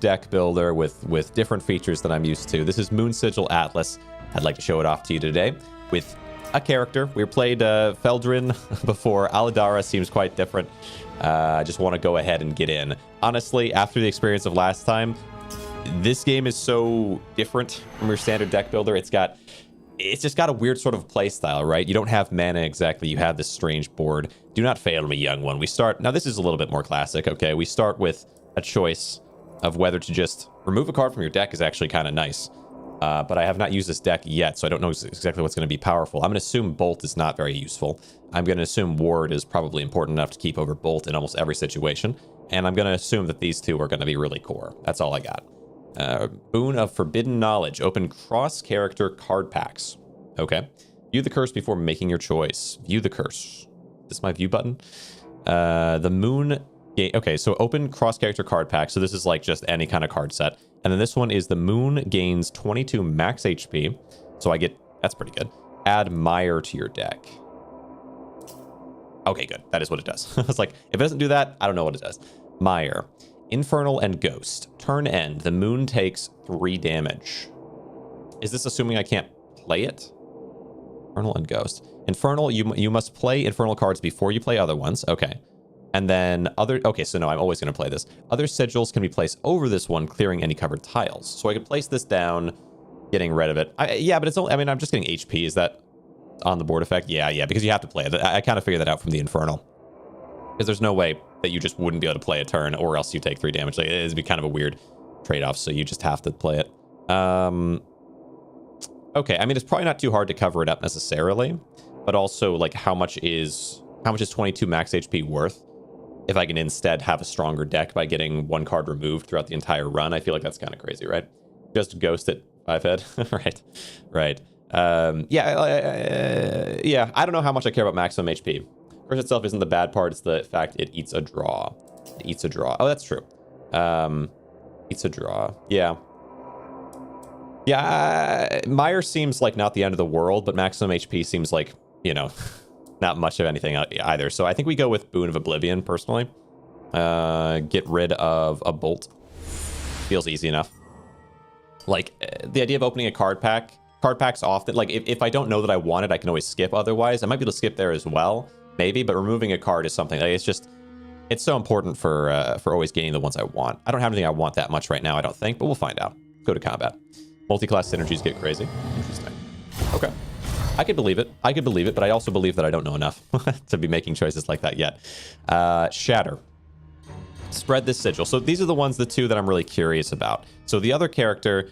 deck builder with different features that I'm used to. This is Moon Sigil Atlas. I'd like to show it off to you today with a character. We played Feldrin before. Aladara seems quite different. I just want to go ahead and get in. Honestly, after the experience of last time, this game is so different from your standard deck builder. It's just got a weird sort of play style, right? You don't have mana exactly. You have this strange board. Do not fail me, young one. We start... Now, this is a little bit more classic, okay? We start with a choice of whether to just remove a card from your deck is actually kind of nice. But I have not used this deck yet, so I don't know exactly what's going to be powerful. I'm going to assume Bolt is not very useful. I'm going to assume Ward is probably important enough to keep over Bolt in almost every situation. And I'm going to assume that these two are going to be really core. That's all I got. Boon of Forbidden Knowledge. Open cross-character card packs. Okay. View the curse before making your choice. View the curse. Is this my view button? The Moon... Okay, so open cross-character card pack. So this is like just any kind of card set. And then this one is the Moon gains 22 max HP. So I get... That's pretty good. Add Mire to your deck. Okay, good. That is what it does. It's like, if it doesn't do that, I don't know what it does. Mire. Infernal and Ghost. Turn end. The Moon takes 3 damage. Is this assuming I can't play it? Infernal and Ghost. Infernal, you must play Infernal cards before you play other ones. Okay. And then other... Okay, so no, I'm always going to play this. Other sigils can be placed over this one, clearing any covered tiles. So I could place this down, getting rid of it. Yeah, but it's only... I mean, I'm just getting HP. Is that on the board effect? Yeah, because you have to play it. I kind of figured that out from the Infernal. Because there's no way that you just wouldn't be able to play a turn, or else you take 3 damage. Like, it'd be kind of a weird trade-off, so you just have to play it. Okay, I mean, it's probably not too hard to cover it up necessarily, but also, like, how much is 22 max HP worth? If I can instead have a stronger deck by getting 1 card removed throughout the entire run, I feel like that's kind of crazy, right? Just ghost it 5 head. right. Yeah, I don't know how much I care about maximum HP. Curse itself isn't the bad part, it's the fact it eats a draw. It eats a draw. Oh, that's true. Eats a draw. Yeah. Yeah, Mire seems like not the end of the world, but maximum HP seems like, you know... not much of anything either. So I think we go with Boon of Oblivion, personally. Get rid of a Bolt. Feels easy enough. Like, the idea of opening a card packs often... Like, if I don't know that I want it, I can always skip otherwise. I might be able to skip there as well, maybe, but removing a card is something... Like, it's just... It's so important for always gaining the ones I want. I don't have anything I want that much right now, I don't think, but we'll find out. Go to combat. Multi-class synergies get crazy. Interesting. Okay. I could believe it, but I also believe that I don't know enough to be making choices like that yet. Shatter. Spread this sigil. So these are the two that I'm really curious about. So with the other character,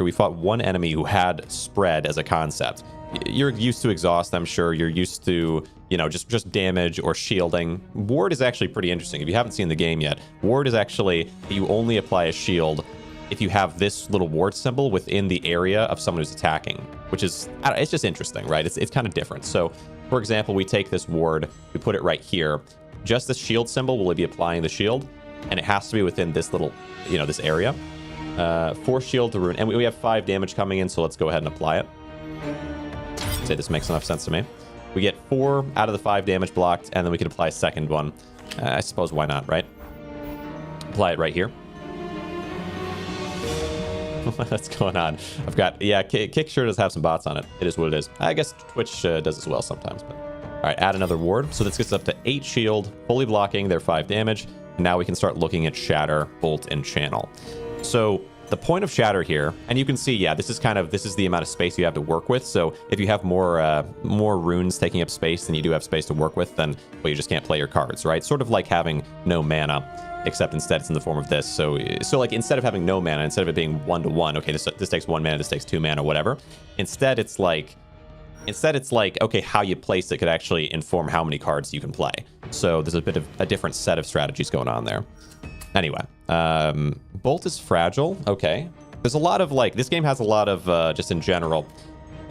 we fought one enemy who had spread as a concept. You're used to exhaust, I'm sure. You're used to, you know, just damage or shielding. Ward is actually pretty interesting. If you haven't seen the game yet, Ward is actually, you only apply a shield if you have this little ward symbol within the area of someone who's attacking, which is, it's just interesting, right? It's kind of different. So, for example, we take this ward, we put it right here. Just this shield symbol will be applying the shield, and it has to be within this little, you know, this area. 4 shield to ruin, and we have 5 damage coming in, so let's go ahead and apply it. I'd say this makes enough sense to me. We get 4 out of the 5 damage blocked, and then we can apply a second one. I suppose, why not, right? Apply it right here. What's going on? I've got... Yeah, Kick sure does have some bots on it. It is what it is. I guess Twitch does as well sometimes. But all right, add another ward. So this gets up to 8 shield, fully blocking their 5 damage. Now we can start looking at Shatter, Bolt, and Channel. So the point of Shatter here, and you can see, yeah, this is the amount of space you have to work with. So if you have more runes taking up space than you do have space to work with, then, well, you just can't play your cards, right? Sort of like having no mana. Except instead it's in the form of this. So like instead of having no mana, instead of it being 1-to-1, okay, this takes 1 mana, this takes 2 mana, whatever. Instead it's like, okay, how you place it could actually inform how many cards you can play. So there's a bit of a different set of strategies going on there. Anyway, Bolt is fragile. Okay. There's a lot of, like, this game has a lot of, just in general,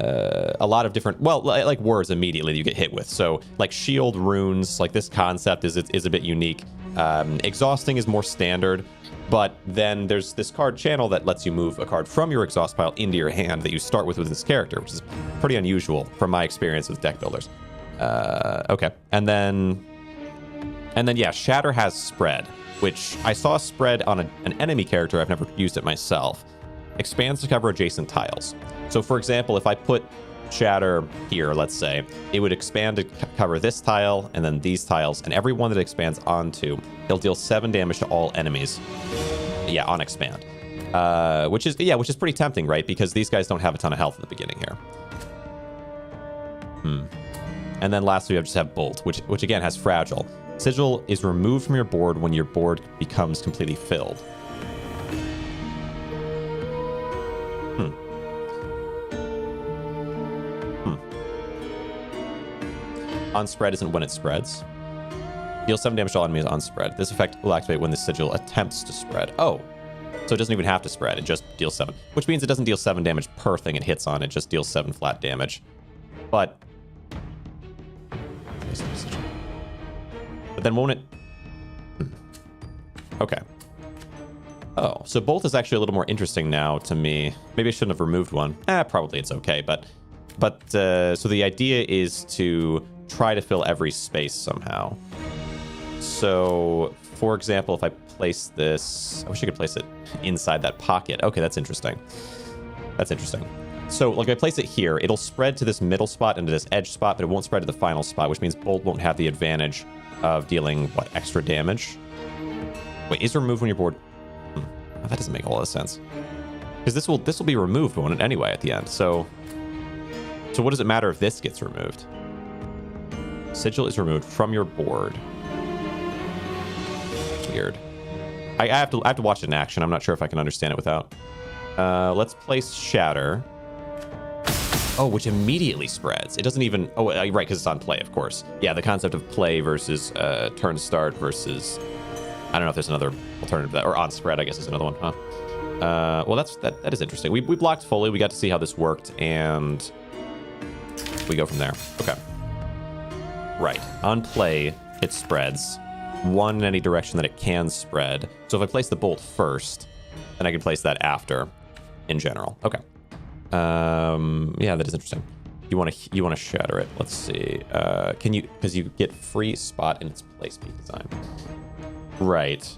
a lot of different, well, like words immediately you get hit with. So like shield runes, like this concept is a bit unique. Exhausting is more standard, but then there's this card Channel that lets you move a card from your exhaust pile into your hand that you start with this character, which is pretty unusual from my experience with deck builders. Okay, and then yeah, Shatter has spread, which I saw spread on an enemy character. I've never used it myself. Expands to cover adjacent tiles. So for example, if I put Shatter here, let's say, it would expand to cover this tile and then these tiles, and every one that it expands onto, it'll deal 7 damage to all enemies. Yeah, on expand. Which is pretty tempting, right? Because these guys don't have a ton of health at the beginning here. And then lastly, we just have Bolt, which again has Fragile. Sigil is removed from your board when your board becomes completely filled. On spread isn't when it spreads. Deal 7 damage to all enemies on spread. This effect will activate when the sigil attempts to spread. Oh, so it doesn't even have to spread. It just deals 7, which means it doesn't deal 7 damage per thing it hits on. It just deals 7 flat damage. But then won't it? Okay. Oh, so Bolt is actually a little more interesting now to me. Maybe I shouldn't have removed one. Probably it's okay, but so the idea is to try to fill every space somehow. So, for example, if I place this, I wish I could place it inside that pocket. Okay, that's interesting. That's interesting. So, like, if I place it here, it'll spread to this middle spot and to this edge spot, but it won't spread to the final spot, which means Bolt won't have the advantage of dealing, what, extra damage? Wait, is removed when your board... that doesn't make a lot of sense. Because this will be removed when anyway at the end, so what does it matter if this gets removed? Sigil is removed from your board. Weird. I have to watch it in action. I'm not sure if I can understand it without. Let's place Shatter. Oh, which immediately spreads. It doesn't even... Oh, right, because it's on play, of course. Yeah, the concept of play versus turn start versus... I don't know if there's another alternative to that. Or on spread, I guess, is another one, huh? Well, that is interesting. We blocked fully. We got to see how this worked, and we go from there. Okay. Right. On play, it spreads. 1 in any direction that it can spread. So if I place the Bolt first, then I can place that after, in general. Okay. Yeah, that is interesting. You want to shatter it. Let's see. Can you? Because you get free spot in its place peak design. Right.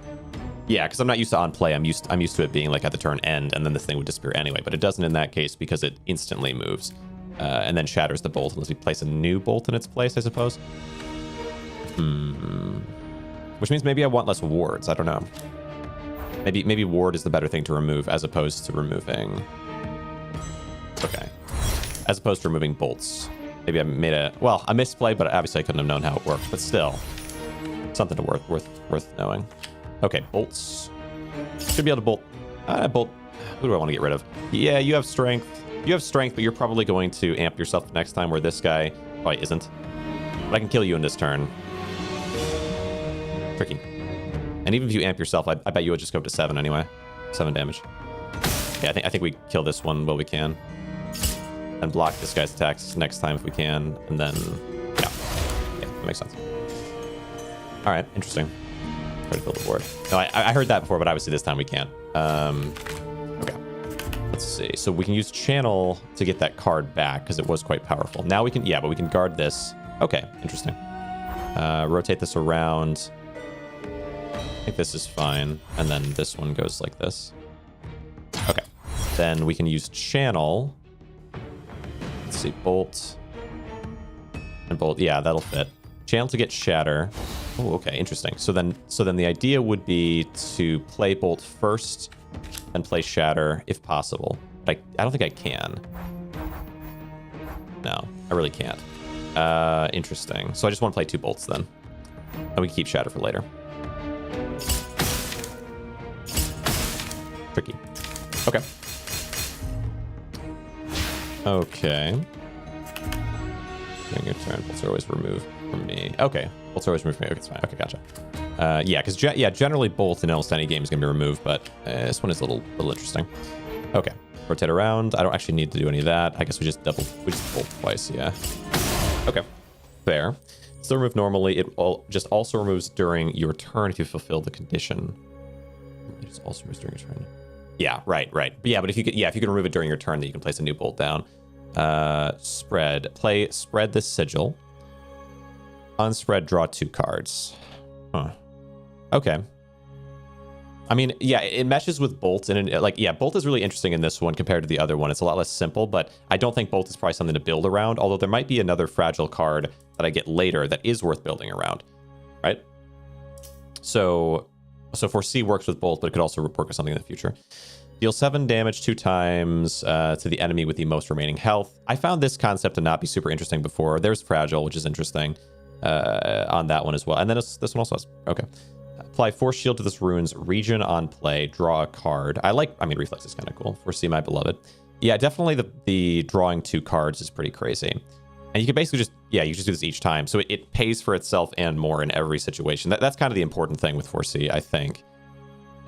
Yeah, because I'm not used to on play. I'm used to it being like at the turn end, and then this thing would disappear anyway. But it doesn't in that case because it instantly moves, and then shatters the bolt unless we place a new bolt in its place, I suppose. Which means maybe I want less wards. I don't know. Maybe ward is the better thing to remove as opposed to removing. Okay. As opposed to removing bolts. Maybe I made a misplay, but obviously I couldn't have known how it worked. But still, something worth knowing. Okay, bolts. Should be able to bolt. Who do I want to get rid of? Yeah, you have strength. You have strength, but you're probably going to amp yourself next time, where this guy probably isn't. But I can kill you in this turn. Tricky. And even if you amp yourself, I bet you would just go up to 7 anyway. 7 damage. Yeah, I think we kill this one while we can. And block this guy's attacks next time if we can. And then, yeah, that makes sense. All right, interesting. Try to fill the board. No, I heard that before, but obviously this time we can't. Okay. Let's see. So we can use channel to get that card back because it was quite powerful. Now we can, but we can guard this. Okay, interesting. Rotate this around. I think this is fine. And then this one goes like this. Okay. Then we can use channel. Let's see, bolt. And bolt, yeah, that'll fit. Channel to get shatter. Oh, okay, interesting. So then the idea would be to play bolt first and play shatter if possible. But I don't think I can. No, I really can't. Interesting. So I just want to play 2 bolts then. And we can keep shatter for later. Tricky. Okay. Okay. During your turn, bolts are always removed from me. Okay. Bolts are always removed from me. Okay, it's fine. Okay, gotcha. Yeah, because generally bolt in almost any game is going to be removed, but this one is a little interesting. Okay. Rotate around. I don't actually need to do any of that. I guess we just bolt twice, yeah. Okay. Fair. Still remove normally. It just also removes during your turn if you fulfill the condition. It just also removes during your turn. Yeah, right. But yeah, but if you can remove it during your turn, then you can place a new bolt down. Spread this sigil. On spread, draw 2 cards. Huh. Okay. I mean, yeah, it meshes with Bolt, and like, yeah, Bolt is really interesting in this one compared to the other one. It's a lot less simple, but I don't think Bolt is probably something to build around, although there might be another fragile card that I get later that is worth building around, right? So Foresee works with Bolt, but it could also work with something in the future. Deal 7 damage 2 times to the enemy with the most remaining health. I found this concept to not be super interesting before. There's Fragile, which is interesting on that one as well. And then this one also has, okay. Apply Force Shield to this rune's region on play. Draw a card. I mean, Reflex is kind of cool. Foresee my beloved. Yeah, definitely the drawing 2 cards is pretty crazy. And you can basically just, yeah, you just do this each time. So it pays for itself and more in every situation. That's kind of the important thing with Foresee, I think,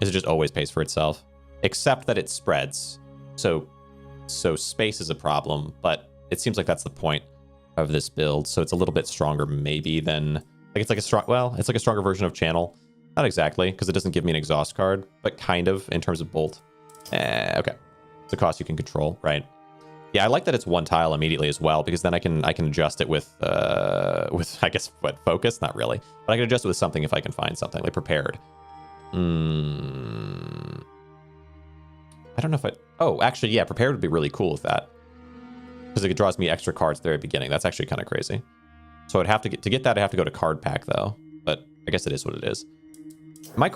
is it just always pays for itself. Except that it spreads. So space is a problem, but it seems like that's the point of this build. So it's a little bit stronger maybe than, like it's like a strong, well, it's like a stronger version of Channel. Not exactly, because it doesn't give me an exhaust card, but kind of in terms of Bolt. Okay. It's a cost you can control, right? Yeah, I like that it's 1 tile immediately as well, because then I can adjust it with I guess what, focus? Not really. But I can adjust it with something if I can find something, like prepared. I don't know if oh, actually, yeah, prepared would be really cool with that. Because it draws me extra cards at the very beginning. That's actually kind of crazy. So I'd have to get that, I have to go to card pack though. But I guess it is what it is.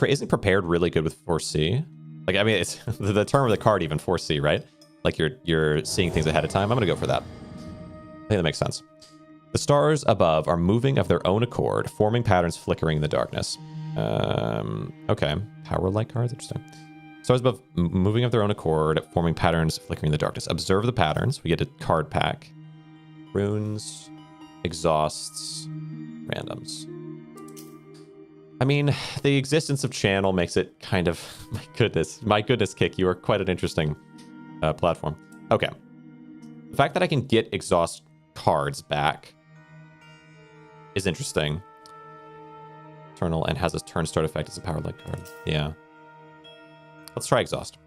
Isn't prepared really good with Foresee? Like, I mean, it's the term of the card even, Foresee, right? Like you're seeing things ahead of time. I'm gonna go for that. I think that makes sense. The stars above are moving of their own accord, forming patterns flickering in the darkness. Okay. Power-like cards, interesting. Stars above moving of their own accord, forming patterns flickering in the darkness. Observe the patterns. We get a card pack. Runes, exhausts, randoms. I mean, the existence of Channel makes it kind of, my goodness, Kick, you are quite an interesting platform. Okay. The fact that I can get exhaust cards back is interesting. Eternal and has a turn start effect as a power-like card. Yeah. Let's try exhaust.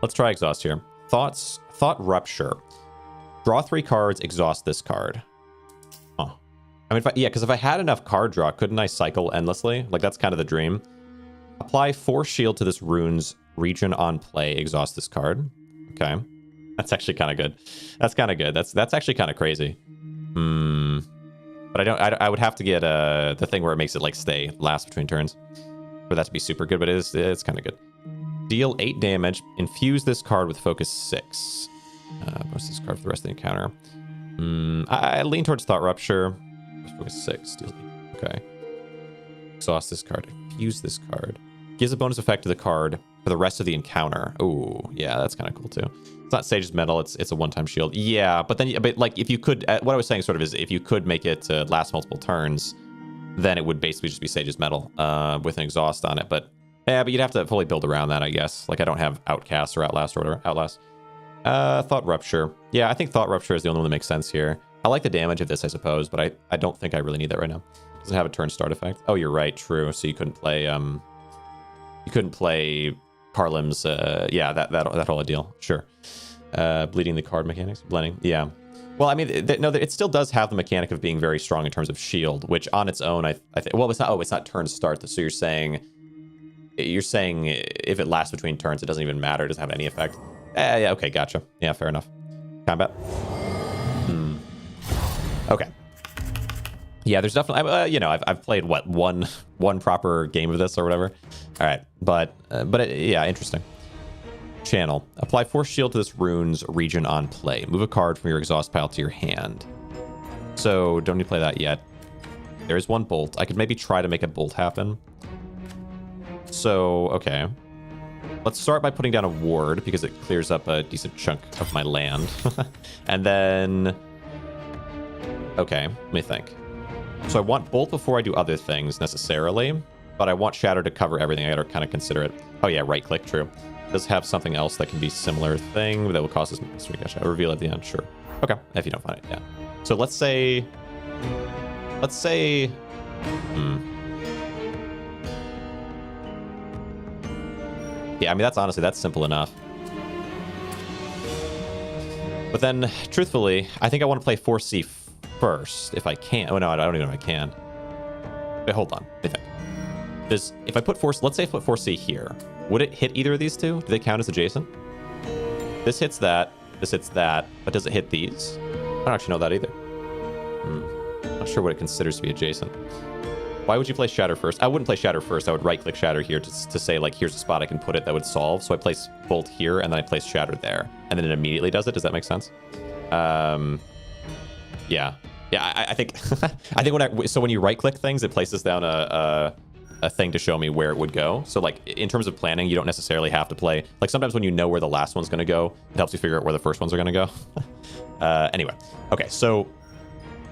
Let's try exhaust here. Thought Rupture. Draw 3 cards, exhaust this card. Oh. I mean, because if I had enough card draw, couldn't I cycle endlessly? Like, that's kind of the dream. Apply Force Shield to this rune's region on play, exhaust this card. Okay. That's actually kind of good. That's kind of good. That's actually kind of crazy. But I would have to get the thing where it makes it like stay last between turns for that to be super good, but it's kind of good. Deal 8 damage. Infuse this card with focus 6. Post this card for the rest of the encounter. I lean towards Thought Rupture. Focus 6. Deal 8. Okay. Exhaust this card. Infuse this card. Gives a bonus effect to the card for the rest of the encounter. Oh, yeah, that's kind of cool too. It's not Sage's Metal, it's a one-time shield. Yeah, but like if you could, what I was saying sort of is if you could make it last multiple turns, then it would basically just be Sage's Metal with an exhaust on it. But you'd have to fully build around that, I guess. Like I don't have Outcast or Outlast order. Outlast. Thought Rupture. Yeah, I think Thought Rupture is the only one that makes sense here. I like the damage of this, I suppose, but I don't think I really need that right now. Doesn't have a turn start effect. Oh, you're right. True. So you couldn't play Carlim's, yeah, that whole deal. Sure. Bleeding the card mechanics. Blending. Yeah. Well, I mean, it still does have the mechanic of being very strong in terms of shield, which on its own, I think, well, it's not turn start. So you're saying if it lasts between turns, it doesn't even matter. It doesn't have any effect. Yeah. Okay. Gotcha. Yeah. Fair enough. Combat. Okay. Yeah, there's definitely, I've played one proper game of this or whatever. All right, but yeah, interesting. Channel. Apply Force Shield to this rune's region on play. Move a card from your exhaust pile to your hand. So don't need to play that yet. There is 1 bolt. I could maybe try to make a bolt happen. So okay, let's start by putting down a ward because it clears up a decent chunk of my land, and then okay, let me think. So I want Bolt before I do other things necessarily, but I want Shatter to cover everything. I gotta kind of consider it. Oh yeah, right click, true. Does have something else that can be similar thing that will cost us mystery cash. I'll reveal at the end, sure. Okay, if you don't find it, yeah. So let's say, yeah, I mean, that's simple enough. But then, truthfully, I think I want to play Foresee first, if I can. Oh, no, I don't even know if I can. Wait, hold on. I think. if I put force, let's say I put 4C here, would it hit either of these two? Do they count as adjacent? This hits that, but does it hit these? I don't actually know that either. Not sure what it considers to be adjacent. Why would you play Shatter first? I wouldn't play Shatter first. I would right-click Shatter here to say, like, here's a spot I can put it that would solve. So I place Bolt here, and then I place Shatter there. And then it immediately does it. Does that make sense? Yeah. Yeah, I think I think when you right-click things, it places down a thing to show me where it would go. So, like, in terms of planning, you don't necessarily have to play. Like, sometimes when you know where the last one's going to go, it helps you figure out where the first ones are going to go. Anyway. Okay, so...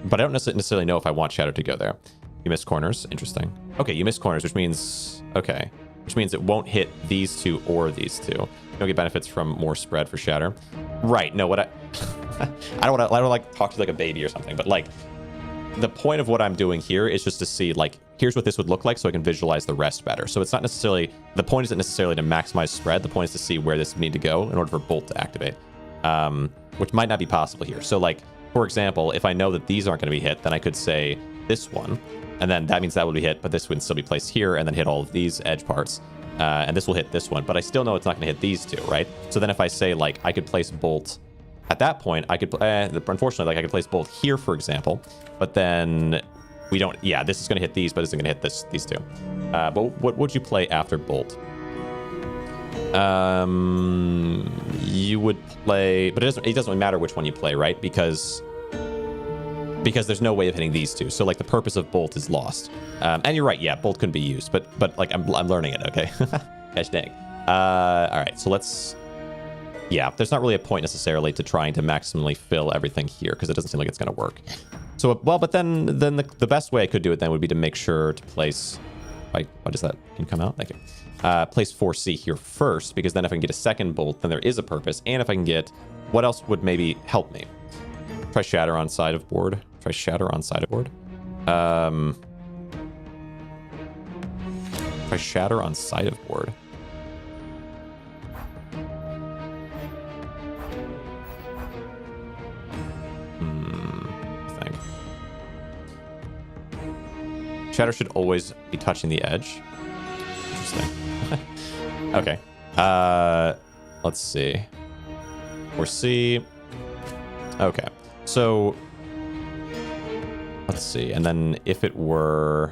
But I don't necessarily know if I want Shatter to go there. You missed corners. Interesting. Okay, you missed corners, which means... Okay. Which means it won't hit these two or these two. You don't get benefits from more spread for Shatter. Right. No, what I... I don't like talk to you like a baby or something, but, like, the point of what I'm doing here is just to see, like, here's what this would look like so I can visualize the rest better. So it's not necessarily... The point isn't necessarily to maximize spread. The point is to see where this would need to go in order for Bolt to activate. Which might not be possible here. So, like, for example, if I know that these aren't going to be hit, then I could say this one. And then that means that will be hit, but this would still be placed here and then hit all of these edge parts. And this will hit this one, but I still know it's not going to hit these two, right? So then if I say, like, I could place Bolt at that point, I could, unfortunately, like, I could place Bolt here, for example, but then we don't, yeah, this is going to hit these, but it's going to hit these two. But what would you play after Bolt? You would play, but it doesn't really matter which one you play, right? Because there's no way of hitting these two. So, like, the purpose of Bolt is lost. And you're right, yeah, Bolt couldn't be used, but like, I'm learning it, okay? Gosh dang. All right, so let's... Yeah, there's not really a point necessarily to trying to maximally fill everything here, because it doesn't seem like it's going to work. So, well, but then the best way I could do it then would be to make sure to place... Why does that... Can you come out? Thank you. Place 4C here first, because then if I can get a second Bolt, then there is a purpose. And if I can get... What else would maybe help me? Try Shatter on side of board. Try Shatter on side of board. Try Shatter on side of board. I think. Shatter should always be touching the edge. Interesting. Okay. Let's see. 4C. Okay. So, let's see. And then if it were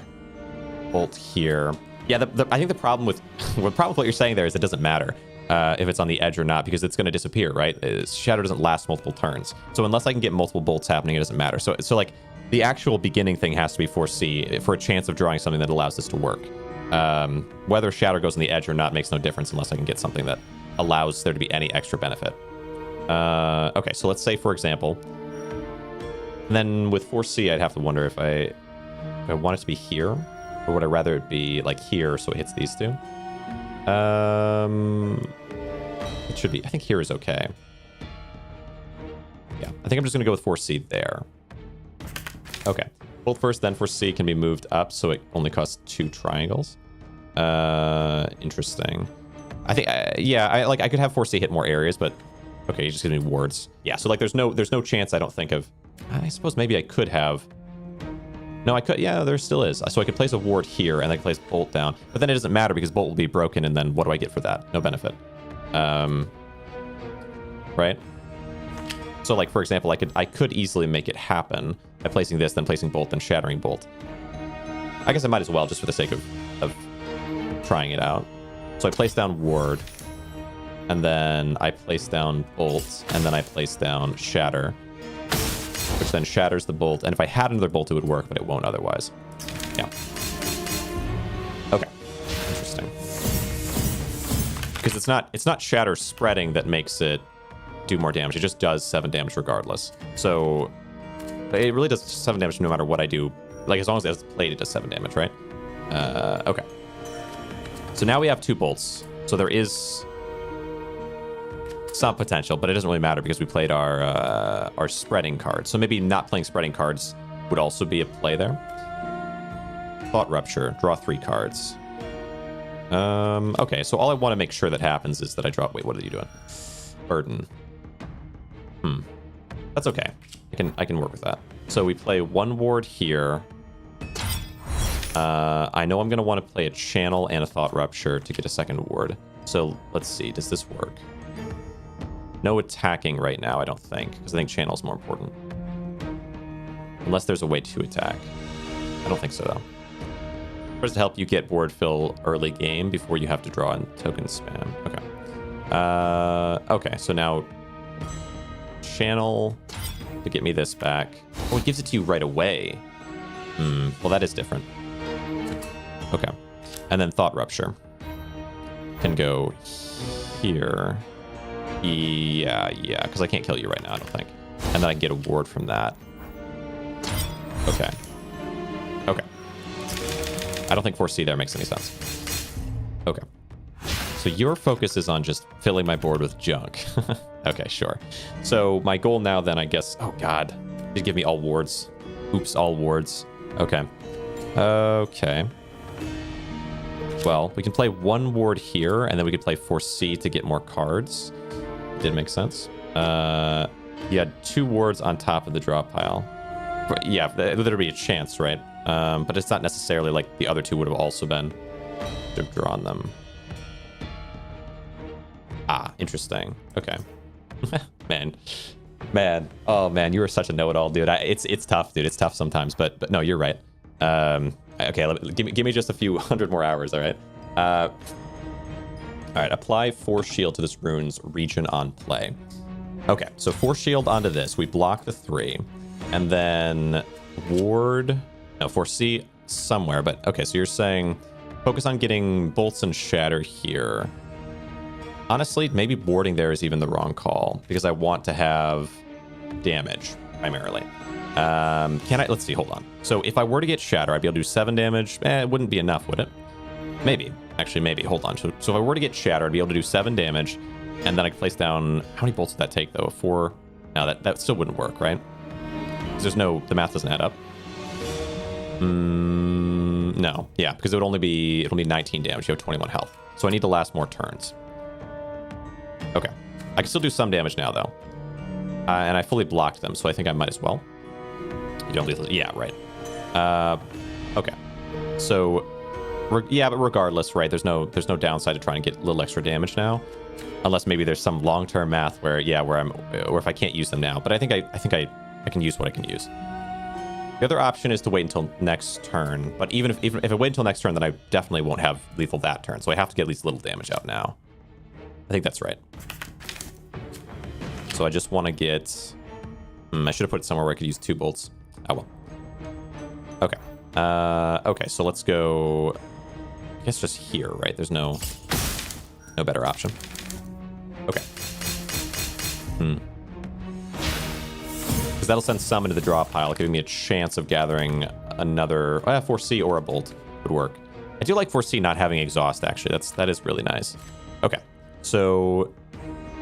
Bolt here. Yeah, I think the problem with what you're saying there is it doesn't matter if it's on the edge or not, because it's going to disappear, right? Shadow doesn't last multiple turns. So unless I can get multiple bolts happening, it doesn't matter. So like the actual beginning thing has to be 4C for a chance of drawing something that allows this to work. Whether Shadow goes on the edge or not makes no difference unless I can get something that allows there to be any extra benefit. Okay, so let's say, for example, and then with 4C, I'd have to wonder if I want it to be here, or would I rather it be like here so it hits these two? It should be. I think here is okay. Yeah, I think I'm just going to go with 4C there. Okay. Bolt first, then 4C can be moved up, so it only costs 2 triangles. Interesting. I think, I could have 4C hit more areas, but okay, you just give me wards. Yeah, so like there's no chance I don't think of. I suppose maybe I could have. No, I could. Yeah, there still is. So I could place a ward here and I could place Bolt down, but then it doesn't matter because Bolt will be broken, and then what do I get for that? No benefit. Right. So like, for example, I could easily make it happen by placing this, then placing Bolt, then shattering Bolt. I guess I might as well, just for the sake of trying it out. So I place down ward, and then I place down Bolt, and then I place down Shatter, which then shatters the Bolt. And if I had another Bolt, it would work, but it won't otherwise. Yeah. Okay. Interesting. Because it's not Shatter spreading that makes it do more damage. It just does 7 damage regardless. So it really does 7 damage no matter what I do. Like, as long as it has played, it does 7 damage, right? Okay. So now we have 2 bolts. So there is some potential, but it doesn't really matter because we played our spreading cards. So maybe not playing spreading cards would also be a play there. Thought Rupture. Draw 3 cards. Okay, so all I want to make sure that happens is that I draw... Wait, what are you doing? Burden. That's okay. I can work with that. So we play 1 ward here. I know I'm going to want to play a channel and a thought rupture to get a second ward. So let's see, does this work? No attacking right now, I don't think, because I think channel's more important. Unless there's a way to attack. I don't think so, though. First to help you get board fill early game before you have to draw in token spam. Okay. Okay, so now channel to get me this back. Oh, it gives it to you right away. Well, that is different. Okay. And then thought rupture can go here. Yeah, because I can't kill you right now, I don't think. And then I can get a ward from that. Okay. Okay. I don't think 4C there makes any sense. Okay. So your focus is on just filling my board with junk. Okay, sure. So my goal now then, I guess... Oh, God. Just give me all wards. Oops, all wards. Okay. Okay. Well, we can play one ward here, and then we could play 4C to get more cards. Did make sense. You had 2 wards on top of the draw pile. Yeah, there'd be a chance, right? But it's not necessarily like the other 2 would have also been to have drawn them. Ah, interesting. Okay. Man. Oh man, you are such a know-it-all, dude. It's tough, dude. It's tough sometimes, but no, you're right. Okay, give me just a few hundred more hours, all right? All right, apply Force Shield to this rune's region on play. Okay, so Force Shield onto this. We block the 3. And then ward... No, foresee somewhere. But okay, so you're saying focus on getting bolts and shatter here. Honestly, maybe warding there is even the wrong call. Because I want to have damage, primarily. Let's see, hold on. So if I were to get shatter, I'd be able to do 7 damage. It wouldn't be enough, would it? Maybe. Actually, maybe. Hold on. So if I were to get shatter, I'd be able to do 7 damage. And then I could place down... How many bolts would that take, though? 4? No, that still wouldn't work, right? Because there's no... The math doesn't add up. No. Yeah, because it'll be 19 damage. You have 21 health. So I need to last more turns. Okay. I can still do some damage now, though. And I fully blocked them, so I think I might as well. You don't lethal... Yeah, right. Okay. So... Yeah, but regardless, right? There's no downside to trying to get a little extra damage now, unless maybe there's some long-term math where if I can't use them now. But I think I can use what I can use. The other option is to wait until next turn. But even if I wait until next turn, then I definitely won't have lethal that turn. So I have to get at least a little damage out now. I think that's right. So I just want to get... I should have put it somewhere where I could use 2 bolts. Oh well. Okay. Okay, so let's go... I guess just here, right? There's no better option. Okay. Because that'll send some into the draw pile, giving me a chance of gathering another 4C or a bolt would work. I do like 4C not having exhaust, actually. That is really nice. Okay. So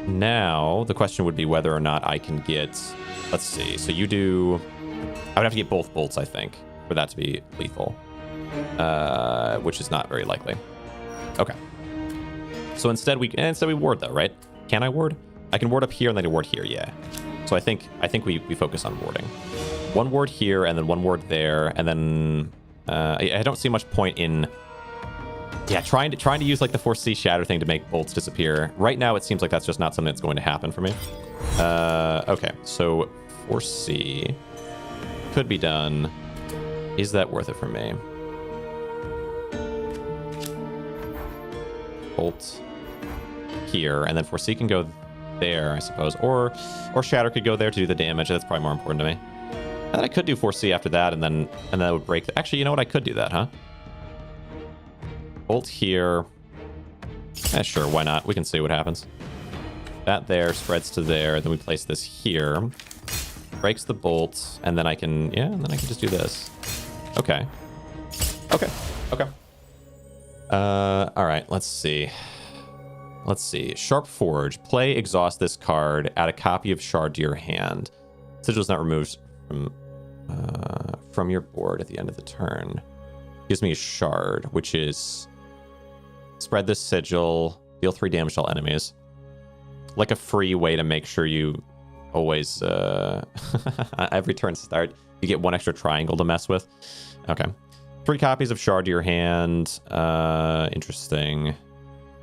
now the question would be whether or not I can get... Let's see. So you do... I would have to get both bolts, I think, for that to be lethal. Which is not very likely. Okay. So instead we ward, though, right? Can I ward? I can ward up here and then I ward here, yeah. So I think we focus on warding. 1 ward here and then 1 ward there, and then I don't see much point in trying to use like the 4C shatter thing to make bolts disappear. Right now it seems like that's just not something that's going to happen for me. Okay, so 4C could be done. Is that worth it for me? Bolt here, and then 4C can go there, I suppose, or shatter could go there to do the damage. That's probably more important to me. And then I could do 4C after that, and then it would break. Actually, you know what? I could do that, huh? Bolt here. Sure, why not? We can see what happens. That there spreads to there. Then we place this here. Breaks the bolt, and then I can just do this. Okay. Okay. All right, let's see. Sharp Forge. Play, exhaust this card. Add a copy of Shard to your hand. Sigil is not removed from your board at the end of the turn. Gives me a Shard, which is spread this sigil, deal 3 damage to all enemies. Like a free way to make sure you always every turn start you get 1 extra triangle to mess with. Okay. 3 copies of Shard to your hand. Interesting.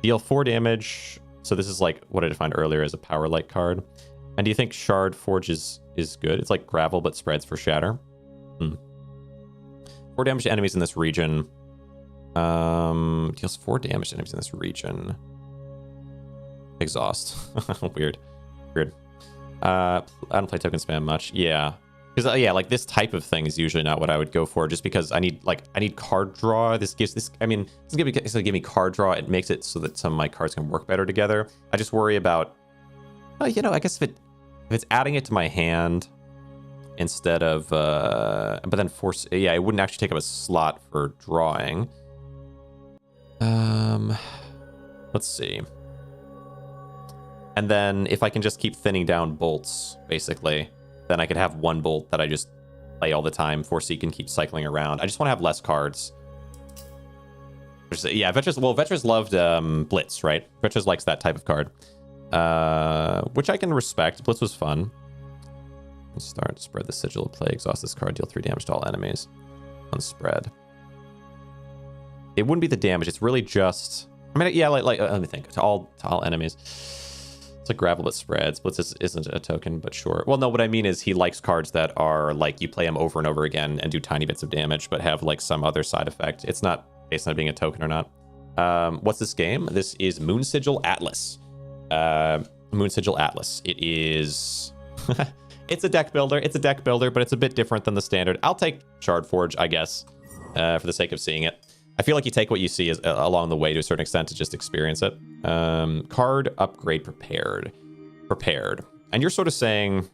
Deal 4 damage. So this is like what I defined earlier as a power-like card. And do you think Shard Forge is good? It's like gravel, but spreads for shatter. 4 damage to enemies in this region. Deals 4 damage to enemies in this region. Exhaust. Weird. I don't play token spam much. Yeah. Because yeah, like this type of thing is usually not what I would go for, just because I need card draw. This gives this. I mean, it's gonna give me card draw. It makes it so that some of my cards can work better together. I just worry about, you know, I guess if it's adding it to my hand instead of, but then force. Yeah, it wouldn't actually take up a slot for drawing. Let's see. And then if I can just keep thinning down bolts, basically, then I could have 1 bolt that I just play all the time. Force can keep cycling around. I just want to have less cards. Yeah, Vetras loved Blitz, right? Vetras likes that type of card, which I can respect. Blitz was fun. Let's start. Spread the Sigil of Play. Exhaust this card. Deal 3 damage to all enemies. On spread. It wouldn't be the damage. It's really just. I mean, yeah. Like let me think. To all enemies. It's like gravel but spreads. Blitz isn't a token, but sure. Well, no, what I mean is he likes cards that are like you play them over and over again and do tiny bits of damage, but have like some other side effect. It's not based on it being a token or not. What's this game? This is Moon Sigil Atlas. Moon Sigil Atlas. It is. It's a deck builder. It's a deck builder, but it's a bit different than the standard. I'll take Shard Forge, I guess, for the sake of seeing it. I feel like you take what you see along the way to a certain extent to just experience it. Card upgrade prepared. And you're sort of saying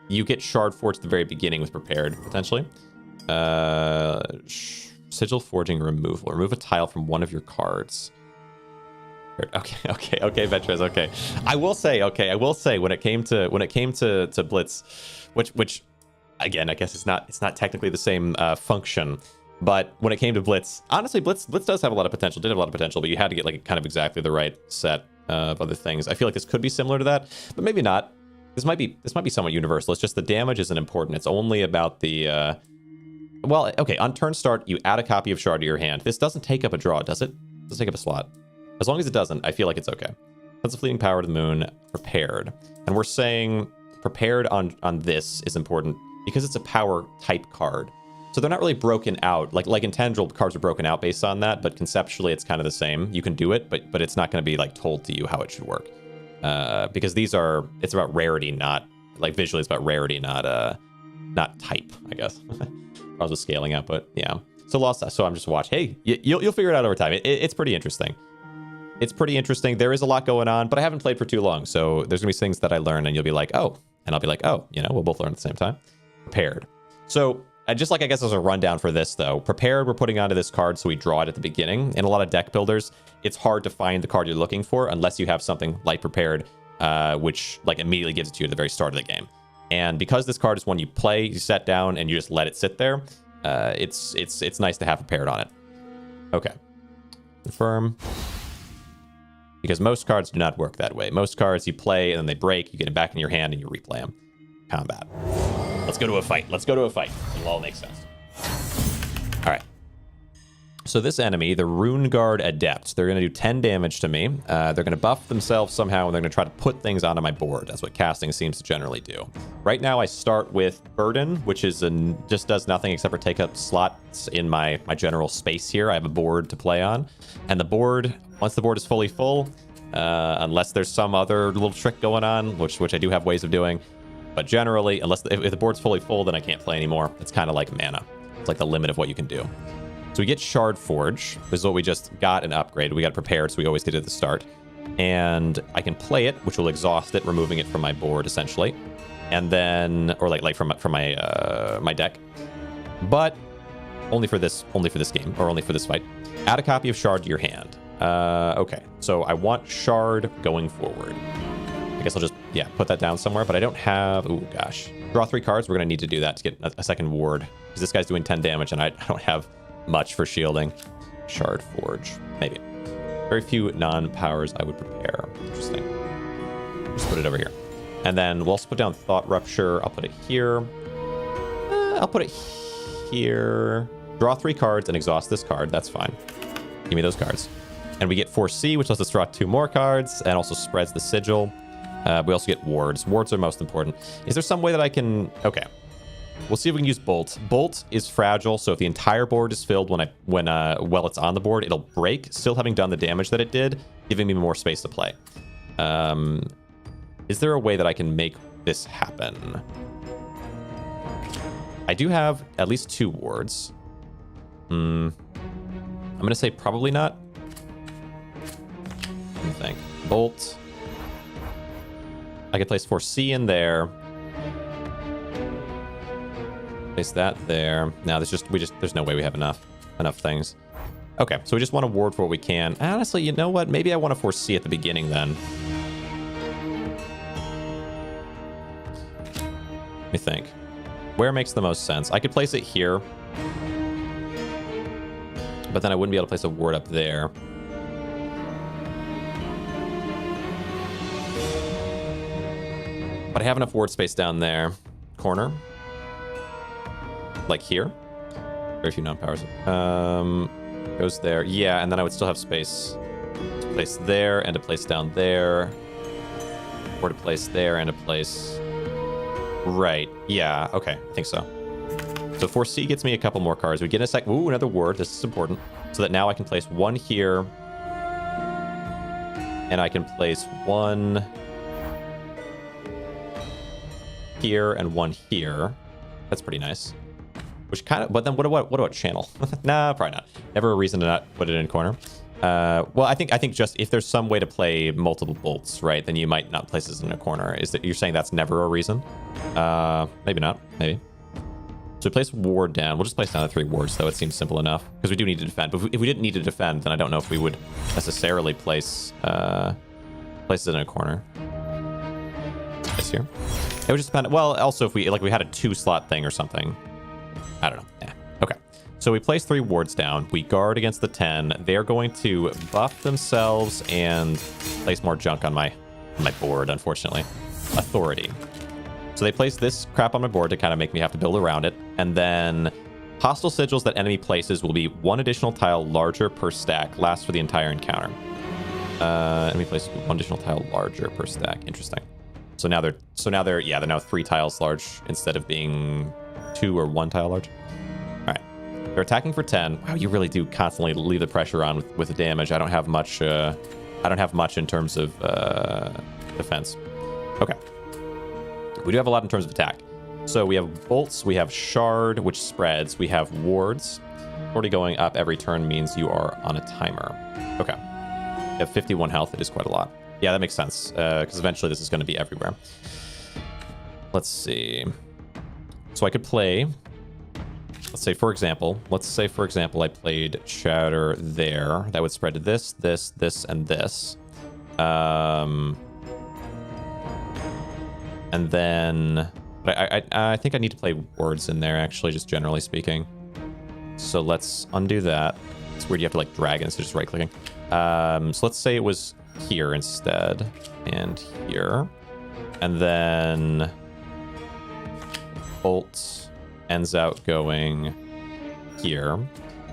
you get Shard Forge at the very beginning with prepared, potentially. Sigil forging removal. Remove a tile from one of your cards. Okay, Vetras, okay. I will say when it came to Blitz, which again, I guess it's not technically the same function. But when it came to Blitz, honestly, Blitz does have a lot of potential. Did have a lot of potential, but you had to get like kind of exactly the right set of other things. I feel like this could be similar to that, but maybe not. This might be somewhat universal. It's just the damage isn't important. It's only about the. Well, okay. On turn start, you add a copy of Shard to your hand. This doesn't take up a draw, does it? It doesn't take up a slot. As long as it doesn't, I feel like it's okay. That's a fleeting power to the moon. Prepared, and we're saying prepared on this is important because it's a power type card. So they're not really broken out. Like in Tendril, cards are broken out based on that, but conceptually it's kind of the same. You can do it, but it's not going to be like told to you how it should work. Because it's about rarity, not like visually it's about rarity, not type, I guess. I was with scaling output, yeah. So I'm just watch. Hey, you'll figure it out over time. It's pretty interesting. It's pretty interesting. There is a lot going on, but I haven't played for too long. So there's gonna be things that I learn and you'll be like, oh, and I'll be like, oh, we'll both learn at the same time. Prepared. So just like I guess as a rundown for this though, prepared we're putting onto this card so we draw it at the beginning. In a lot of deck builders, it's hard to find the card you're looking for unless you have something like prepared, which like immediately gives it to you at the very start of the game. And because this card is one you play, you set down and you just let it sit there, it's nice to have prepared on it. Okay. Confirm. Because most cards do not work that way. Most cards you play and then they break, you get them back in your hand and you replay them. Combat. Let's go to a fight. It'll all make sense. All right. So this enemy, the Rune Guard Adept, they're going to do 10 damage to me. They're going to buff themselves somehow, and they're going to try to put things onto my board. That's what casting seems to generally do. Right now, I start with Burden, which is just does nothing except for take up slots in my general space here. I have a board to play on. And the board, once the board is fully full, unless there's some other little trick going on, which I do have ways of doing, but generally, if the board's fully full, then I can't play anymore. It's kind of like mana. It's like the limit of what you can do. So we get Shard Forge. This is what we just got and upgraded. We got prepared, so we always get it at the start. And I can play it, which will exhaust it, removing it from my board, essentially. And then, or like from my my deck. But only for this game, or only for this fight. Add a copy of Shard to your hand. Okay, so I want Shard going forward. I guess I'll just, put that down somewhere, but I don't have... Ooh, gosh. Draw 3 cards. We're going to need to do that to get a second ward, because this guy's doing 10 damage, and I don't have much for shielding. Shard Forge. Maybe. Very few non-powers I would prepare. Interesting. Just put it over here. And then we'll also put down Thought Rupture. I'll put it here. I'll put it here. draw 3 cards and exhaust this card. That's fine. Give me those cards. And we get 4C, which lets us draw 2 more cards and also spreads the sigil. We also get wards. Wards are most important. Is there some way that I can... Okay. We'll see if we can use Bolt. Bolt is fragile, so if the entire board is filled while it's on the board, it'll break, still having done the damage that it did, giving me more space to play. Is there a way that I can make this happen? I do have at least 2 wards. I'm going to say probably not. Let me think. Bolt. I could place 4C in there. Place that there. Now there's no way we have enough things. Okay, so we just want a ward for what we can. Honestly, you know what? Maybe I want to 4C at the beginning then. Let me think. Where makes the most sense? I could place it here. But then I wouldn't be able to place a ward up there. But I have enough ward space down there. Corner. Like here. Very few non-powers. Goes there. Yeah, and then I would still have space to place there and to place down there. Or to place there and to place... Right. Yeah, okay. I think so. So 4C gets me a couple more cards. We get a sec... Ooh, another ward. This is important. So that now I can place 1 here. And I can place 1... here and 1 here. That's pretty nice. Which kind of, but then what about channel? Nah, probably not. Never a reason to not put it in corner. Well, I think just if there's some way to play multiple bolts, right, then you might not place this in a corner. Is that you're saying that's never a reason? Maybe not. Maybe. So we place ward down. We'll just place down the 3 wards, though. It seems simple enough because we do need to defend. But if we didn't need to defend, then I don't know if we would necessarily place it in a corner. This here. It would just depend. Well, also if we had a 2-slot thing or something. I don't know. Yeah. Okay. So we place 3 wards down. We guard against the 10. They're going to buff themselves and place more junk on my board, unfortunately. Authority. So they place this crap on my board to kind of make me have to build around it. And then hostile sigils that enemy places will be 1 additional tile larger per stack. Lasts for the entire encounter. Enemy places 1 additional tile larger per stack. Interesting. So now they're now 3 tiles large instead of being 2 or 1 tile large. All right, they're attacking for 10. Wow, you really do constantly leave the pressure on with the damage. I don't have much. I don't have much in terms of defense. Okay, we do have a lot in terms of attack. So we have bolts, we have shard, which spreads. We have wards. Already going up every turn means you are on a timer. Okay, you have 51 health. It is quite a lot. Yeah, that makes sense, because eventually this is going to be everywhere. Let's see. So I could play, let's say, for example, I played Shatter there. That would spread to this, this, this, and this. And then, but I think I need to play wards in there, actually, just generally speaking. So let's undo that. It's weird you have to, like, drag it instead of just right-clicking. So let's say it was here instead, and here, and then bolt ends out going here,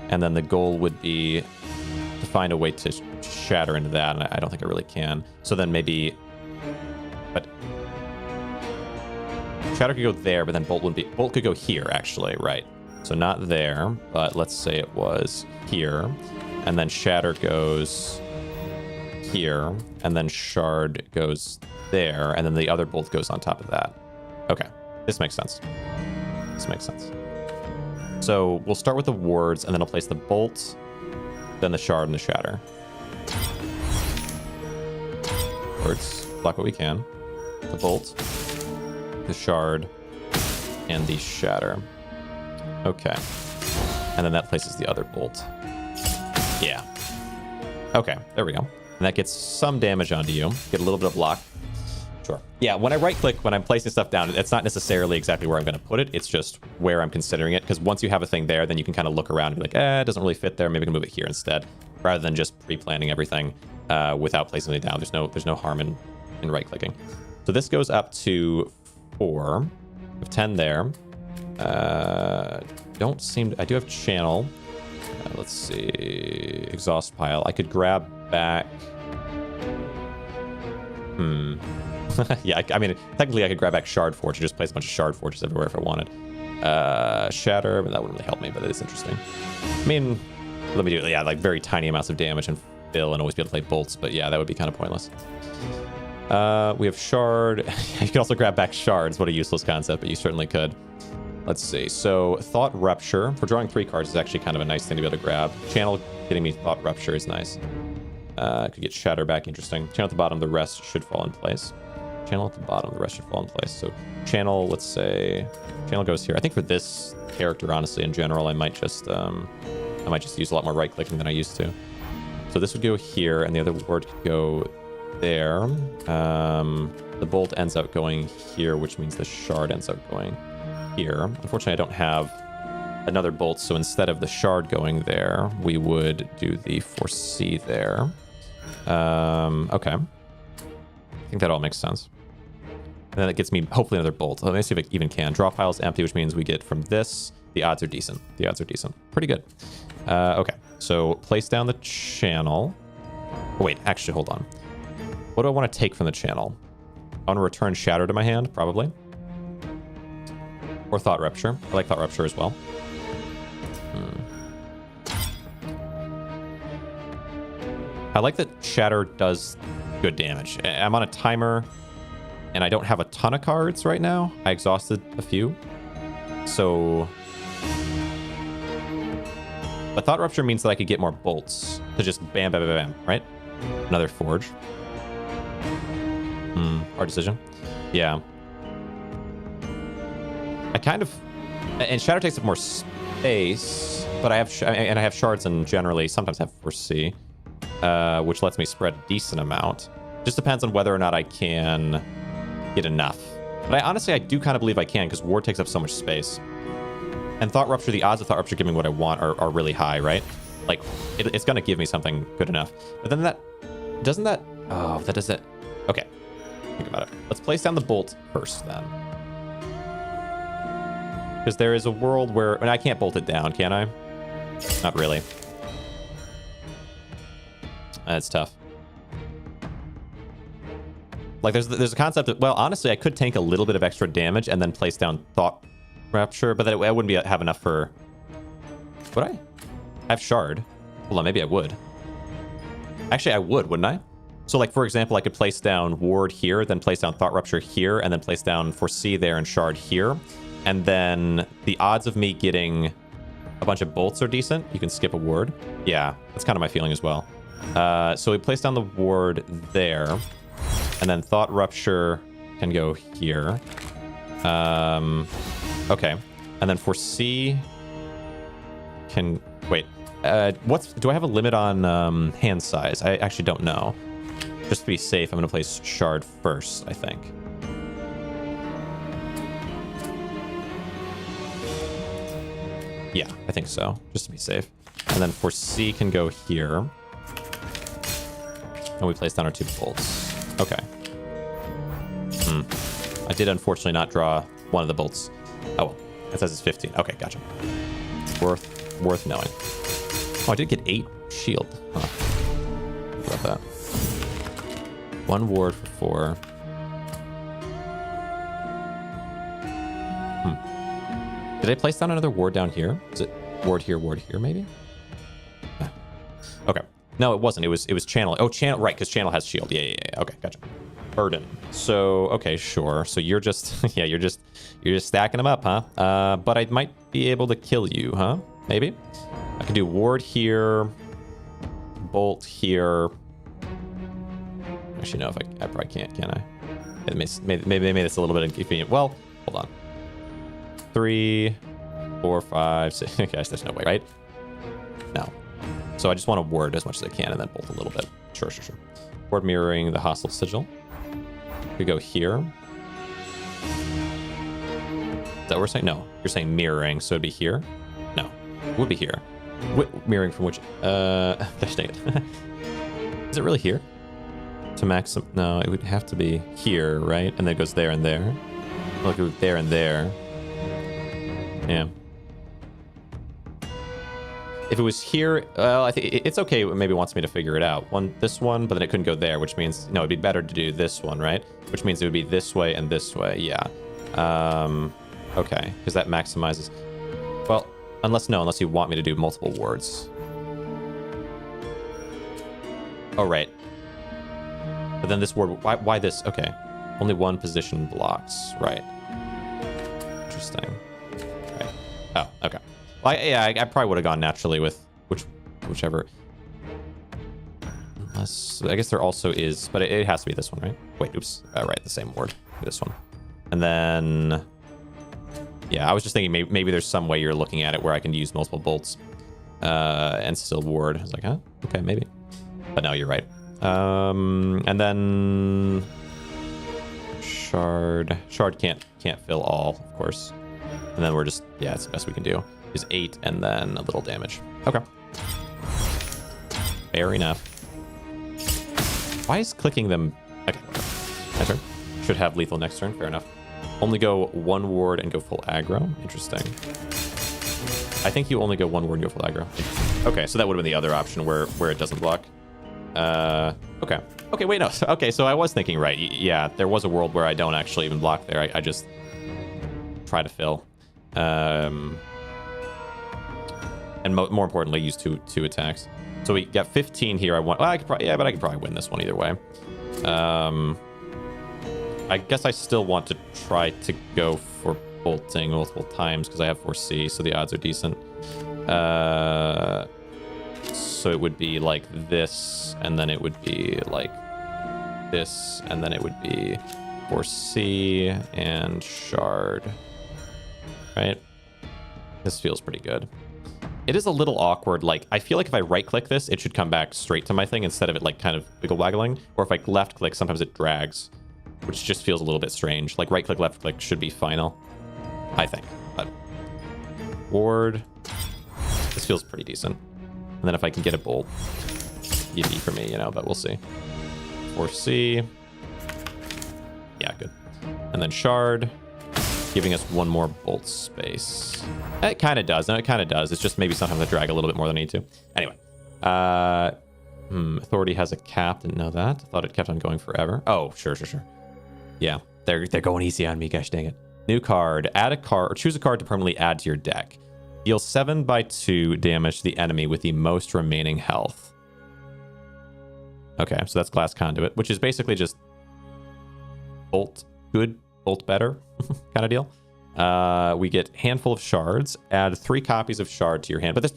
and then the goal would be to find a way to shatter into that, and I don't think I really can. So then maybe, but shatter could go there, but then bolt could go here, actually, right? So not there, but let's say it was here, and then shatter goes here, and then shard goes there, and then the other bolt goes on top of that. Okay, this makes sense. So we'll start with the wards, and then I'll place the bolt, then the shard, and the shatter. Wards, block what we can. The bolt, the shard, and the shatter. Okay, and then that places the other bolt. Yeah. Okay, there we go. And that gets some damage onto you. Get a little bit of block. Sure. Yeah, when I right-click, when I'm placing stuff down, it's not necessarily exactly where I'm going to put it. It's just where I'm considering it. Because once you have a thing there, then you can kind of look around and be like, it doesn't really fit there. Maybe I can move it here instead. Rather than just pre-planning everything without placing it down. There's no harm in right-clicking. So this goes up to 4. We have 10 there. don't seem to, I do have channel. Let's see. Exhaust pile. I could grab back. Yeah, I mean, technically I could grab back Shard Forge and just place a bunch of Shard Forges everywhere if I wanted. Shatter, but that wouldn't really help me, but it is interesting. I mean, let me do it. Yeah, like very tiny amounts of damage and fill and always be able to play bolts, but yeah, that would be kind of pointless. We have Shard. You could also grab back Shards. What a useless concept, but you certainly could. Let's see. So Thought Rupture. For drawing 3 cards is actually kind of a nice thing to be able to grab. Channel getting me Thought Rupture is nice. Could get Shatter back, interesting. Channel at the bottom, the rest should fall in place. Channel at the bottom, the rest should fall in place. So channel, let's say, channel goes here. I think for this character, honestly, in general, I might just use a lot more right clicking than I used to. So this would go here, and the other word could go there. The bolt ends up going here, which means the shard ends up going here. Unfortunately, I don't have another bolt, so instead of the shard going there, we would do the foresee there. Okay. I think that all makes sense. And then it gets me, hopefully, another bolt. Let me see if it even can. Draw pile's empty, which means we get from this. The odds are decent. The odds are decent. Pretty good. Okay. So place down the channel. Oh, wait, actually, hold on. What do I want to take from the channel? I want to return Shatter to my hand, probably. Or Thought Rupture. I like Thought Rupture as well. I like that Shatter does good damage. I'm on a timer, and I don't have a ton of cards right now. I exhausted a few. So... But Thought Rupture means that I could get more bolts to just bam, bam, bam, bam, right? Another Forge. Hard decision. Yeah. I kind of... And Shatter takes up more space, but I have Shards and generally sometimes have Foresee, which lets me spread a decent amount. Just depends on whether or not I can get enough. But honestly, I do kind of believe I can, because Ward takes up so much space. And Thought Rupture, the odds of Thought Rupture giving me what I want are really high, right? Like, it's going to give me something good enough. But then that... Doesn't that... Oh, that does it... Okay. Think about it. Let's place down the bolt first, then. Because there is a world where... I mean, I can't bolt it down, can I? Not really. That's tough. Like, there's a concept that... Well, honestly, I could tank a little bit of extra damage and then place down Thought Rupture, but then I wouldn't have enough for... Would I? I have Shard. Hold on, maybe I would. Actually, I would, wouldn't I? So, like, for example, I could place down Ward here, then place down Thought Rupture here, and then place down Foresee there and Shard here. And then the odds of me getting a bunch of bolts are decent. You can skip a ward. Yeah, that's kind of my feeling as well. So we place down the ward there. And then Thought Rupture can go here. Okay. And then Foresee can... Wait. Do I have a limit on hand size? I actually don't know. Just to be safe, I'm going to place Shard first, I think. Yeah, I think so. Just to be safe. And then Foresee can go here. And we place down our 2 bolts. Okay. I did unfortunately not draw one of the bolts. Oh, well. It says it's 15. Okay, gotcha. Worth knowing. Oh, I did get 8 shield. Huh. Think about that. 1 ward for 4. Did I place down another ward down here? Is it ward here, maybe? Okay. No, it wasn't. It was channel. Oh, channel. Right, because channel has shield. Yeah. Okay, gotcha. Burden. So, okay, sure. So you're just, yeah, you're just stacking them up, huh? But I might be able to kill you, huh? Maybe. I can do ward here, bolt here. Actually, no. If I probably can't. Can I? Maybe they made this a little bit inconvenient. Well, hold on. 3, 4, 5, 6. Guys, there's no way, right? No. So I just want to ward as much as I can and then bolt a little bit. Sure. Ward mirroring the hostile sigil. We go here. Is that what we're saying? No. You're saying mirroring, so it'd be here? No. It would be here. Mirroring from which... Gosh dang it. Is it really here? To maximum... No, it would have to be here, right? And then it goes there and there. Like it would there and there. Yeah. If it was here, well, I think it's okay. It maybe wants me to figure it out. This one, but then it couldn't go there, which means, no, it'd be better to do this one, right? Which means it would be this way and this way. Yeah. Okay, because that maximizes. Well, unless you want me to do multiple wards. Oh, right. But then this ward, why this? Okay. Only one position blocks, right. Interesting. Right. Oh, okay. Well, I probably would have gone naturally with whichever. Unless, I guess there also is, but it has to be this one, right? Wait, oops. Right, the same ward. This one. And then, yeah, I was just thinking maybe there's some way you're looking at it where I can use multiple bolts and still ward. I was like, huh? Okay, maybe. But no, you're right. And then shard can't fill all, of course. And then we're just, yeah, it's the best we can do. Is 8 and then a little damage. Okay. Fair enough. Why is clicking them? Okay. My turn. Should have lethal next turn. Fair enough. Only go one ward and go full aggro. Interesting. I think you only go one ward and go full aggro. Okay, so that would have been the other option where it doesn't block. Okay. Okay, wait, no. Okay, so I was thinking right. Yeah, there was a world where I don't actually even block there. I just try to fill. And more importantly, use two attacks. So we got 15 here. I want. Well, I could probably win this one either way. I guess I still want to try to go for bolting multiple times because I have 4C, so the odds are decent. So it would be like this, and then it would be like this, and then it would be 4C and shard. Right? This feels pretty good. It is a little awkward. Like, I feel like if I right-click this, it should come back straight to my thing instead of it, like, kind of wiggle-waggling. Or if I left-click, sometimes it drags, which just feels a little bit strange. Like, right-click, left-click should be final, I think. But ward, this feels pretty decent. And then if I can get a bolt, easy for me, you know, but we'll see. 4C. Yeah, good. And then shard, giving us one more bolt space. It kind of does. No, it kind of does. It's just maybe sometimes I drag a little bit more than I need to. Anyway. Authority has a cap. Didn't know that. Thought it kept on going forever. Oh, sure. Yeah, they're going easy on me. Gosh dang it. New card. Add a card or choose a card to permanently add to your deck. Deal 7/2 damage to the enemy with the most remaining health. Okay, so that's Glass Conduit, which is basically just bolt good, bolt better kind of deal. We get handful of shards. Add 3 copies of shard to your hand. But this,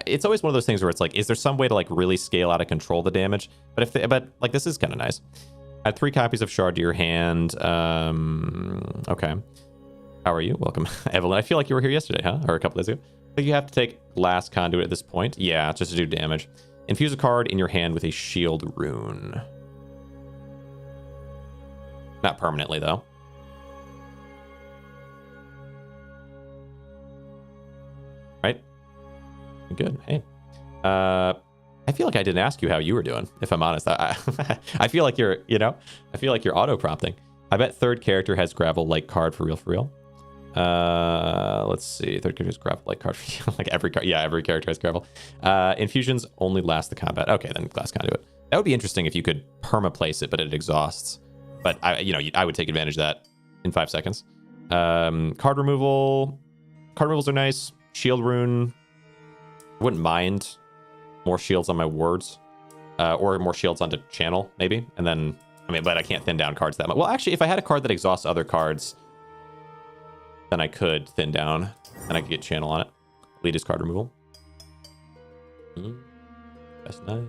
it's always one of those things where it's like, is there some way to like really scale out of control the damage? But but like this is kind of nice. Add 3 copies of shard to your hand. Okay. How are you? Welcome, Evelyn. I feel like you were here yesterday, huh? Or a couple days ago. I think you have to take Glass Conduit at this point. Yeah, just to do damage. Infuse a card in your hand with a shield rune. Not permanently, though. Right? Good. Hey. I feel like I didn't ask you how you were doing, if I'm honest. I feel like you're, I feel like you're auto-prompting. I bet third character has gravel-like card for real. Let's see. Third character has gravel-like card for like every card. Yeah, every character has gravel. Infusions only last the combat. Okay, then Glass Conduit. That would be interesting if you could perma-place it, but it exhausts. But I would take advantage of that in 5 seconds. Card removal. Card removals are nice. Shield rune. I wouldn't mind more shields on my words, or more shields onto channel, maybe. And then, but I can't thin down cards that much. Well, actually, if I had a card that exhausts other cards, then I could thin down, and I could get channel on it. Elite is card removal. That's nice.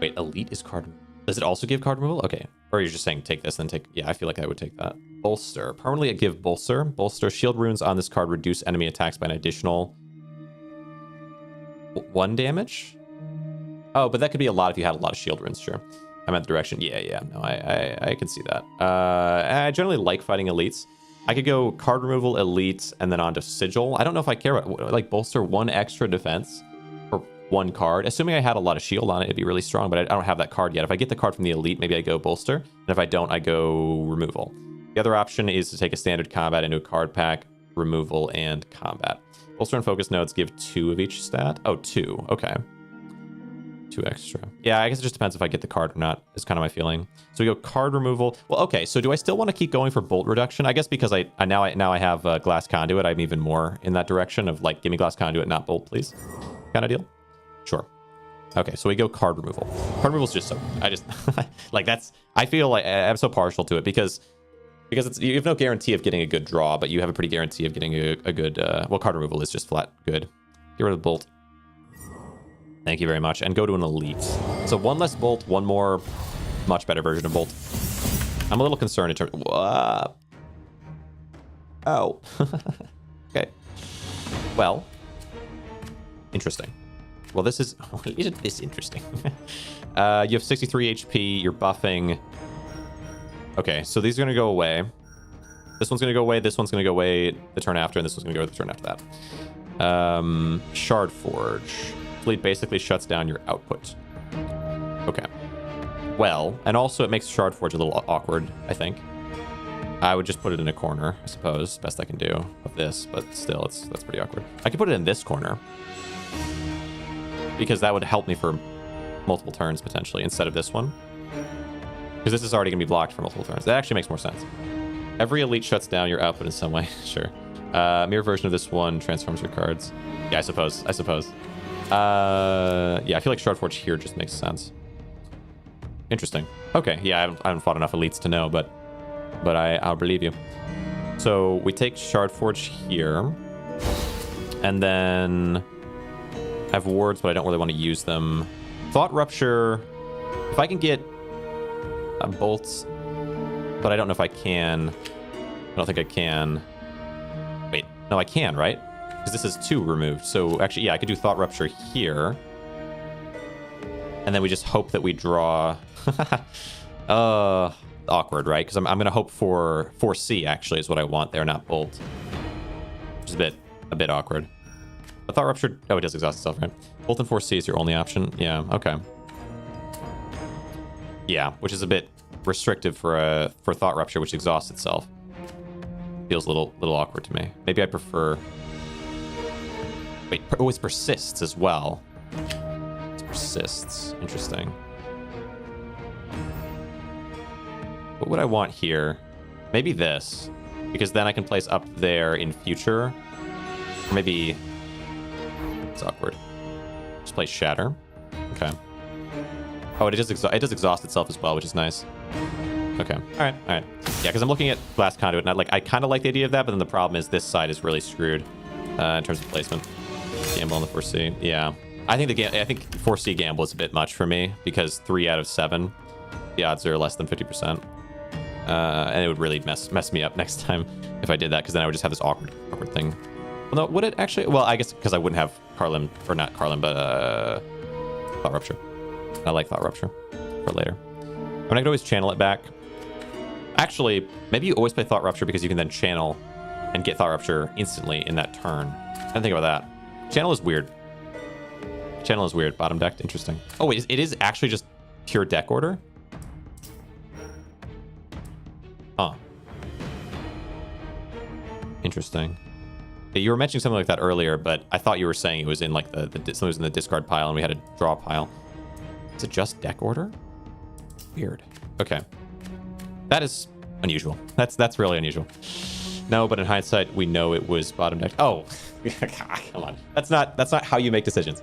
Wait, elite is card. Does it also give card removal? Okay. Or you're just saying take this, then take. Yeah, I feel like I would take that. Bolster. Permanently give bolster. Bolster. Shield runes on this card reduce enemy attacks by an additional 1 damage. Oh, but that could be a lot if you had a lot of shield runes. Sure. I meant the direction. Yeah. No, I can see that. I generally like fighting elites. I could go card removal, elite, and then on to sigil. I don't know if I care about like bolster 1 extra defense for 1 card. Assuming I had a lot of shield on it, it'd be really strong, but I don't have that card yet. If I get the card from the elite, maybe I go bolster. And if I don't, I go removal. The other option is to take a standard combat into a card pack. removal, and combat. Bolster and focus nodes give 2 of each stat. Oh, 2. Okay. 2 extra. Yeah, I guess it just depends if I get the card or not, is kind of my feeling. So we go card removal. Well, okay, so do I still want to keep going for bolt reduction? I guess because I now have glass conduit, I'm even more in that direction of like, give me glass conduit, not bolt, please. Kind of deal? Sure. Okay, so we go card removal. Card removal is just so... I just... like, that's... I feel like I'm so partial to it because it's, you have no guarantee of getting a good draw, but you have a pretty guarantee of getting a good... well, card removal is just flat good. Get rid of the bolt. Thank you very much. And go to an elite. So 1 less bolt, 1 more much better version of bolt. I'm a little concerned in terms... Whoa. Oh. Okay. Well. Interesting. Well, this is... Isn't this interesting? You have 63 HP. You're buffing. Okay, so these are going to go away. This one's going to go away. This one's going to go away the turn after, and this one's going to go the turn after that. Shard Forge. Fleet basically shuts down your output. Okay. Well, and also it makes Shard Forge a little awkward, I think. I would just put it in a corner, I suppose. Best I can do of this, but still, that's pretty awkward. I could put it in this corner. Because that would help me for multiple turns, potentially, instead of this one. Because this is already going to be blocked for multiple turns. That actually makes more sense. Every elite shuts down your output in some way. Sure. Mirror version of this one transforms your cards. Yeah, I suppose. Yeah, I feel like Shard Forge here just makes sense. Interesting. Okay, yeah, I haven't fought enough elites to know, but I'll believe you. So we take Shard Forge here, and then I have wards, but I don't really want to use them. Thought Rupture. If I can get bolts, but I don't know if I can. I don't think I can. Wait, no, I can, right? Because this is 2 removed. So actually, yeah, I could do Thought Rupture here. And then we just hope that we draw... awkward, right? Because I'm going to hope for 4C, actually, is what I want there, not Bolt. Which is a bit awkward. But Thought Rupture... Oh, it does exhaust itself, right? Bolt and 4C is your only option. Yeah, okay. Yeah, which is a bit restrictive for Thought Rupture, which exhausts itself. Feels a little awkward to me. Maybe I prefer... Wait, oh, it persists as well. It persists. Interesting. What would I want here? Maybe this. Because then I can place up there in future. Or maybe... It's awkward. Just place Shatter. Okay. Oh, it does exhaust itself as well, which is nice. Okay. All right. Yeah, because I'm looking at Glass Conduit, and I kind of like the idea of that, but then the problem is this side is really screwed in terms of placement. Gamble on the 4C. Yeah. I think 4C gamble is a bit much for me because 3 out of 7, the odds are less than 50%. And it would really mess me up next time if I did that, because then I would just have this awkward thing. Well, no, would it actually? Well, I guess because I wouldn't have Carlin, or not Carlin, but Thought Rupture. I like Thought Rupture for later. I mean, I could always channel it back. Actually, maybe you always play Thought Rupture because you can then channel and get Thought Rupture instantly in that turn. I didn't think about that. Channel is weird. Bottom decked. Interesting. Oh, wait, it is actually just pure deck order? Huh. Interesting. Yeah, you were mentioning something like that earlier, but I thought you were saying it was in like something was in the discard pile and we had a draw pile. Is it just deck order? Weird. Okay. That is unusual. That's really unusual. No, but in hindsight, we know it was bottom deck. Oh, come on. That's not how you make decisions.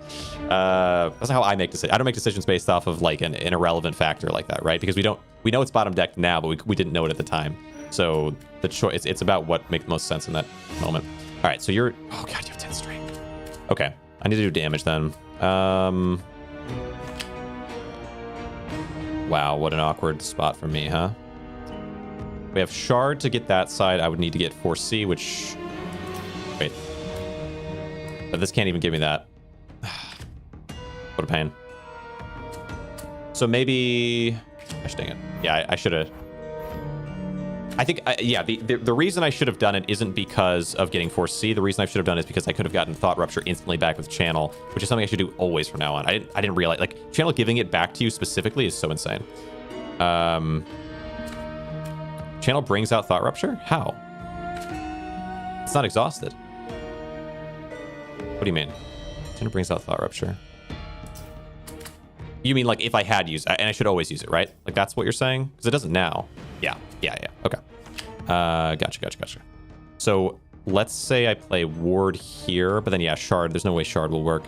That's not how I make decisions. I don't make decisions based off of like an irrelevant factor like that, right? Because we know it's bottom deck now, but we didn't know it at the time. So the choice, it's about what makes the most sense in that moment. All right, so you're... Oh, God, you have 10 strength. Okay, I need to do damage then. Wow, what an awkward spot for me, huh? We have Shard to get that side. I would need to get 4C, which... Wait. But this can't even give me that. What a pain. So maybe... Gosh, dang it. Yeah, I should have... I think, yeah, the reason I should have done it isn't because of getting 4C. The reason I should have done it is because I could have gotten Thought Rupture instantly back with Channel, which is something I should do always from now on. I didn't realize, like, Channel giving it back to you specifically is so insane. Channel brings out Thought Rupture? How? It's not exhausted. What do you mean? It brings out Thought Rupture. You mean like if I had used it, and I should always use it, right? Like that's what you're saying? Because it doesn't now. Yeah. Okay. Gotcha. So let's say I play Ward here, but then yeah, Shard. There's no way Shard will work.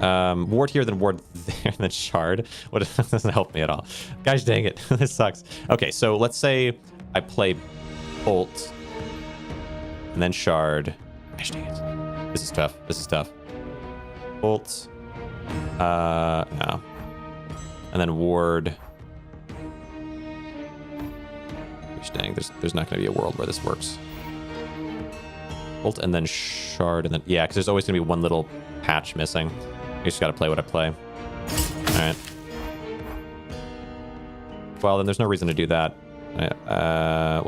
Ward here, then Ward there, then Shard. What doesn't help me at all. Gosh dang it. This sucks. Okay, so let's say I play Bolt and then Shard. Gosh dang it. This is tough. Bolt. No. And then Ward. Gosh dang, there's not going to be a world where this works. Bolt and then Shard and then... Yeah, because there's always going to be one little patch missing. You just got to play what I play. All right. Well, then there's no reason to do that. I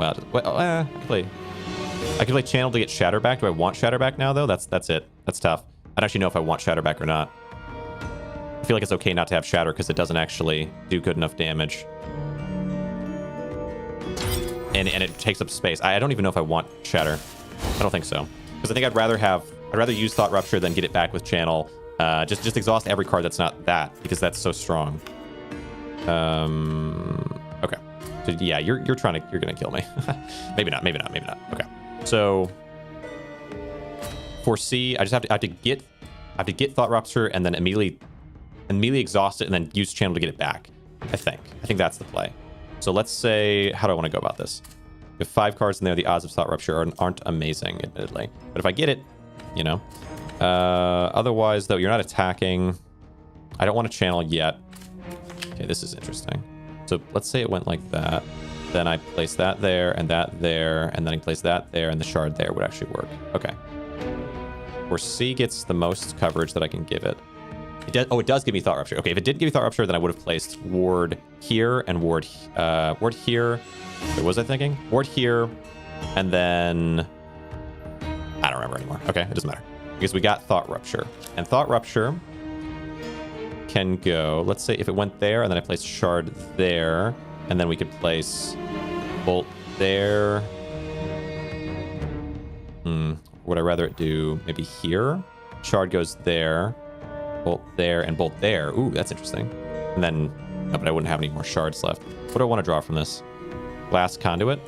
could play Channel to get Shatterback. Do I want Shatterback now, though? That's it. That's tough. I don't actually know if I want Shatterback or not. I feel like it's okay not to have Shatter because it doesn't actually do good enough damage. And it takes up space. I don't even know if I want Shatter. I don't think so. Because I think I'd rather use Thought Rupture than get it back with Channel. Just exhaust every card that's not that, because that's so strong. Okay. So yeah, you're gonna kill me. maybe not. Okay. So for C, I have to get Thought Rupture and then immediately exhaust it and then use Channel to get it back. I think that's the play. So let's say, how do I want to go about this? If 5 cards in there, the odds of Thought Rupture aren't amazing, admittedly. But if I get it, you know. Otherwise, though, you're not attacking. I don't want to Channel yet. Okay, this is interesting. So let's say it went like that. Then I place that there, and then I place that there, and the Shard there would actually work. Okay. Where C gets the most coverage that I can give it. It does give me Thought Rupture. Okay, if it did give me Thought Rupture, then I would have placed Ward here and Ward here. What was I thinking? Ward here, and then... I don't remember anymore. Okay, it doesn't matter. Because we got Thought Rupture. And Thought Rupture can go... Let's say if it went there, and then I placed Shard there, and then we could place Bolt there. Would I rather it do maybe here? Shard goes there. Bolt there and Bolt there. Ooh, that's interesting. And then, no, but I wouldn't have any more Shards left. What do I want to draw from this? Glass Conduit.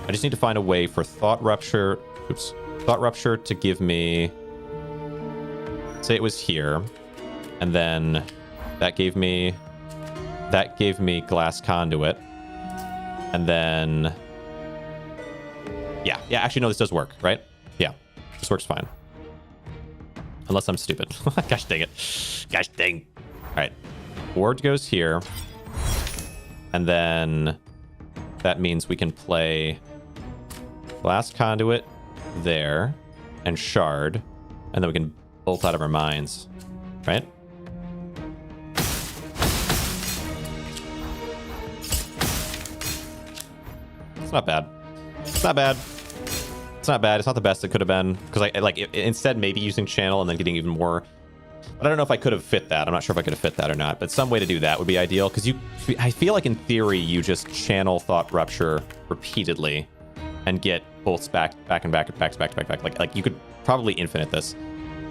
I just need to find a way for Thought Rupture. Oops. Thought Rupture to give me... Say it was here. And then that gave me Glass Conduit. And then... Yeah, actually, no, this does work, right? Yeah, this works fine. Unless I'm stupid. Gosh dang it. Gosh dang. All right. Ward goes here. And then that means we can play Glass Conduit there and Shard. And then we can bolt out of our minds. Right? It's not bad. It's not bad. It's not bad. It's not the best it could have been. Because instead maybe using Channel and then getting even more. But I don't know if I could have fit that. I'm not sure if I could have fit that or not. But some way to do that would be ideal. Because I feel like in theory you just Channel Thought Rupture repeatedly and get bolts back to back. Like you could probably infinite this.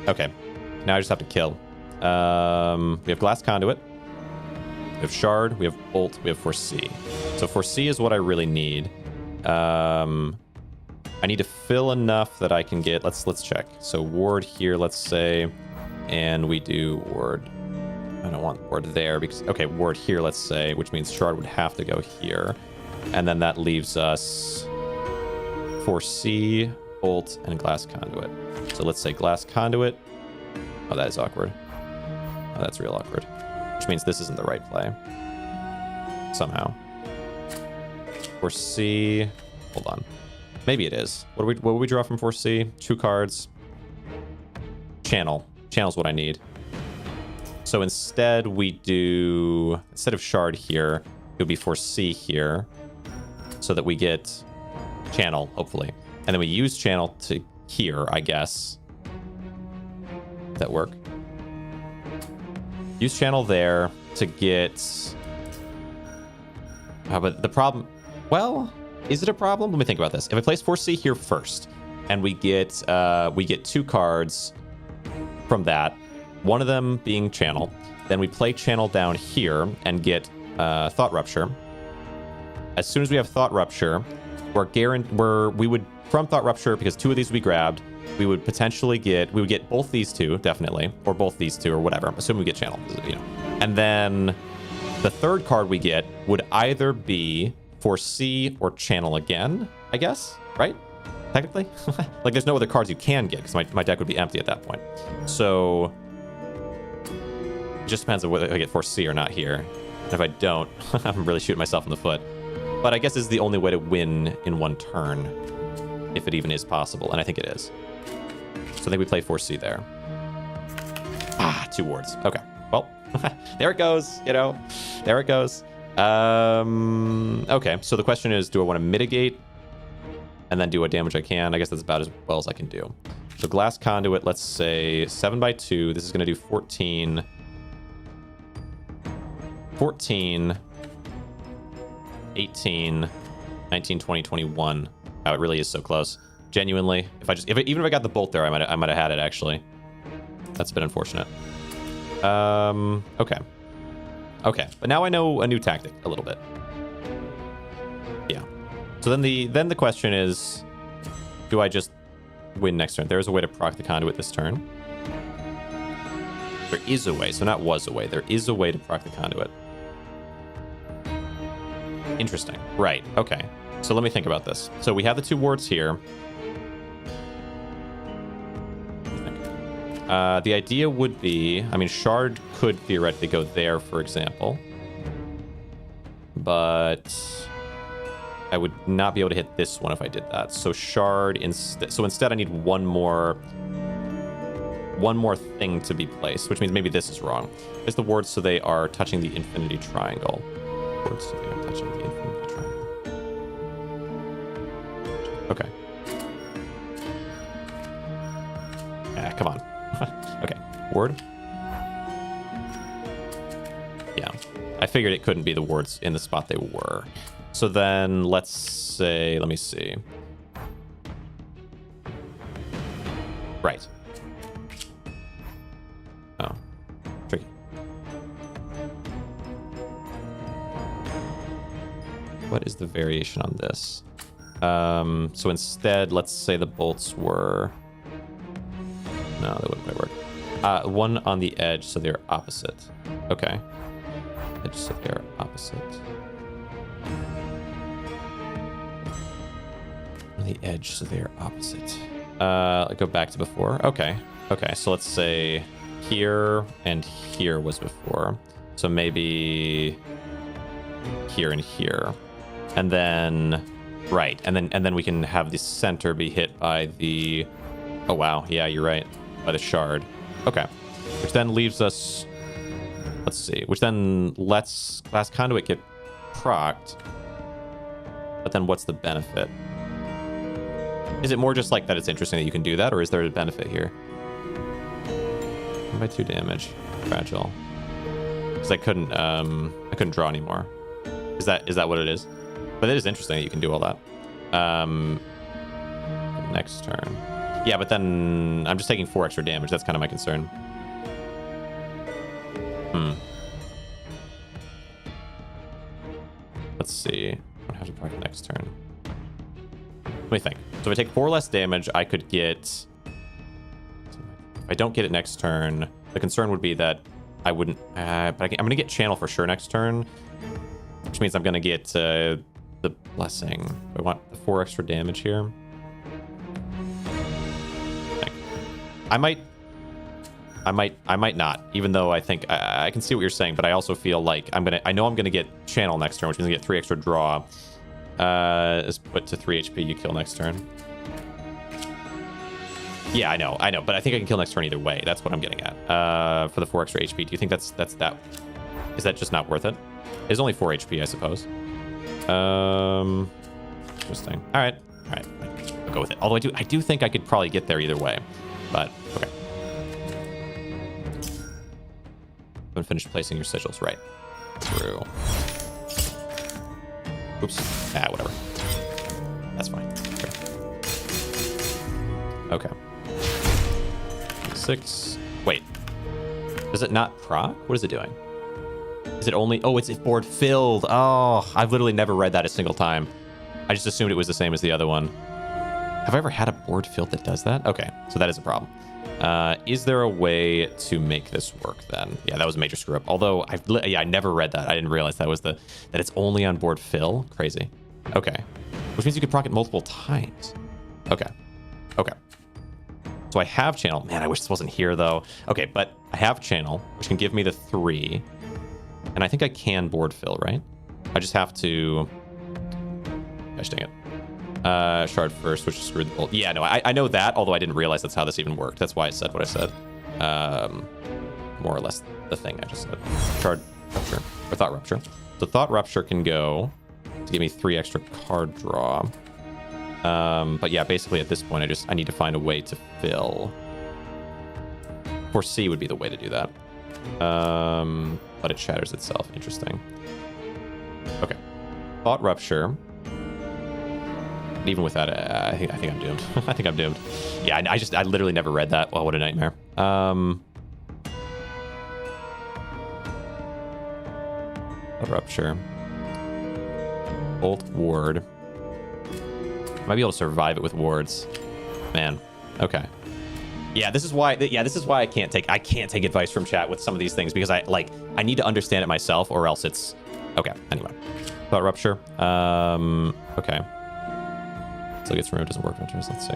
Okay. Now I just have to kill. We have Glass Conduit. We have Shard. We have Bolt. We have Foresee. So Foresee is what I really need. I need to fill enough that I can get... Let's check. So Ward here, let's say, and we do Ward. I don't want Ward there because... Okay, Ward here, let's say, which means Shard would have to go here. And then that leaves us Foresee, Bolt, and Glass Conduit. So let's say Glass Conduit. Oh, that is awkward. Oh, that's real awkward. Which means this isn't the right play. Somehow. Foresee... Hold on. Maybe it is. What would we draw from Foresee? 2 cards. Channel. Channel's what I need. So instead we do... Instead of Shard here, it would be Foresee here. So that we get Channel, hopefully. And then we use Channel to here, I guess. Does that work? Use Channel there to get... but the problem... Well... Is it a problem? Let me think about this. If I place Foresee here first, and we get 2 cards from that. One of them being Channel. Then we play Channel down here and get Thought Rupture. As soon as we have Thought Rupture, we would from Thought Rupture, because 2 of these would be grabbed, we would get both these 2 definitely, or both these 2 or whatever. Assuming we get Channel, you know. And then the 3rd card we get would either be Foresee or Channel again, I guess, right? Technically, like there's no other cards you can get because my deck would be empty at that point. So it just depends on whether I get Foresee or not here. And if I don't, I'm really shooting myself in the foot. But I guess this is the only way to win in 1 turn, if it even is possible, and I think it is. So I think we play Foresee there. 2 wards. Okay, well, there it goes. You know, there it goes. Okay, so the question is, do I want to mitigate and then do what damage I can? I guess that's about as well as I can do. So Glass Conduit, let's say 7x2. This is going to do 14, 18, 19, 20, 21. Oh, it really is so close. Genuinely, even if I got the bolt there, I might have had it actually. That's a bit unfortunate. Okay. Okay, but now I know a new tactic a little bit. Yeah. So then the question is, do I just win next turn? There is a way to proc the Conduit this turn. There is a way, so not was a way. There is a way to proc the Conduit. Interesting. Right. Okay. So let me think about this. So we have the 2 wards here. The idea would be, I mean, Shard could theoretically go there, for example. But I would not be able to hit this one if I did that. So Shard instead. So instead, I need one more thing to be placed, which means maybe this is wrong. It's the wards, so they are touching the Infinity Triangle. Wards, so they are touching the Infinity Triangle. Okay. Yeah, come on. Okay, ward. Yeah, I figured it couldn't be the wards in the spot they were. So then let's say, let me see. Right. Oh, tricky. What is the variation on this? So instead, let's say the bolts were... No, that wouldn't quite work. 1 on the edge, so they're opposite. Okay. Edge, so they're opposite. On the edge, so they're opposite. Go back to before. Okay. Okay, so let's say here and here was before. So maybe here and here. And then... Right, and then we can have the center be hit by the... Oh, wow. Yeah, you're right. By the Shard. Okay. Which then leaves us... Let's see. Which then lets Glass Conduit get procced. But then what's the benefit? Is it more just like that it's interesting that you can do that, or is there a benefit here? 1 by 2 damage. Fragile. Because I couldn't draw anymore. Is that what it is? But it is interesting that you can do all that. Next turn. Yeah, but then I'm just taking 4 extra damage. That's kind of my concern. Let's see. I don't have to proc next turn. Let me think. So if I take 4 less damage, I could get... If I don't get it next turn, the concern would be that I wouldn't... but I'm going to get Channel for sure next turn, which means I'm going to get the Blessing. I want the 4 extra damage here. I might not, even though I think I can see what you're saying, but I also feel like I know I'm gonna get Channel next turn, which means I get 3 extra draw. Is put to 3 HP, you kill next turn. Yeah, I know, but I think I can kill next turn either way. That's what I'm getting at. For the 4 extra HP, do you think that's that? Is that just not worth it? It's only 4 HP, I suppose. Interesting. All right, I'll go with it. Although I do think I could probably get there either way. But, okay. Haven't finished placing your sigils. Right. True. Oops. Whatever. That's fine. Okay. Okay. 6. Wait. Does it not proc? What is it doing? Is it only... Oh, it's board filled. Oh, I've literally never read that a single time. I just assumed it was the same as the other one. Have I ever had a board filled that does that? Okay, so that is a problem. Is there a way to make this work then? Yeah, that was a major screw up. Although, I never read that. I didn't realize that was that it's only on board fill. Crazy. Okay. Which means you could proc it multiple times. Okay. Okay. So I have channel. Man, I wish this wasn't here though. Okay, but I have channel, which can give me the 3. And I think I can board fill, right? I just have to... Gosh dang it. Shard first, which screwed the bolt. Yeah, no, I know that, although I didn't realize that's how this even worked. That's why I said what I said. More or less the thing I just said. Shard rupture, or thought rupture. So thought rupture can go to give me 3 extra card draw. But yeah, basically at this point, I need to find a way to fill. Foresee would be the way to do that. But it shatters itself. Interesting. Okay. Thought rupture. Even with that, I think I'm doomed. I think I'm doomed. Yeah, I literally never read that. Oh, what a nightmare. Rupture. Bolt ward. Might be able to survive it with wards. Man. Okay. Yeah, this is why. Yeah, this is why I can't take advice from chat with some of these things, because I need to understand it myself, or else it's okay. Anyway, thought rupture. Okay. Still gets removed, doesn't work. Let's see.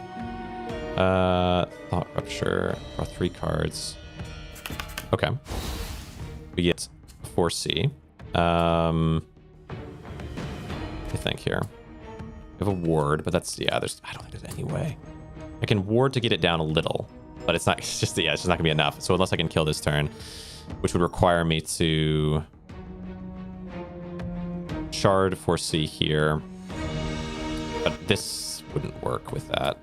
Thought rupture. Draw 3 cards. Okay. We get foresee. I think here. We have a ward, but that's, yeah, I don't think there's any way. I can ward to get it down a little, but it's just not gonna be enough. So unless I can kill this turn, which would require me to shard foresee here. But this wouldn't work with that.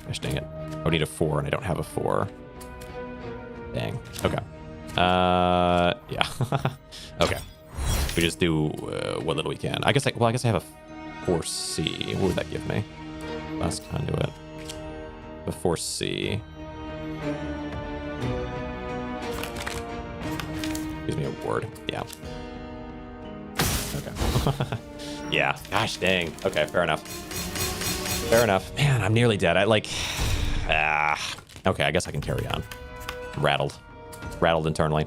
Gosh dang it. I would need a 4 and I don't have a 4. Dang. Okay. Yeah. Okay. We just do what little we can. I guess I have a foresee. What would that give me? Last conduit. The foresee. Gives me a ward. Yeah. Okay. Yeah. Gosh dang. Okay, fair enough. Fair enough. Man, I'm nearly dead. Okay, I guess I can carry on. I'm rattled. Rattled internally.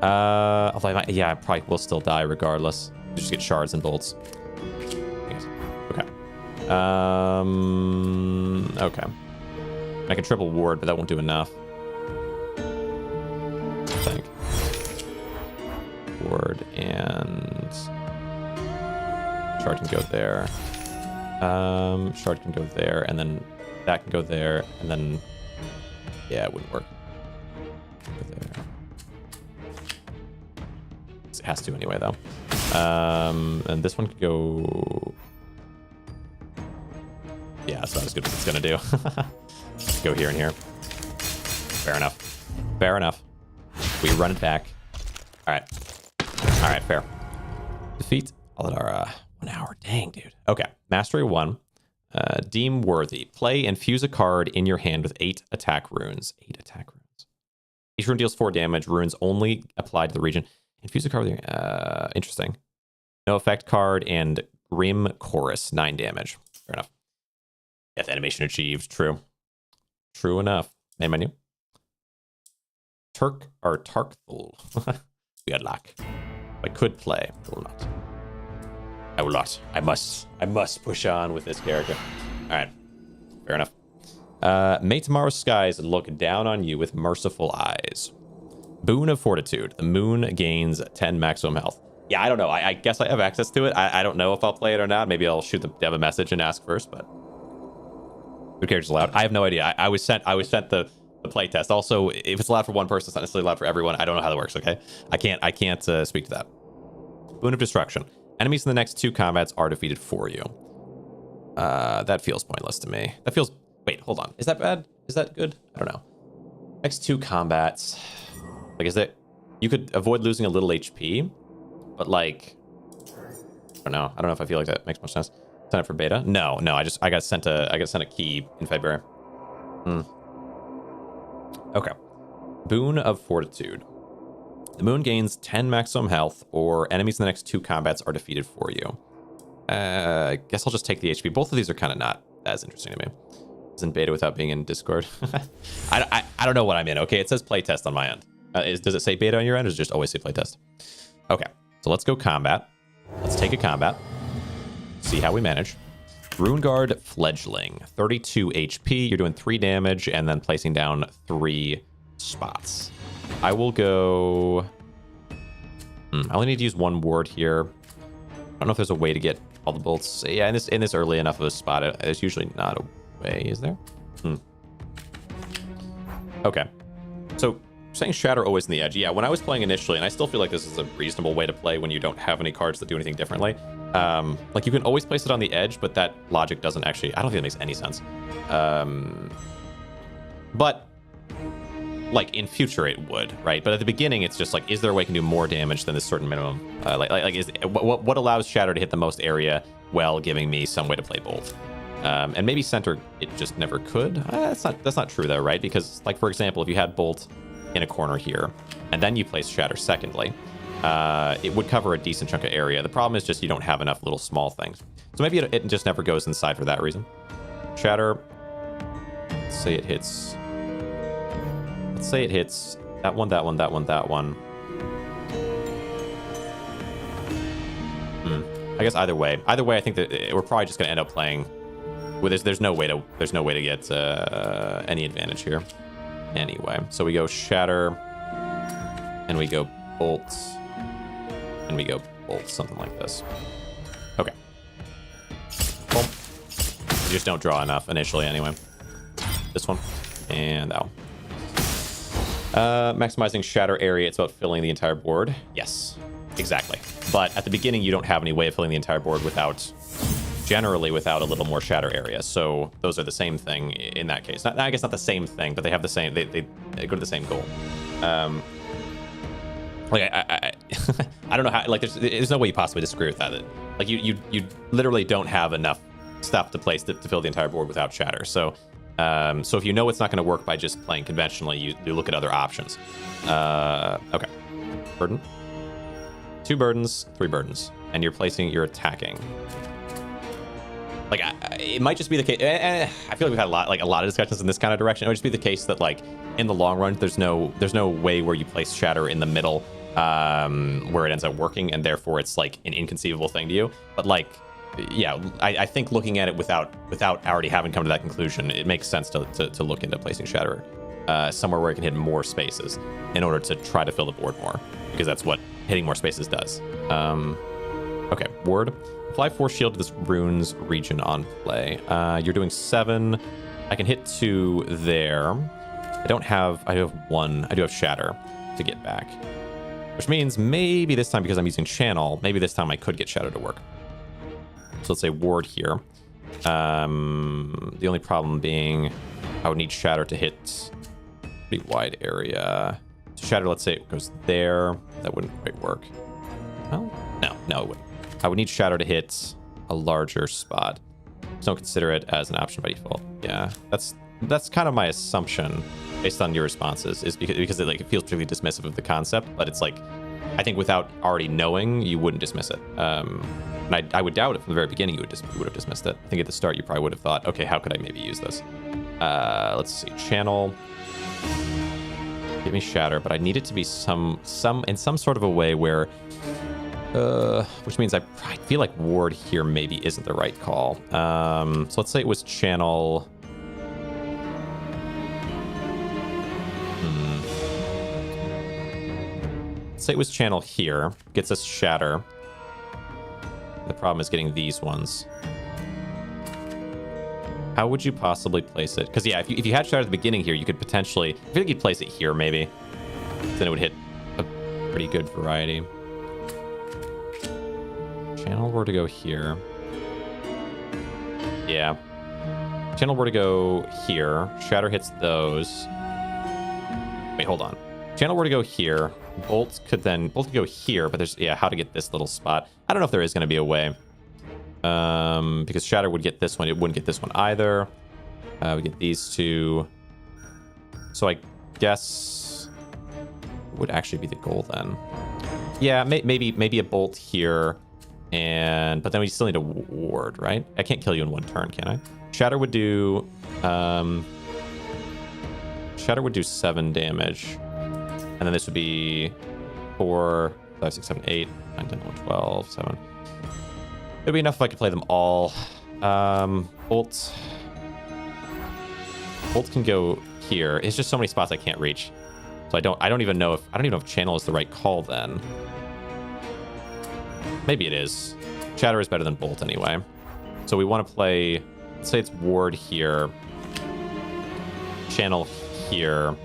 Although I probably will still die regardless. Just get shards and bolts. Okay. Okay. I can triple ward, but that won't do enough. I think. Ward and shard can go there. Shard can go there, and then that can go there, and then yeah, it wouldn't work. Go there. It has to anyway, though. And this one could go. Yeah, that's not as good as it's gonna do. Go here and here. Fair enough. Fair enough. We run it back. All right. All right, fair. Defeat all at our 1 hour. Dang, dude. Okay. Mastery 1. Deem worthy. Play and fuse a card in your hand with 8 attack runes. 8 attack runes. Each rune deals 4 damage. Runes only applied to the region. Infuse a card with your... interesting. No effect card and Grim Chorus. 9 damage. Fair enough. Death animation achieved. True. True enough. Main menu. Tarkthul. We had luck. I could play. I will not. I will not. I must push on with this character. All right. Fair enough. May tomorrow's skies look down on you with merciful eyes. Boon of Fortitude. The moon gains 10 maximum health. Yeah, I don't know. I guess I have access to it. I don't know if I'll play it or not. Maybe I'll shoot the dev a message and ask first, but good character's allowed. I have no idea. I was sent the playtest. Also, if it's allowed for one person, it's not necessarily allowed for everyone. I don't know how that works, okay? I can't speak to that. Boon of Destruction. Enemies in the next 2 combats are defeated for you. That feels pointless to me. That feels... Wait, hold on. Is that bad? Is that good? I don't know. Next 2 combats... Like, is it... You could avoid losing a little HP, but like... I don't know. I don't know if I feel like that makes much sense. Sign up for beta? No. I got sent a key in February. Hmm. Okay. Boon of Fortitude. The moon gains 10 maximum health, or enemies in the next 2 combats are defeated for you. I guess I'll just take the HP. Both of these are kind of not as interesting to me. It's in beta without being in Discord. I don't know what I'm in. Okay, it says playtest on my end. Does it say beta on your end, or does it just always say playtest? Okay, so let's go combat. Let's take a combat. See how we manage. Runeguard Fledgling, 32 HP. You're doing 3 damage and then placing down 3 spots. I will go... I only need to use 1 ward here. I don't know if there's a way to get all the bolts. Yeah, in this early enough of a spot, there's usually not a way, is there? Okay. So, saying Shatter always in the edge. Yeah, when I was playing initially, and I still feel like this is a reasonable way to play when you don't have any cards that do anything differently. Like, you can always place it on the edge, but that logic doesn't actually... I don't think it makes any sense. But... like in future it would, right? But at the beginning it's just like, is there a way I can do more damage than this certain minimum? What allows Shatter to hit the most area while giving me some way to play Bolt? And maybe center it just never could. That's not true though, right? Because like, for example, if you had Bolt in a corner here and then you place Shatter secondly, it would cover a decent chunk of area. The problem is just you don't have enough little small things. So maybe it just never goes inside for that reason. Shatter, let's say it hits... Let's say it hits that one, that one, that one, that one. I guess either way. Either way, I think that we're probably just gonna end up playing. Well, there's no way to get any advantage here. Anyway, so we go Shatter, and we go Bolt, and we go Bolt, something like this. Okay. Boom. You just don't draw enough initially, anyway. This one and that one. Maximizing Shatter area, it's about filling the entire board. Yes, exactly. But at the beginning, you don't have any way of filling the entire board generally without a little more Shatter area. So those are the same thing in that case. I guess not the same thing, but they have the same, they go to the same goal. Like, I don't know how, like, there's no way you possibly disagree with that. Like, you literally don't have enough stuff to place to fill the entire board without Shatter. So if you know it's not going to work by just playing conventionally, you look at other options. Okay. Burden. 2 burdens, 3 burdens. And you're attacking. Like, it might just be the case. I feel like we've had a lot of discussions in this kind of direction. It would just be the case that, like, in the long run, there's no way where you place Shatter in the middle where it ends up working, and therefore it's, like, an inconceivable thing to you. But, like, yeah, I think looking at it without already having come to that conclusion, it makes sense to look into placing Shatter somewhere where it can hit more spaces in order to try to fill the board more, because that's what hitting more spaces does. Okay, ward. Apply Force Shield to this runes region on play. You're doing 7. I can hit 2 there. I do have 1. I do have Shatter to get back, which means maybe this time, because I'm using Channel, maybe this time I could get Shatter to work. So let's say ward here. The only problem being I would need Shatter to hit a pretty wide area. So Shatter, let's say it goes there. That wouldn't quite work. Well, no, it wouldn't. I would need Shatter to hit a larger spot. So don't consider it as an option by default. Yeah, that's kind of my assumption based on your responses, is because it feels particularly dismissive of the concept, but it's like, I think without already knowing, you wouldn't dismiss it. And I would doubt it from the very beginning you would have dismissed it. I think at the start you probably would have thought, okay, how could I maybe use this? Let's see, Channel. Give me Shatter, but I need it to be in some sort of a way where, which means I feel like ward here maybe isn't the right call. So let's say it was Channel. Let's say it was Channel here, gets us Shatter. The problem is getting these ones. How would you possibly place it? Because yeah, if you had Shatter at the beginning here, you could potentially, I feel like you'd place it here maybe. Then it would hit a pretty good variety. Channel were to go here. Yeah. Channel were to go here. Shatter hits those. Wait, hold on. Channel were to go here. Bolt could go here, but there's, yeah, how to get this little spot. I don't know if there is going to be a way. Because Shatter would get this one. It wouldn't get this one either. We get these two. So I guess would actually be the goal then. Yeah, maybe a bolt here, but then we still need a ward, right? I can't kill you in one turn, can I? Shatter would do 7 damage, and then this would be 4, 5, 6, 7, 8, 9, 10, 11, 12, 7. It'd be enough if I could play them all. Bolt can go here. It's just so many spots I can't reach. So I don't even know if channel is the right call then. Maybe it is. Shatter is better than bolt anyway. So we want to play, let's say it's ward here, channel here,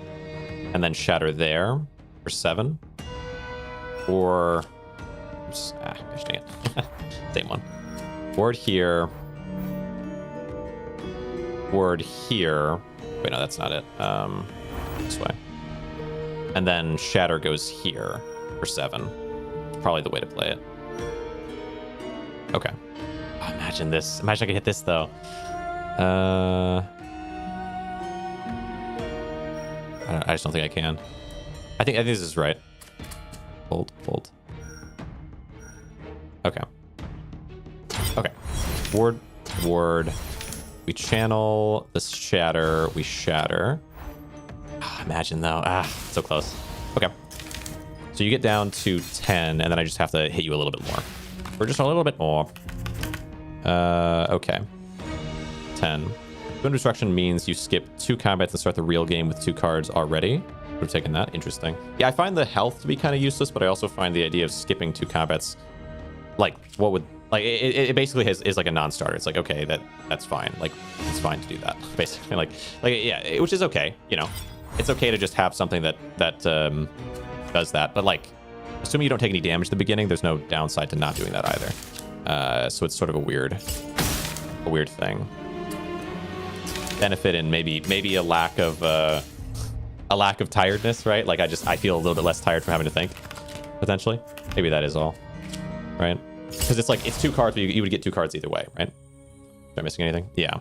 and then shatter there for 7. Or oops, gosh dang it. Same one. Ward here. Ward here. Wait, no, that's not it. This way. And then shatter goes here for 7. Probably the way to play it. Okay. Oh, imagine this. Imagine I could hit this though. I just don't think I can. I think this is right. Bolt. Okay. Okay. Ward. We channel this shatter. We shatter. Oh, imagine though. So close. Okay. So you get down to 10, and then I just have to hit you a little bit more. Or just a little bit more. Okay. 10. Boon Destruction means you skip 2 combats and start the real game with 2 cards already. Would have taken that. Interesting. Yeah, I find the health to be kind of useless, but I also find the idea of skipping 2 combats, like, what would... Like, it basically is like a non-starter. It's like, okay, that's fine. Like, it's fine to do that, basically. Like yeah, which is okay, you know. It's okay to just have something that does that. But, like, assuming you don't take any damage at the beginning, there's no downside to not doing that either. So it's sort of a weird thing. Benefit in maybe a lack of tiredness, right? Like, I feel a little bit less tired from having to think, potentially. Maybe that is all, right? Because it's like, it's 2 cards, but you would get 2 cards either way, right? Am I missing anything? Yeah.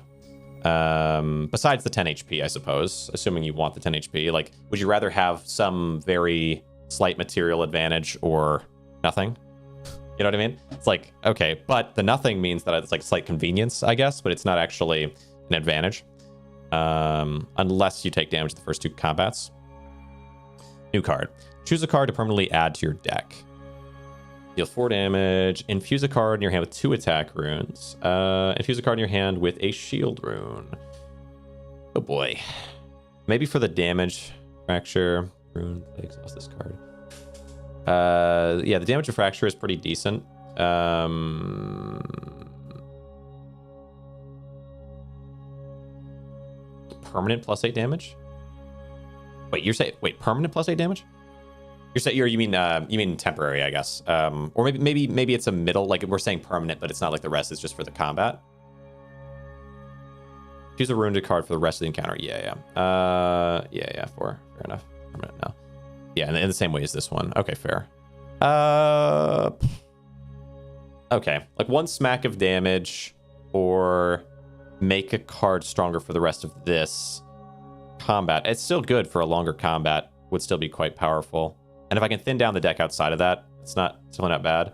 Besides the 10 HP, I suppose, assuming you want the 10 HP, like, would you rather have some very slight material advantage or nothing? You know what I mean? It's like, okay, but the nothing means that it's like slight convenience, I guess, but it's not actually an advantage. Unless you take damage the first 2 combats. New card. Choose a card to permanently add to your deck. Deal 4 damage. Infuse a card in your hand with 2 attack runes. Infuse a card in your hand with a shield rune. Oh boy. Maybe for the damage. Fracture. Rune. Exhaust this card. Yeah, the damage of fracture is pretty decent. Permanent +8 damage? Wait, permanent +8 damage? You mean temporary, I guess. Or maybe it's a middle, like we're saying permanent, but it's not like the rest is just for the combat. Choose a ruined card for the rest of the encounter. Yeah, fair enough. Permanent now. Yeah, in the same way as this one. Okay, fair. Okay, like 1 smack of damage, or make a card stronger for the rest of this combat. It's still good for a longer combat. Would still be quite powerful. And if I can thin down the deck outside of that, it's still not bad.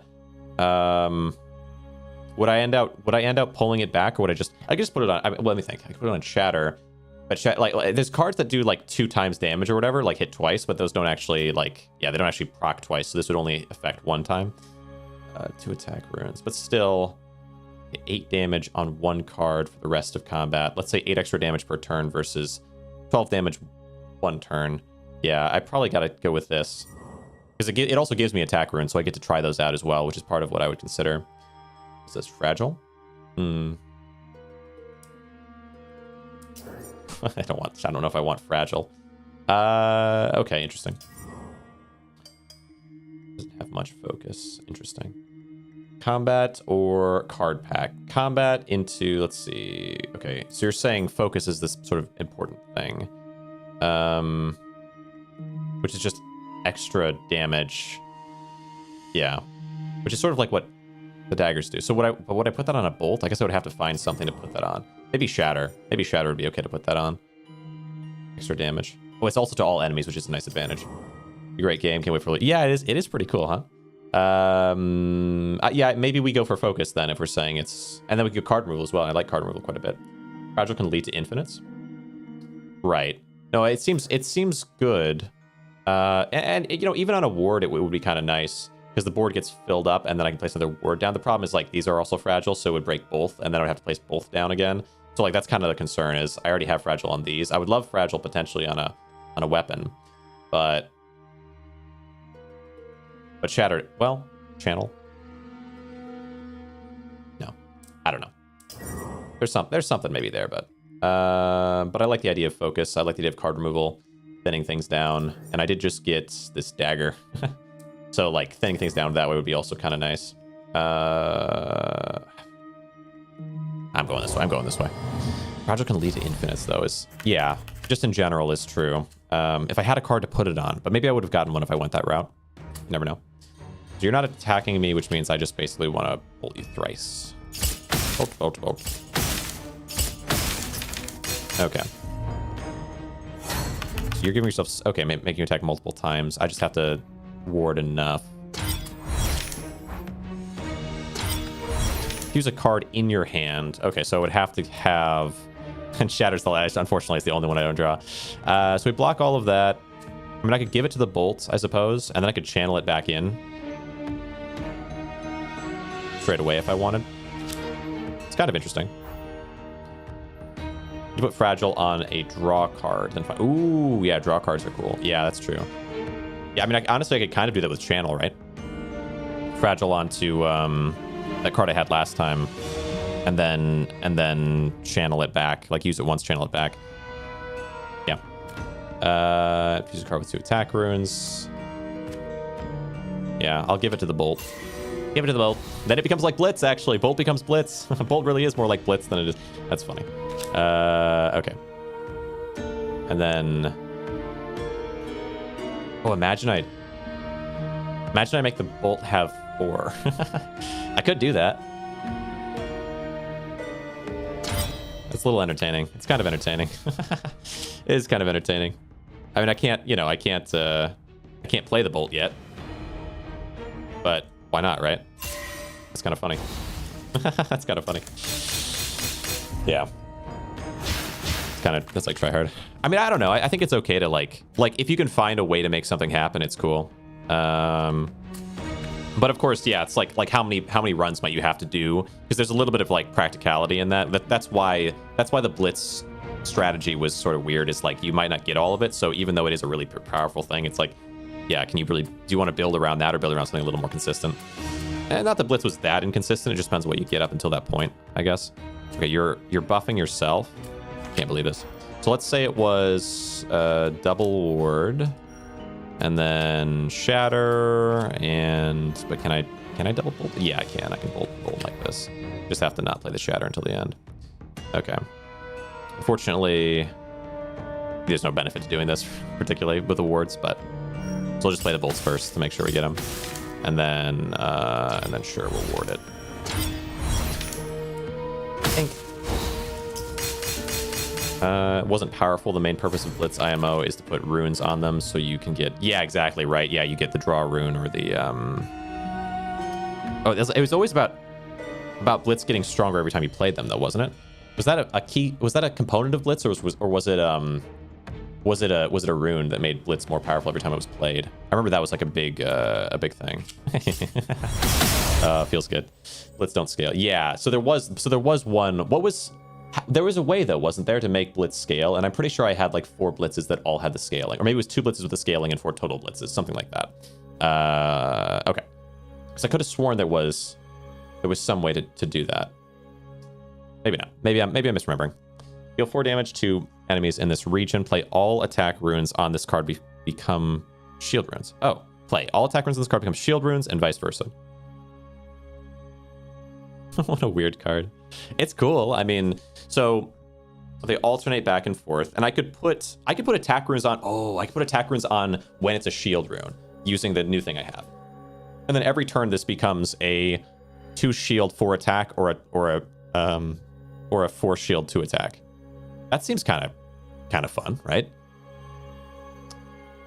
Would I end up pulling it back, or would I could just put it on? Let me think. I could put it on shatter, but like there's cards that do like 2 times damage or whatever, like hit twice, but those don't actually they don't actually proc twice. So this would only affect 1 time. 2 attack runes, but still 8 damage on 1 card for the rest of combat. Let's say 8 extra damage per turn versus 12 damage 1 turn. Yeah, I probably gotta go with this. Because it also gives me attack runes, so I get to try those out as well, which is part of what I would consider. Is this fragile? I don't know if I want fragile. Okay, interesting. Doesn't have much focus. Interesting. Combat or card pack? Combat into, let's see. Okay, so you're saying focus is this sort of important thing. Which is just extra damage. Yeah. Which is sort of like what The daggers do. So would I put that on a bolt? I guess I would have to find something to put that on. Maybe shatter. Maybe shatter would be okay to put that on. Extra damage. Oh, it's also to all enemies, which is a nice advantage. Great game. Can't wait for it. Yeah, it is. It is pretty cool, huh? Yeah, maybe we go for focus then if we're saying it's... And then we could card removal as well. I like card removal quite a bit. Fragile can lead to infinites. Right. No, it seems good. And you know, even on a ward, it would be kind of nice because the board gets filled up and then I can place another ward down. The problem is like these are also fragile, so it would break both and then I would have to place both down again. So like that's kind of the concern is I already have fragile on these. I would love fragile potentially on a weapon, but shattered. Well, channel. No, I don't know. There's something maybe there, but I like the idea of focus. I like the idea of card removal, thinning things down, and I did just get this dagger. So like thinning things down that way would be also kind of nice. I'm going this way. Fragile can lead to infinites though is, yeah, just in general is true. If I had a card to put it on, but maybe I would have gotten one if I went that route. You never know. So you're not attacking me, which means I just basically want to bolt you thrice. Bolt. Okay. So you're giving yourself... Okay, making you attack multiple times. I just have to ward enough. Use a card in your hand. Okay, so I would have to have... And Shatter's the last. Unfortunately, it's the only one I don't draw. So we block all of that. I mean, I could give it to the bolt, I suppose, and then I could channel it back in. Straight away if I wanted. It's kind of interesting. You put fragile on a draw card. Then ooh, yeah, draw cards are cool. Yeah, that's true. Yeah, I mean, honestly, I could kind of do that with channel, right? Fragile onto that card I had last time, and then channel it back. Like use it once, channel it back. Yeah. Use a card with 2 attack runes. Yeah, I'll give it to the bolt. Give it to the bolt. Then it becomes like Blitz, actually. Bolt becomes Blitz. Bolt really is more like Blitz than it is. That's funny. Okay. And then... Oh, imagine I make the bolt have 4. I could do that. It's a little entertaining. It's kind of entertaining. It is kind of entertaining. I mean, I can't play the bolt yet. But why not, right? It's kind of funny. That's kind of funny. Yeah. That's like try hard. I mean, I don't know. I think it's okay to like if you can find a way to make something happen, it's cool. But of course, yeah, it's like how many runs might you have to do? Because there's a little bit of like practicality in that. That's why the Blitz strategy was sort of weird. Is like you might not get all of it. So even though it is a really powerful thing, it's like, yeah, do you want to build around that or build around something a little more consistent? And not that Blitz was that inconsistent. It just depends what you get up until that point, I guess. Okay, you're buffing yourself. Can't believe this. So let's say it was double ward, and then shatter, but can I double bolt? Yeah, I can. I can bolt like this. Just have to not play the shatter until the end. Okay. Unfortunately, there's no benefit to doing this, particularly with the wards, but so we'll just play the bolts first to make sure we get them, and then sure, we'll ward it. It wasn't powerful. The main purpose of Blitz IMO is to put runes on them so you can get... Yeah, exactly, right. Yeah, you get the draw rune or the... Oh, it was always about Blitz getting stronger every time you played them, though, wasn't it? Was that a key... Was that a component of Blitz, or was it a rune that made Blitz more powerful every time it was played? I remember that was like a big thing. Feels good. Blitz don't scale. Yeah, so there was one... There was a way, though, wasn't there, to make Blitz scale? And I'm pretty sure I had like 4 blitzes that all had the scaling. Or maybe it was 2 blitzes with the scaling and 4 total blitzes, something like that. Okay. Because I could have sworn there was some way to do that. Maybe not. Maybe I'm misremembering. Deal 4 damage to enemies in this region. Play all attack runes on this card become shield runes. Oh, play all attack runes on this card become shield runes and vice versa. What a weird card. It's cool. I mean, so they alternate back and forth, and I could put attack runes on. Oh, I could put attack runes on when it's a shield rune using the new thing I have. And then every turn this becomes a 2 shield 4 attack or a 4 shield 2 attack. That seems kind of fun, right?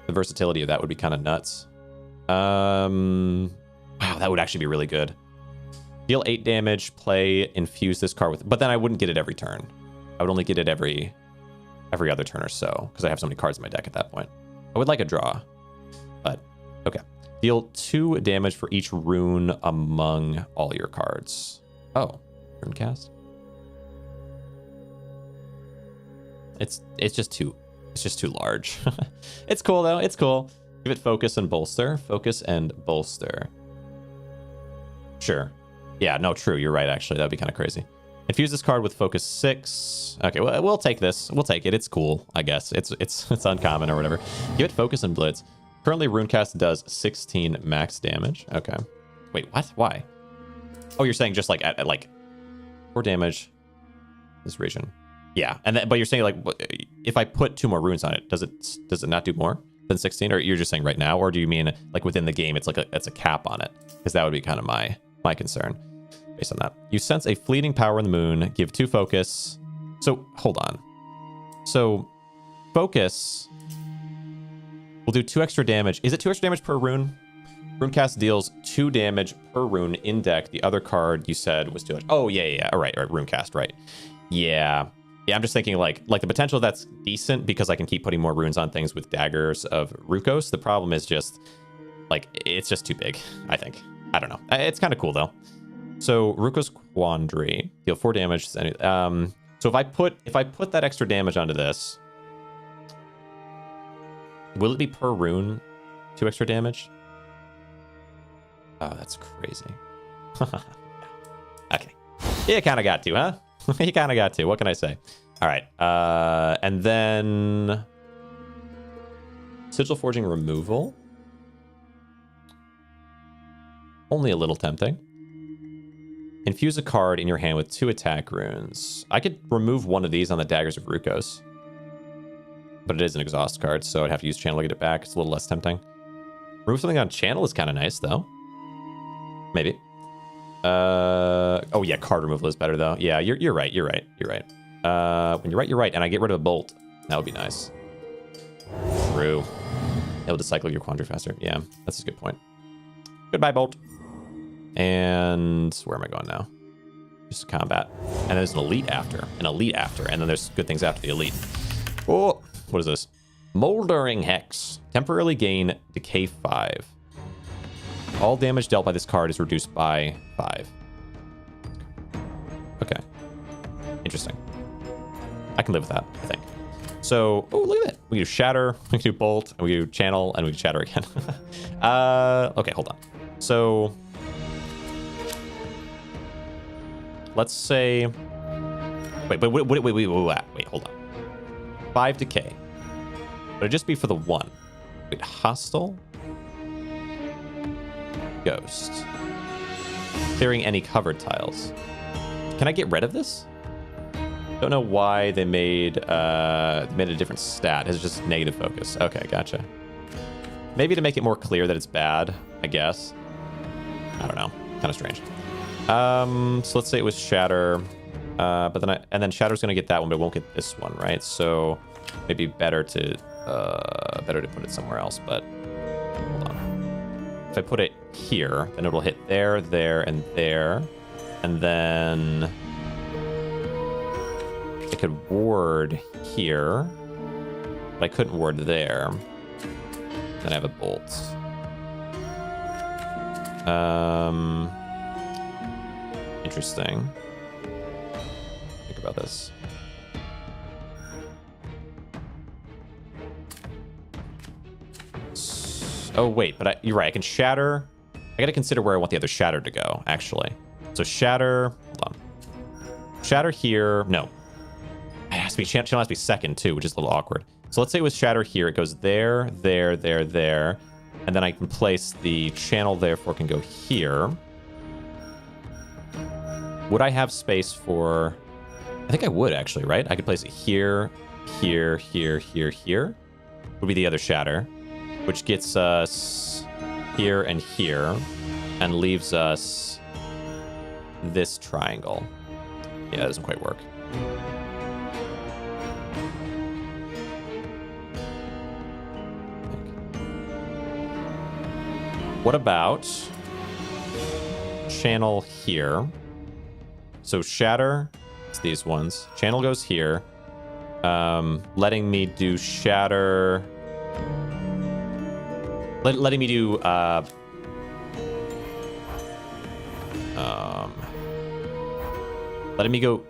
The versatility of that would be kind of nuts. Wow, that would actually be really good. Deal 8 damage, play, infuse this card with... But then I wouldn't get it every turn. I would only get it every other turn or so, because I have so many cards in my deck at that point. I would like a draw, but okay. Deal 2 damage for each rune among all your cards. Oh, rune cast? It's just too large. It's cool though. It's cool. Give it focus and bolster. Focus and bolster. Sure. Yeah, no, true. You're right, actually. That'd be kind of crazy. Infuse this card with focus 6. Okay, well, we'll take this. We'll take it. It's cool, I guess. It's uncommon or whatever. Give it focus and blitz. Currently, Runecast does 16 max damage. Okay. Wait, what? Why? Oh, you're saying just like at like 4 damage this region. Yeah, and then, but you're saying like if I put 2 more runes on it, does it not do more than 16? Or you're just saying right now, or do you mean like within the game it's like it's a cap on it? Because that would be kind of my concern based on that. You sense a fleeting power in the moon. Give 2 focus. So hold on. So focus will do 2 extra damage. Is it 2 extra damage per rune? Runecast deals 2 damage per rune in deck. The other card you said was 2. Oh yeah. All right. Runecast, right? Yeah. I'm just thinking like the potential that's decent because I can keep putting more runes on things with daggers of Rukos. The problem is just like it's just too big, I think. I don't know. It's kind of cool though. So Rukos Quandary, deal 4 damage. So if I put that extra damage onto this, will it be per rune 2 extra damage? Oh, that's crazy. Okay. You kind of got to, huh? You kind of got to. What can I say? All right. And then Sigil Forging removal. Only a little tempting. Infuse a card in your hand with 2 attack runes. I could remove one of these on the Daggers of Rukos. But it is an exhaust card, so I'd have to use Channel to get it back. It's a little less tempting. Remove something on Channel is kind of nice, though. Maybe. Oh yeah, card removal is better though. Yeah, you're right. When you're right, and I get rid of a bolt, that would be nice. True. Able to cycle your quandary faster. Yeah, that's a good point. Goodbye, bolt. And where am I going now? Just combat. And then there's an elite after, and then there's good things after the elite. Oh, what is this? Moldering Hex. Temporarily gain decay 5. All damage dealt by this card is reduced by 5. Okay. Interesting. I can live with that, I think. So, oh, look at that. We can do Shatter, we can do Bolt, and we can do Channel, and we can Shatter again. Okay, hold on. So, let's say... Wait, hold on. 5 decay. But it'd just be for the 1. Wait, Hostile? Ghost. Clearing any covered tiles. Can I get rid of this? Don't know why they made a different stat. It's just negative focus. Okay, gotcha. Maybe to make it more clear that it's bad, I guess. I don't know. Kind of strange. So let's say it was Shatter. But then Shatter's gonna get that one, but it won't get this one, right? So maybe better to put it somewhere else, but hold on. If I put it here, then it'll hit there, there, and there. And then I could ward here, but I couldn't ward there. Then I have a bolt. Interesting. Think about this. Oh, wait, but you're right. I can Shatter. I got to consider where I want the other Shatter to go, actually. So Shatter. Hold on. Shatter here. No. It has to be, Channel has to be second, too, which is a little awkward. So let's say it was Shatter here. It goes there, there, there, there. And then I can place the Channel, therefore, can go here. Would I have space for... I think I would, actually, right? I could place it here, here, here, here, here. Would be the other Shatter, which gets us here and here, and leaves us this triangle. Yeah, it doesn't quite work. What about channel here? So shatter, it's these ones. Channel goes here. Letting me do shatter. Letting me do letting me go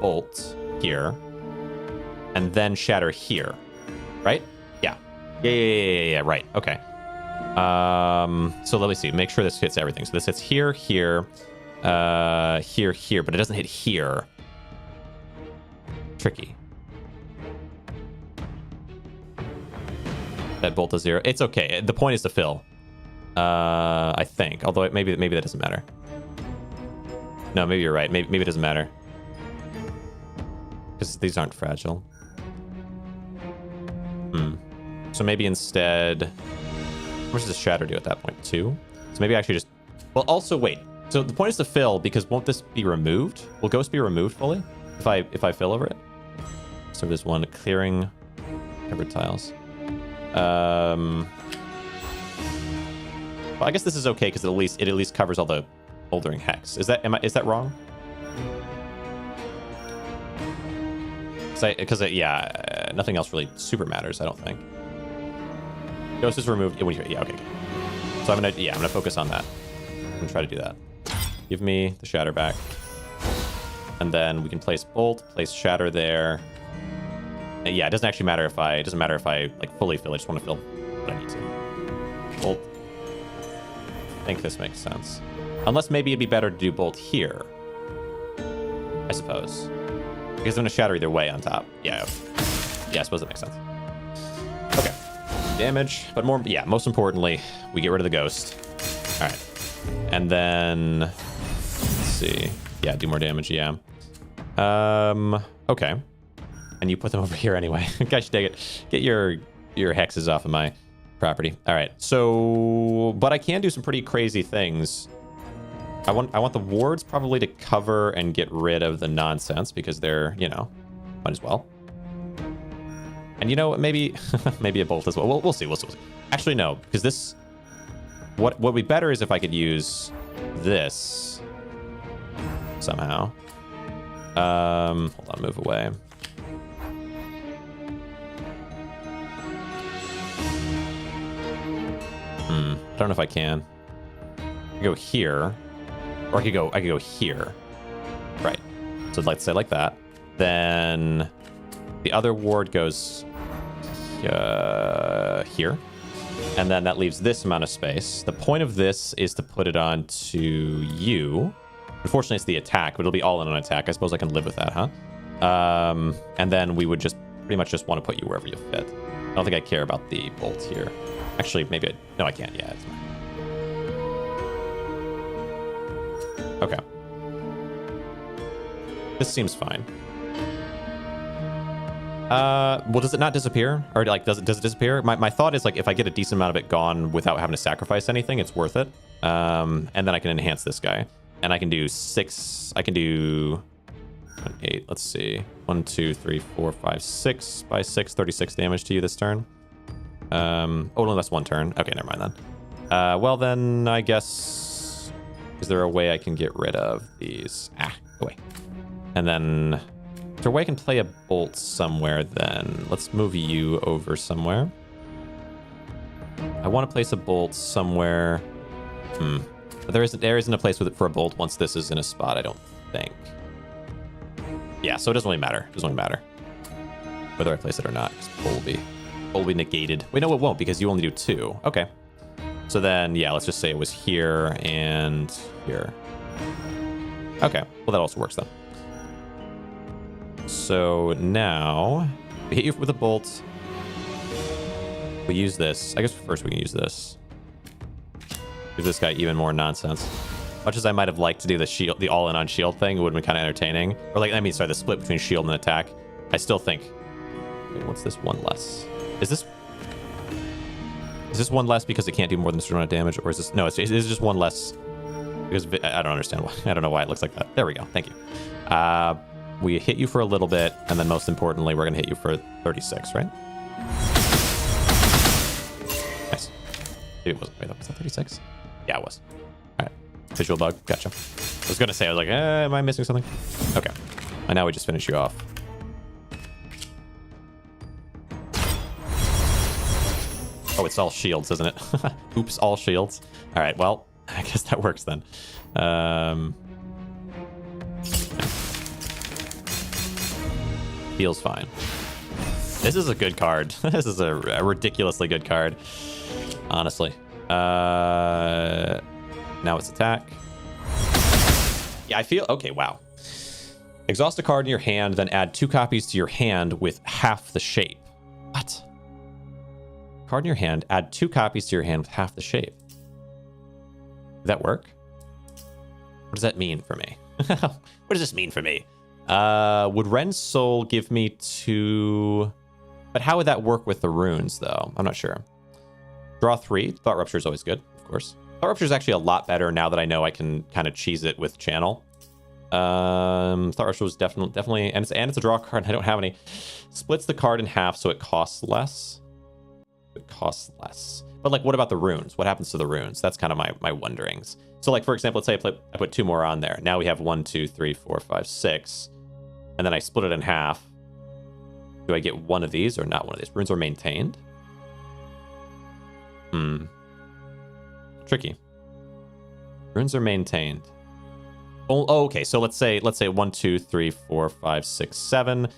bolt here and then shatter here, right? Yeah, right. Okay. So let me see, make sure this hits everything. So this hits here, here, here, but it doesn't hit here. Tricky. That bolt to 0. It's okay. The point is to fill. I think. Although maybe that doesn't matter. No, maybe you're right. Maybe it doesn't matter. Because these aren't fragile. So maybe instead... How much does shatter do at that point? 2? So maybe actually just... Well, also, wait. So the point is to fill, because won't this be removed? Will Ghost be removed fully if I fill over it? So there's one clearing covered tiles. Well, I guess this is okay because it at least covers all the bouldering hex. Is that wrong? Because yeah, nothing else really super matters. I don't think. Ghost is removed. Yeah, okay. So I'm gonna focus on that. I'm gonna try to do that. Give me the shatter back, and then we can place bolt, place shatter there. And yeah, it doesn't actually matter if I like fully fill. I just want to fill what I need to. Bolt. I think this makes sense. Unless maybe it'd be better to do bolt here. I suppose. Because I'm going to shatter either way on top. Yeah, I suppose that makes sense. Okay. Damage. But most importantly, we get rid of the ghost. All right. And then... Let's see. Yeah, do more damage, yeah. Okay. And you put them over here anyway. Gosh dang it. Get your hexes off of my property. All right. So, but I can do some pretty crazy things. I want the wards probably to cover and get rid of the nonsense because they're, might as well. And maybe maybe a bolt as well. We'll see. We'll see. Actually, no, because this what would be better is if I could use this somehow. Hold on, move away. I don't know if I can. I can go here. Or I could go here. Right. So let's say like that. Then the other ward goes here. And then that leaves this amount of space. The point of this is to put it onto you. Unfortunately, it's the attack, but it'll be all in on attack. I suppose I can live with that, huh? And then we would just pretty much just want to put you wherever you fit. I don't think I care about the bolt here. Actually, maybe no, I can't. Yeah, it's fine. Okay. This seems fine. Well, does it not disappear? Or like, does it disappear? My thought is like, if I get a decent amount of it gone without having to sacrifice anything, it's worth it. And then I can enhance this guy. And I can do 6. I can do 8. Let's see. 1, 2, 3, 4, 5, 6 by 6, 36 damage to you this turn. Oh, no, that's 1 turn. Okay, never mind then. Well, then I guess... Is there a way I can get rid of these? Go away. And then, is there a way I can play a bolt somewhere then? Let's move you over somewhere. I want to place a bolt somewhere. But there isn't a place for a bolt once this is in a spot, I don't think. Yeah, so it doesn't really matter. It doesn't really matter whether I place it or not. Bolt will be negated. Wait, no, it won't because you only do 2. Okay. So then, yeah, let's just say it was here and here. Okay, well, that also works then. So now, we hit you with a bolt. We use this. I guess first we can use this. Give this guy even more nonsense. Much as I might have liked to do the all-in on shield thing, it would have been kind of entertaining. Or like, the split between shield and attack. I still think... Wait, what's this one less? Is this one less because it can't do more than a certain amount of damage? Or is this... No, it's just one less Because I don't understand why. I don't know why it looks like that. There we go. Thank you. We hit you for a little bit, and then most importantly, we're going to hit you for 36, right? Nice. Maybe it wasn't. Wait, was that 36? Yeah, it was. All right. Visual bug. Gotcha. I was going to say, I was like, am I missing something? Okay. And now we just finish you off. Oh, it's all shields, isn't it? Oops, all shields. All right, well, I guess that works then. Feels fine. This is a good card. This is a ridiculously good card, honestly. Now it's attack. Yeah, I feel... Okay, wow. Exhaust a card in your hand, then add 2 copies to your hand with half the shape. What? Card in your hand, add 2 copies to your hand with half the shape. Did that work? What does that mean for me? What does this mean for me? Would Ren's Soul give me 2... But how would that work with the runes, though? I'm not sure. Draw 3. Thought Rupture is always good, of course. Thought Rupture is actually a lot better now that I know I can kind of cheese it with Channel. Thought Rupture was definitely... And it's a draw card, and I don't have any. Splits the card in half, so it costs less. It costs less. But, like, what about the runes? What happens to the runes? That's kind of my wonderings. So, like, for example, let's say I put 2 more on there. Now we have 1, 2, 3, 4, 5, 6. And then I split it in half. Do I get one of these or not one of these? Runes are maintained? Tricky. Runes are maintained. Oh, okay. So let's say 1, 2, 3, 4, 5, 6, 7.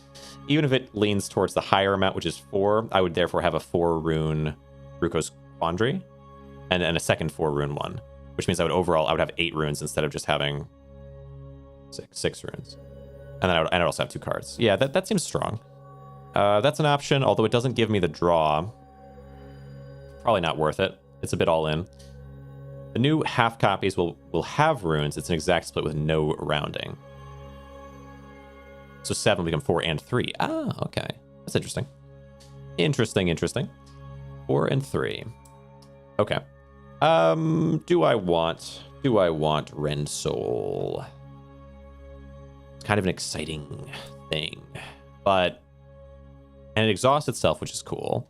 Even if it leans towards the higher amount, which is 4, I would therefore have a 4-rune Ruko's Quandary and a second 4-rune one, which means I would have 8 runes instead of just having 6 runes. And then I'd also have 2 cards. Yeah, that seems strong. That's an option, although it doesn't give me the draw. Probably not worth it. It's a bit all in. The new half copies will have runes. It's an exact split with no rounding. So 7 will become 4 and 3. Ah, okay. That's interesting. Interesting. 4 and 3. Okay. Do I want Ren's Soul? It's kind of an exciting thing. And it exhausts itself, which is cool.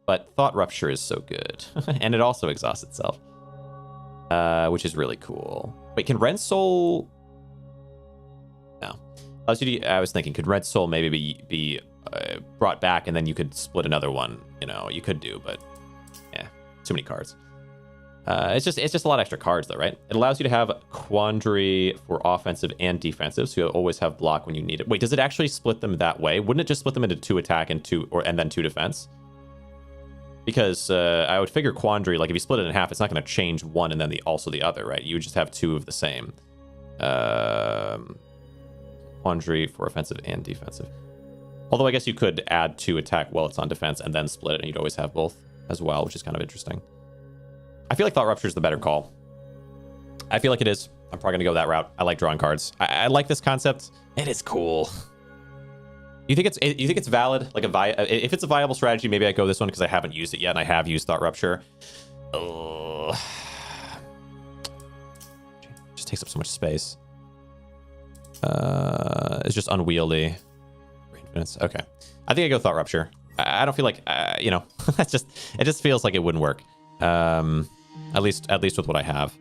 But Thought Rupture is so good. And it also exhausts itself. Which is really cool. Wait, can Ren's Soul... No. I was thinking, could Ren's Soul maybe be brought back and then you could split another one? You know, you could do, but yeah, too many cards. It's just a lot of extra cards, though, right? It allows you to have Quandary for offensive and defensive, so you'll always have block when you need it. Wait, does it actually split them that way? Wouldn't it just split them into 2 attack and then 2 defense? Because I would figure Quandary, like if you split it in half, it's not going to change one and then also the other, right? You would just have 2 of the same. Quandary for offensive and defensive. Although I guess you could add 2 attack while it's on defense and then split it, and you'd always have both as well, which is kind of interesting. I feel like Thought Rupture is the better call. I feel like it is. I'm probably going to go that route. I like drawing cards. I like this concept. It is cool. You think it's valid? Like if it's a viable strategy, maybe I go this one because I haven't used it yet, and I have used Thought Rupture. Just takes up so much space. It's just unwieldy. Okay, I think I go Thought Rupture. I don't feel like it just feels like it wouldn't work. At least with what I have.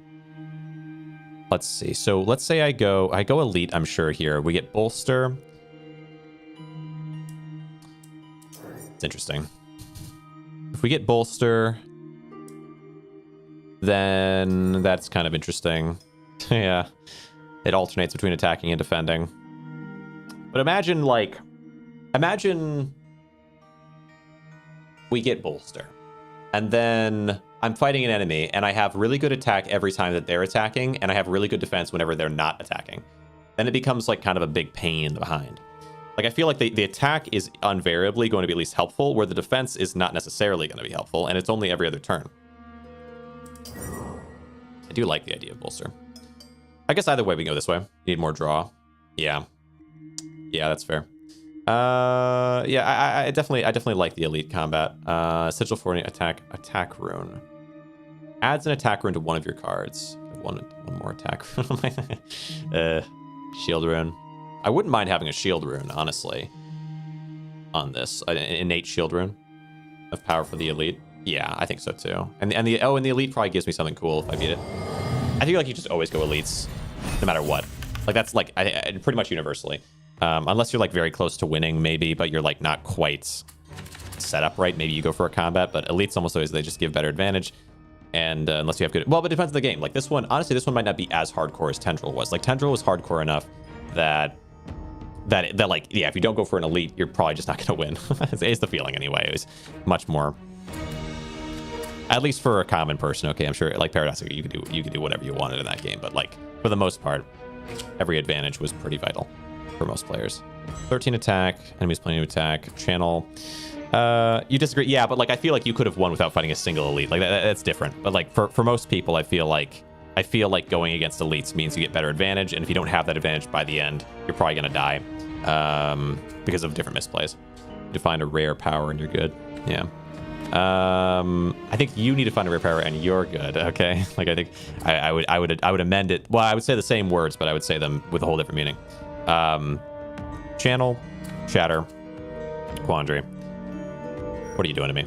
Let's see. So let's say I go elite. I'm sure here we get bolster. It's interesting. If we get bolster, then that's kind of interesting. Yeah, it alternates between attacking and defending. But imagine we get bolster, and then I'm fighting an enemy, and I have really good attack every time that they're attacking, and I have really good defense whenever they're not attacking. Then it becomes like kind of a big pain in the behind. Like, I feel like the attack is invariably going to be at least helpful, where the defense is not necessarily going to be helpful, and it's only every other turn. I do like the idea of bolster. I guess either way we go this way. You need more draw. Yeah, that's fair. Yeah, I definitely like the elite combat. Sigil for attack rune. Adds an attack rune to one of your cards. One more attack rune. Shield rune. I wouldn't mind having a shield rune, honestly. On this, an innate shield rune of power for the elite. Yeah, I think so too. And the elite probably gives me something cool if I beat it. I feel like you just always go elites, no matter what. Like that's like pretty much universally, unless you're like very close to winning, maybe, but you're like not quite set up right. Maybe you go for a combat, but elites almost always they just give better advantage. And unless you have good, well, but it depends on the game. Like this one, honestly, this one might not be as hardcore as Tendril was. Like Tendril was hardcore enough that like, yeah, if you don't go for an elite, you're probably just not going to win. It's the feeling anyway. It was much more, at least for a common person. Okay, I'm sure like Paradoxical, you could do whatever you wanted in that game, but like for the most part, every advantage was pretty vital for most players. 13 attack, enemies planning to attack, channel. You disagree? Yeah, but like I feel like you could have won without fighting a single elite. Like that's different. But like for most people, I feel like going against elites means you get better advantage, and if you don't have that advantage by the end, you're probably gonna die because of different misplays. You find a rare power and you're good. Yeah. I think you need to find a rare power and you're good. Okay. Like I think I would amend it. Well, I would say the same words, but I would say them with a whole different meaning. Channel, shatter, quandary. What are you doing to me?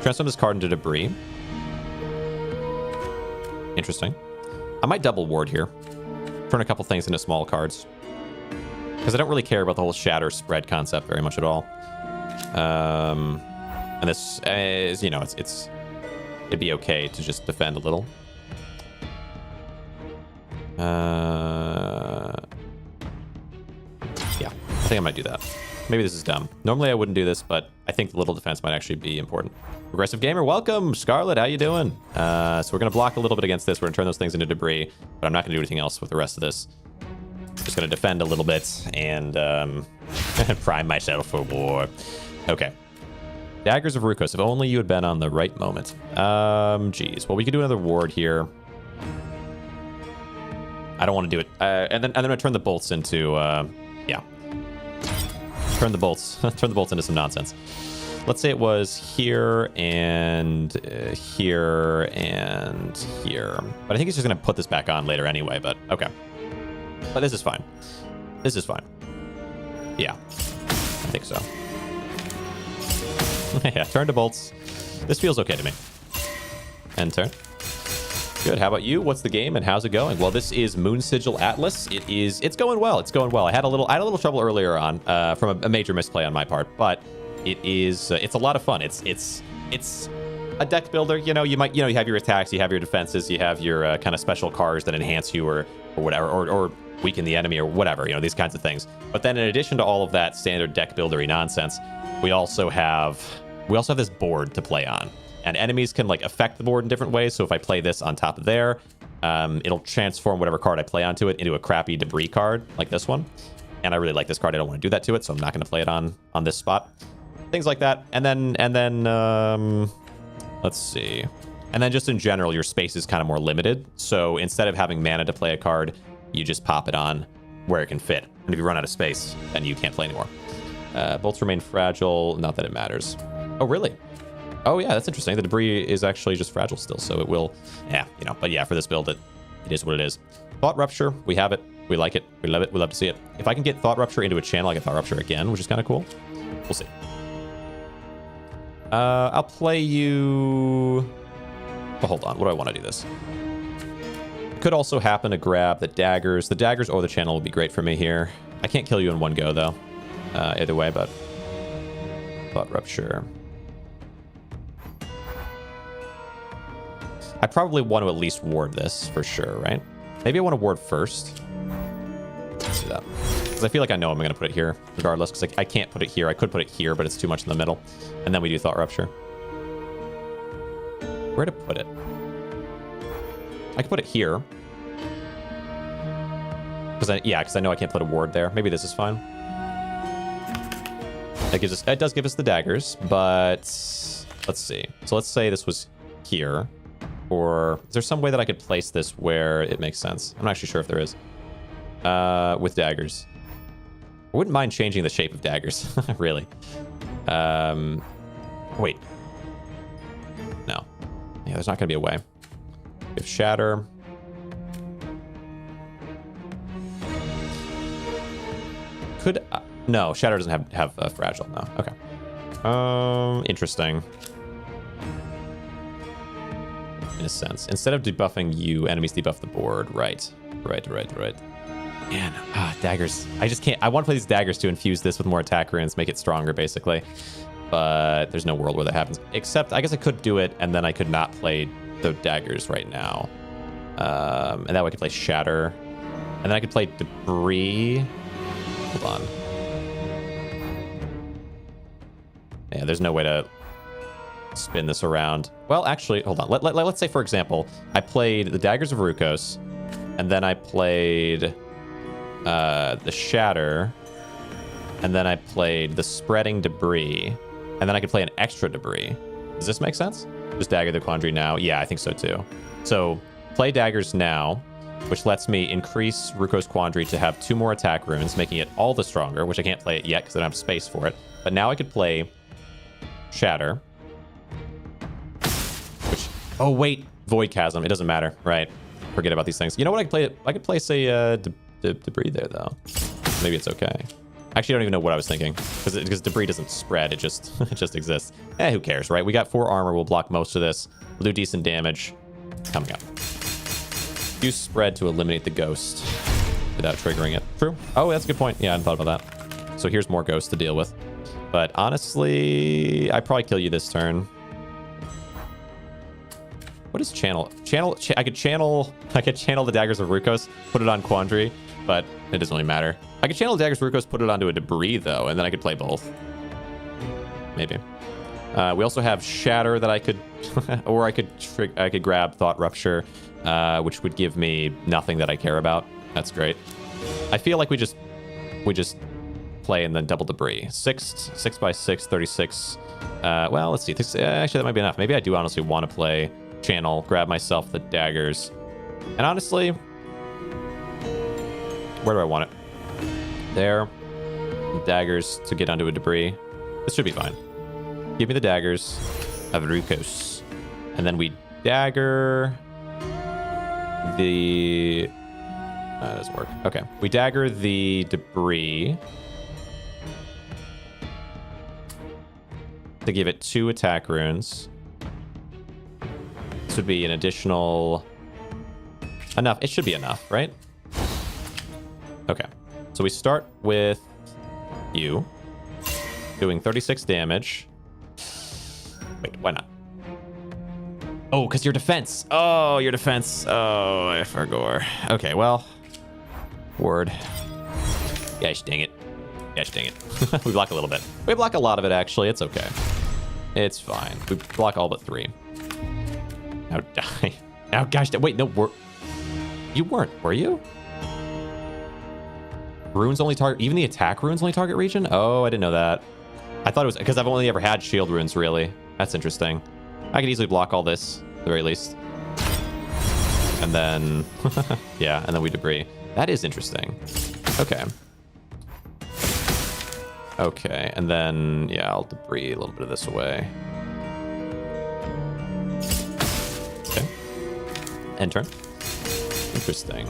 Transform this card into debris. Interesting. I might double ward here. Turn a couple things into small cards. Because I don't really care about the whole shatter spread concept very much at all. And this is, you know, it'd be okay to just defend a little. Yeah, I think I might do that. Maybe this is dumb. Normally I wouldn't do this, but I think the little defense might actually be important. Progressive Gamer, welcome. Scarlet, how you doing? So we're going to block a little bit against this. We're going to turn those things into debris, but I'm not going to do anything else with the rest of this. Just going to defend a little bit and prime myself for war. Okay. Daggers of Rukos. If only you had been on the right moment. Geez. Well, we could do another ward here. I don't want to do it. And then I'm going to turn the bolts into... yeah. Turn the bolts into some nonsense. Let's say it was here and here and here. But I think he's just going to put this back on later anyway, but okay. But this is fine. This is fine. Yeah, I think so. Yeah, turn to bolts. This feels okay to me. End turn. Good. How about you? What's the game and how's it going? Well, this is Moon Sigil Atlas. It's going well. It's going well. I had a little trouble earlier on from a major misplay on my part, but it's a lot of fun. It's a deck builder. You know, you have your attacks, you have your defenses, you have your kind of special cards that enhance you or whatever, or weaken the enemy or whatever, you know, these kinds of things. But then in addition to all of that standard deck buildery nonsense, we also have this board to play on. And enemies can like affect the board in different ways. So if I play this on top of there, it'll transform whatever card I play onto it into a crappy debris card like this one. And I really like this card. I don't want to do that to it, so I'm not going to play it on this spot. Things like that. And then let's see. And then just in general, your space is kind of more limited. So instead of having mana to play a card, you just pop it on where it can fit. And if you run out of space, then you can't play anymore. Bolts remain fragile. Not that it matters. Oh, really? Oh, yeah, that's interesting. The debris is actually just fragile still, so it will... Yeah, you know, but yeah, for this build, it is what it is. Thought Rupture, we have it. We like it. We love it. We love to see it. If I can get Thought Rupture into a channel, I get Thought Rupture again, which is kind of cool. We'll see. I'll play you... Oh, hold on. What do I want to do this? Could also happen to grab the daggers. The daggers or the channel would be great for me here. I can't kill you in one go, though. Either way, but... Thought Rupture... I probably want to at least ward this for sure, right? Maybe I want to ward first. Let's do that. Because I feel like I know I'm going to put it here regardless, because I can't put it here. I could put it here, but it's too much in the middle. And then we do Thought Rupture. Where to put it? I could put it here. Because I know I can't put a ward there. Maybe this is fine. It does give us the daggers, but let's see. So let's say this was here. Or is there some way that I could place this where it makes sense? I'm not actually sure if there is. With daggers. I wouldn't mind changing the shape of daggers, really. Wait. No, Yeah, there's not going to be a way. We have Shatter. Could... no, Shatter doesn't have Fragile. No. Okay. Interesting. In a sense. Instead of debuffing you, enemies debuff the board. Right. Man, daggers. I just can't... I want to play these daggers to infuse this with more attack runes, make it stronger, basically. But there's no world where that happens. Except, I guess I could do it, and then I could not play the daggers right now. And that way I could play Shatter. And then I could play Debris. Hold on. Yeah, there's no way to spin this around. Well, actually, hold on. Let's say, for example, I played the Daggers of Rukos, and then I played the Shatter, and then I played the Spreading Debris, and then I could play an extra Debris. Does this make sense? Just Dagger the Quandary now? Yeah, I think so too. So play Daggers now, which lets me increase Rukos Quandary to have 2 more attack runes, making it all the stronger, which I can't play it yet because I don't have space for it. But now I could play Shatter. Which, oh wait, Void Chasm. It doesn't matter, right? Forget about these things. You know what? I could play say Debris there though. Maybe it's okay. Actually, I don't even know what I was thinking because Debris doesn't spread. It just it just exists. Who cares, right? We got 4 armor. We'll block most of this. We'll do decent damage. Coming up. Use spread to eliminate the ghost without triggering it. True. Oh, that's a good point. Yeah, I hadn't thought about that. So here's more ghosts to deal with. But honestly, I'd probably kill you this turn. What is channel? I could channel the Daggers of Rukos, put it on Quandary, but it doesn't really matter. I could channel the Daggers of Rukos, put it onto a Debris though, and then I could play both. Maybe. We also have Shatter that I could, or I could grab Thought Rupture, which would give me nothing that I care about. That's great. I feel like we just play and then double Debris. 6 by 6, 36. Well, let's see. Actually, that might be enough. Maybe I do honestly want to play channel, grab myself the daggers. And honestly, where do I want it? There. Daggers to get onto a Debris. This should be fine. Give me the daggers of Rukos. And then we dagger the... that doesn't work. Okay. We dagger the Debris to give it 2 attack runes. This would be an additional... enough. It should be enough, right? Okay. So we start with you doing 36 damage. Wait, why not? Oh, because your defense. Oh, your defense. Oh, I forgot. Okay, well. Word. Gosh dang it. Gosh dang it. We block a little bit. We block a lot of it, actually. It's okay. It's fine. We block all but 3. Now die. Now, gosh, wait, no, you weren't, were you? Runes only target, even the attack runes only target region? Oh, I didn't know that. I thought it was, because I've only ever had shield runes, really. That's interesting. I could easily block all this, at the very least. And then, yeah, and then we Debris. That is interesting. Okay. Okay, and then, yeah, I'll Debris a little bit of this away. Okay. End turn. Interesting.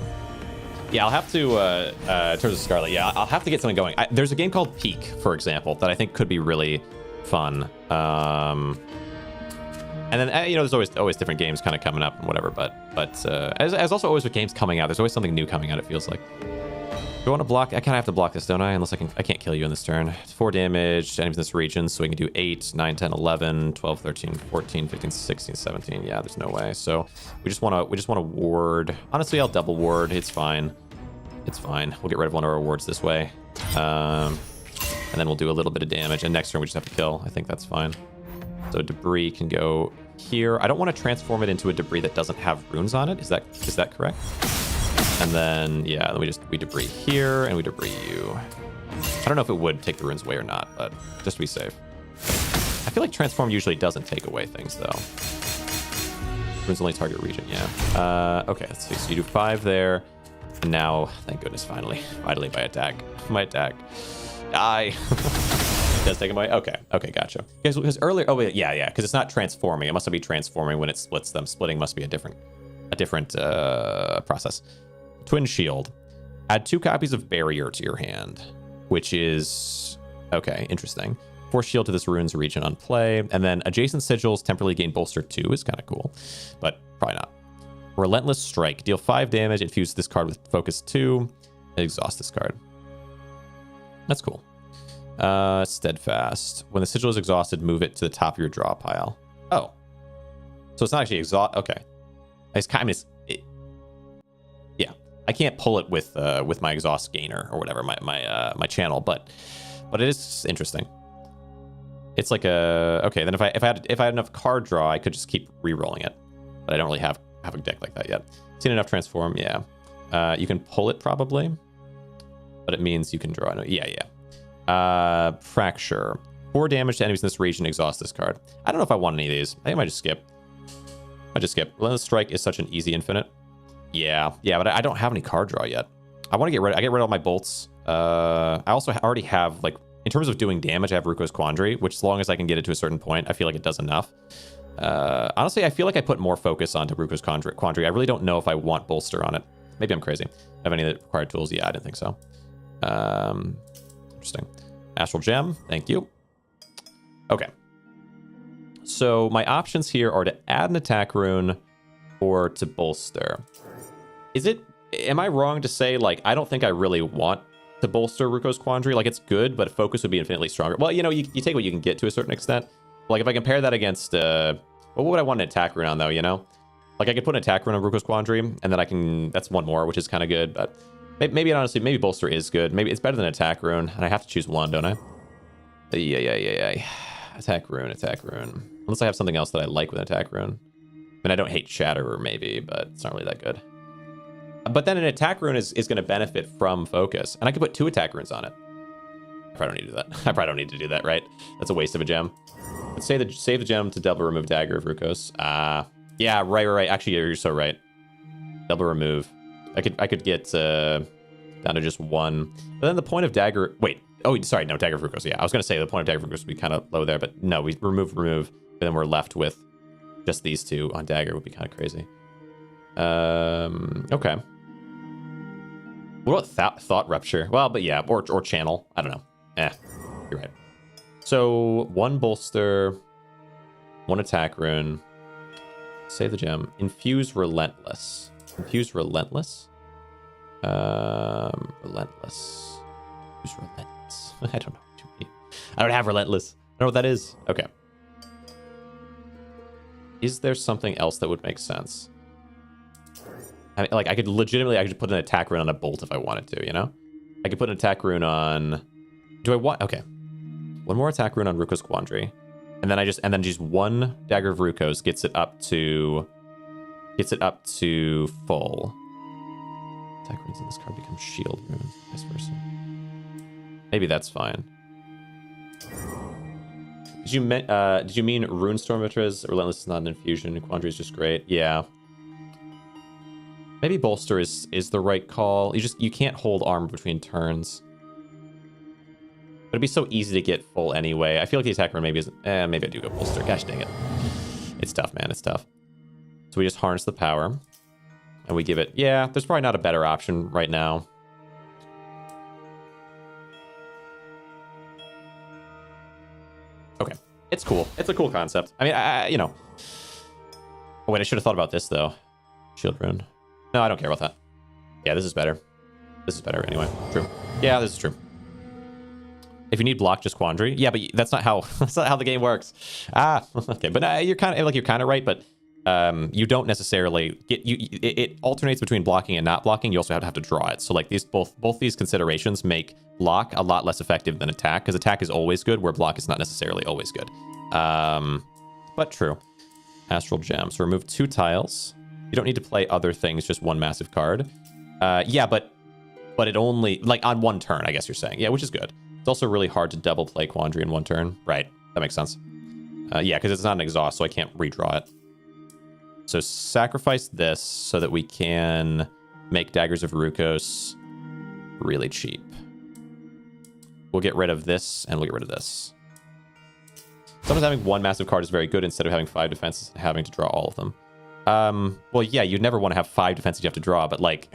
Yeah, I'll have to, in terms of Scarlet, yeah, I'll have to get something going. There's a game called Peak, for example, that I think could be really fun. And then, you know, there's always different games kind of coming up and whatever, but as also always with games coming out, there's always something new coming out, it feels like. Do I want to block? I kind of have to block this, don't I? Unless I can't kill you in this turn. It's 4 damage to enemies in this region, so we can do 8, 9, 10, 11, 12, 13, 14, 15, 16, 17. Yeah, there's no way. So we just want to ward. Honestly, I'll double ward. It's fine. It's fine. We'll get rid of one of our wards this way. And then we'll do a little bit of damage. And next turn we just have to kill. I think that's fine. So Debris can go here. I don't want to transform it into a Debris that doesn't have runes on it. Is that correct? And then, yeah, then we Debris here, and we Debris you. I don't know if it would take the runes away or not, but just to be safe. I feel like Transform usually doesn't take away things, though. Runes only target region, yeah. Okay, let's see. So you do 5 there. And now, thank goodness, finally, my attack. Die. does take them away. Okay, gotcha. Because earlier, oh wait, yeah, because it's not transforming. It must not be transforming when it splits them. Splitting must be a different process. Twin Shield. Add 2 copies of Barrier to your hand, which is okay, interesting. Force shield to this rune's region on play, and then adjacent sigils temporarily gain bolster 2 is kind of cool, but probably not. Relentless Strike. Deal 5 damage. Infuse this card with focus 2. Exhaust this card. That's cool. Steadfast. When the sigil is exhausted, move it to the top of your draw pile. Oh, so it's not actually exhaust. Okay, it's kind of yeah. I can't pull it with my exhaust gainer or whatever my channel, but it is interesting. It's like okay. Then if I had enough card draw, I could just keep re-rolling it, but I don't really have a deck like that yet. Seen enough transform, yeah. You can pull it probably, but it means you can draw. Yeah. Fracture. 4 damage to enemies in this region. Exhaust this card. I don't know if I want any of these. I think I might just skip. Relentless Strike is such an easy infinite. Yeah, but I don't have any card draw yet. I want to get rid of all my bolts. I also already have, like, in terms of doing damage, I have Ruko's Quandary, which as long as I can get it to a certain point, I feel like it does enough. Honestly, I feel like I put more focus onto Ruko's Quandary. I really don't know if I want bolster on it. Maybe I'm crazy. Have any of the required tools? Yeah, I didn't think so. Interesting. Astral Gem, thank you. Okay. So my options here are to add an attack rune or to bolster. Am I wrong to say, like, I don't think I really want to bolster Ruko's Quandary? Like, it's good, but focus would be infinitely stronger. Well, you take what you can get to a certain extent. Like, if I compare that against, what would I want an attack rune on, though, Like, I could put an attack rune on Ruko's Quandary, and then that's one more, which is kind of good, but maybe honestly, maybe bolster is good. Maybe it's better than attack rune, and I have to choose one, don't I? Yeah. Attack rune. Unless I have something else that I like with an attack rune. I mean, I don't hate Shatterer, maybe, but it's not really that good. But then an attack rune is going to benefit from focus, and I could put 2 attack runes on it. I probably don't need to do that. I probably don't need to do that, right? That's a waste of a gem. Let's save the gem to double remove dagger of Ruko's. Yeah, right. Actually, you're so right. Double remove. I could get down to just 1. But then the point of dagger. Wait. Oh, sorry. No, dagger of Ruko's. Yeah, I was gonna say the point of dagger of Ruko's would be kind of low there, but no, we remove, but then we're left with just these 2 on dagger. Would be kind of crazy. Okay. What about thought rupture? Well, but yeah, or channel. I don't know. You're right. So 1 bolster, 1 attack rune. Save the gem. Infuse relentless. Relentless. Relentless. Who's relentless? I don't know what you mean. I don't have relentless. I don't know what that is. Okay. Is there something else that would make sense? I mean, like, I could put an attack rune on a bolt if I wanted to, I could put an attack rune on... Do I want... Okay. 1 more attack rune on Ruko's Quandary. And then just 1 dagger of Ruko's gets it up to full. Attack runes in this card become shield runes, vice versa. Maybe that's fine. Did you mean Rune Stormvitress? Relentless is not an infusion. Quandary is just great. Yeah. Maybe bolster is the right call. You can't hold armor between turns. But it'd be so easy to get full anyway. I feel like the attack rune maybe isn't... maybe I do go bolster. Gosh dang it. It's tough, man. It's tough. So we just harness the power. And we give it... Yeah, there's probably not a better option right now. Okay. It's cool. It's a cool concept. I mean, Oh, wait, I should have thought about this, though. Shield rune. No, I don't care about that. Yeah, this is better. This is better anyway. True. Yeah, this is true. If you need block, just Quandary. Yeah, but that's not how the game works. Okay, but you're kind of right, but you don't necessarily get it alternates between blocking and not blocking. You also have to draw it. So like both these considerations make block a lot less effective than attack, because attack is always good where block is not necessarily always good. But true. Astral Gem. So remove 2 tiles. You don't need to play other things, just 1 massive card. Yeah, but it only, like, on 1 turn, I guess you're saying. Yeah, which is good. It's also really hard to double play Quandary in 1 turn. Right. That makes sense. Yeah, because it's not an exhaust, so I can't redraw it. So sacrifice this so that we can make Daggers of Ruko's really cheap. We'll get rid of this, and we'll get rid of this. Sometimes having one massive card is very good instead of having 5 defenses and having to draw all of them. Well, yeah, you'd never want to have 5 defenses you have to draw, but like